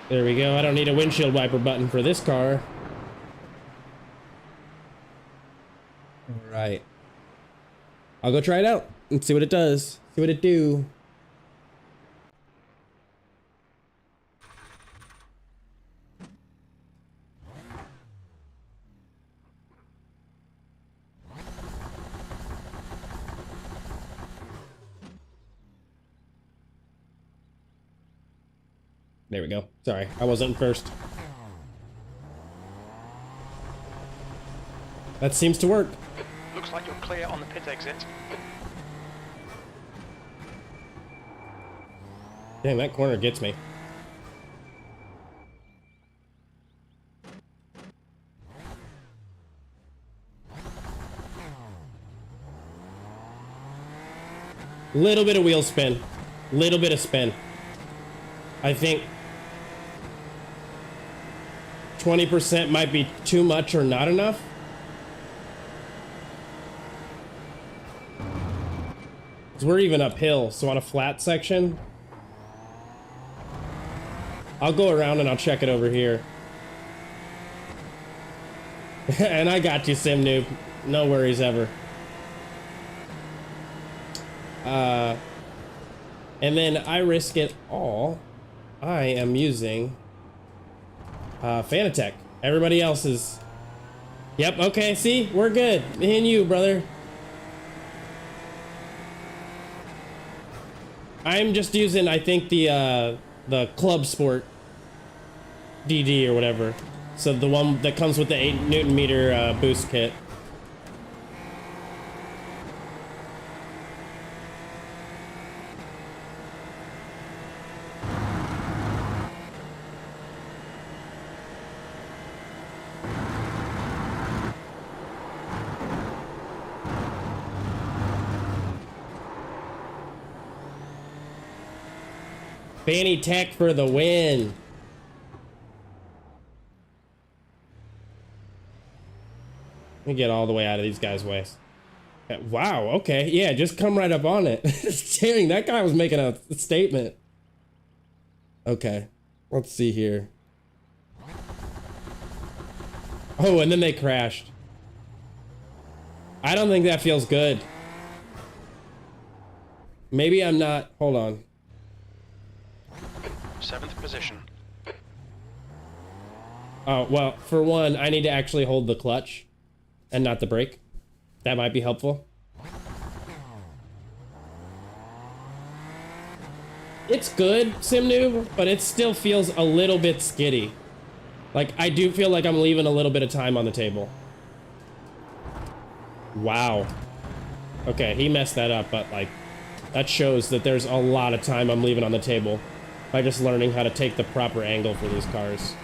There we go. I don't need a windshield wiper button for this car. All right. I'll go try it out and see what it does. See what it do. There we go. Sorry, I wasn't first. That seems to work. Looks like you're clear on the pit exit. Dang, that corner gets me. Little bit of wheel spin. Little bit of spin. I think 20% might be too much or not enough. Because we're even uphill, so on a flat section, I'll go around and I'll check it over here. And I got you, Sim Noob. No worries ever. And then I risk it all. I am using Fanatec. Everybody else is... Yep, okay, see? We're good. Me and you, brother. I'm just using, I think, the Club Sport DD or whatever. So the one that comes with the 8 Newton meter boost kit. Fanny Tech for the win. Let me get all the way out of these guys' ways. Wow, okay. Yeah, just come right up on it. Dang, that guy was making a statement. Okay, let's see here. Oh, and then they crashed. I don't think that feels good. Maybe I'm not. Hold on. 7th position. Oh, well, for one, I need to actually hold the clutch and not the brake. That might be helpful. It's good, SimNoob, but it still feels a little bit skiddy. Like, I do feel like I'm leaving a little bit of time on the table. Wow. Okay, he messed that up, but, like, that shows that there's a lot of time I'm leaving on the table by just learning how to take the proper angle for these cars.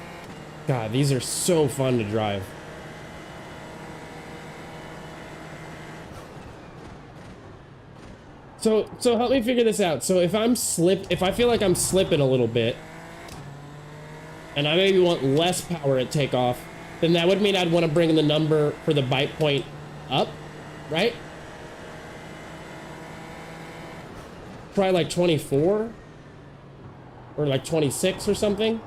God, these are so fun to drive. So help me figure this out. So if I feel like I'm slipping a little bit, and I maybe want less power at takeoff, then that would mean I'd want to bring the number for the bite point up, right? Try like 24 or like 26 or something.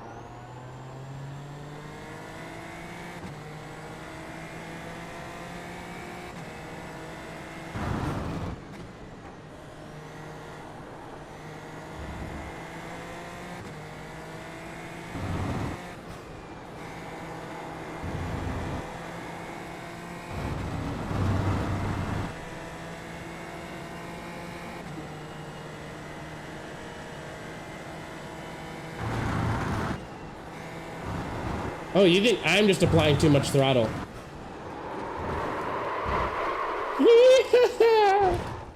Oh, you think I'm just applying too much throttle?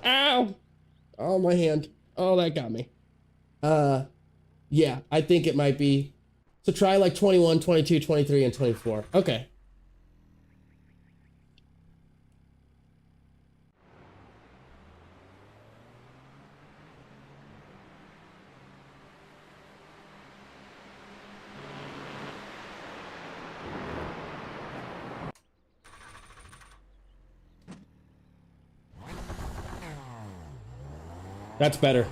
Ow! Oh, my hand. Oh, that got me. Yeah, I think it might be. So try like 21, 22, 23, and 24. Okay. That's better.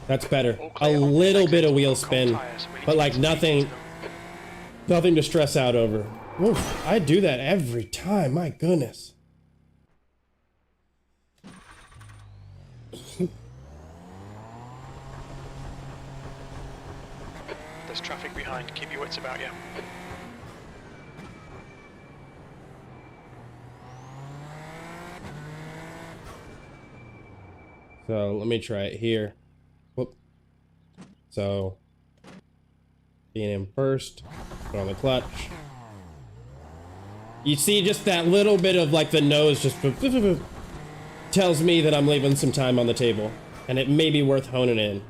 That's better. A little bit of wheel spin, but like nothing to stress out over. Oof, I do that every time, my goodness. There's traffic behind. Keep your wits about you. So let me try it here. Whoop. So being in first, put on the clutch. You see just that little bit of like the nose just tells me that I'm leaving some time on the table, and it may be worth honing in.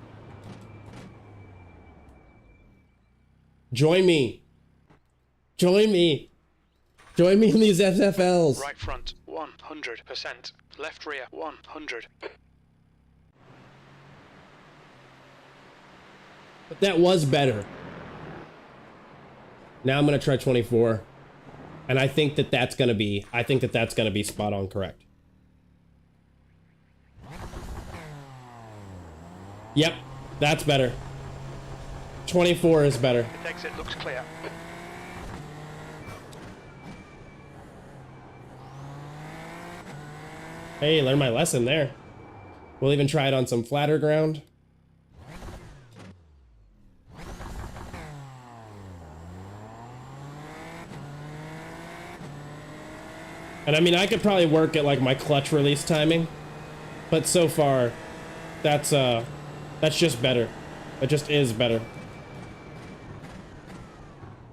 Join me. Join me. Join me in these SFLs. Right front, 100%. Left rear, 100. But that was better. Now I'm gonna try 24, and I think that that's gonna be spot on correct. Yep, that's better. 24 is better. The exit looks clear. Hey, learned my lesson there. We'll even try it on some flatter ground. And I mean, I could probably work at like my clutch release timing, but so far, that's just better. It just is better.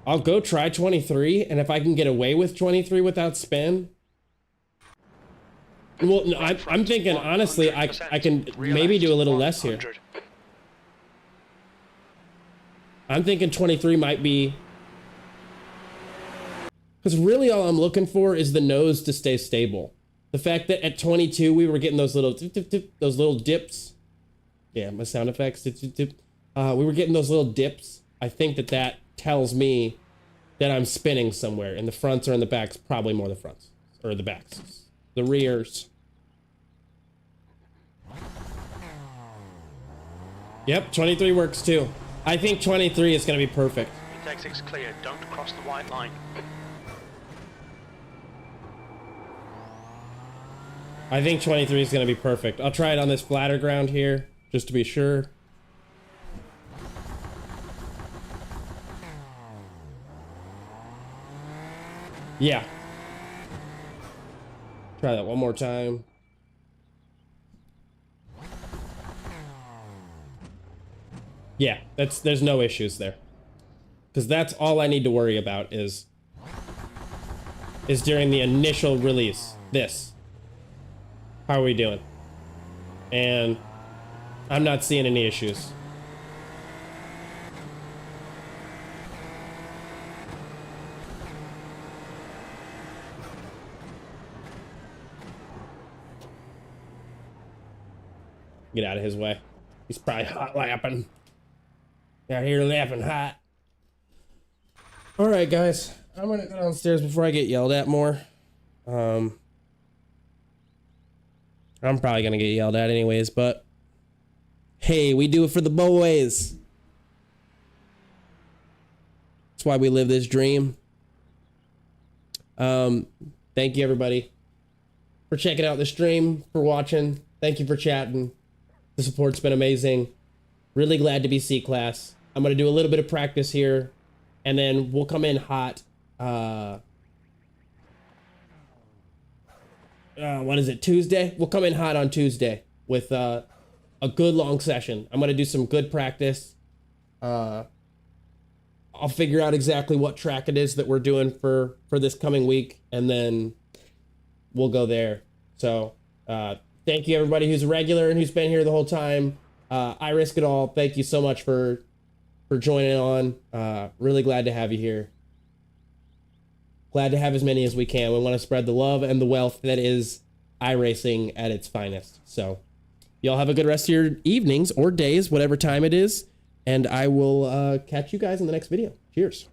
I'll go try 23, and if I can get away with 23 without spin, well, no, I'm thinking honestly, I can maybe do a little less here. I'm thinking 23 might be. Because really all I'm looking for is the nose to stay stable. The fact that at 22 we were getting those little dips. Yeah, my sound effects. We were getting those little dips. I think that tells me that I'm spinning somewhere. In the fronts or in the backs, probably more the fronts. Or the backs. The rears. Yep, 23 works too. I think 23 is going to be perfect. Intake 6 clear, don't cross the white line. I think 23 is going to be perfect. I'll try it on this flatter ground here, just to be sure. Yeah. Try that one more time. Yeah, there's no issues there. Because that's all I need to worry about is during the initial release. This. How are we doing? And I'm not seeing any issues. Get out of his way. He's probably hot lapping. Out here laughing hot. Alright guys, I'm gonna go downstairs before I get yelled at more. I'm probably gonna get yelled at anyways, but hey, we do it for the boys. That's why we live this dream. Thank you everybody for checking out the stream, for watching. Thank you for chatting. The support's been amazing. Really glad to be C-Class. I'm gonna do a little bit of practice here, and then we'll come in hot. What is it, Tuesday? We'll come in hot on Tuesday with a good long session. I'm gonna do some good practice. I'll figure out exactly what track it is that we're doing for this coming week, and then we'll go there. So thank you everybody who's a regular and who's been here the whole time. I Risk It All, thank you so much for joining on. Really glad to have you here. Glad to have as many as we can. We want to spread the love and the wealth that is iRacing at its finest. So y'all have a good rest of your evenings or days, whatever time it is, and I will catch you guys in the next video. Cheers.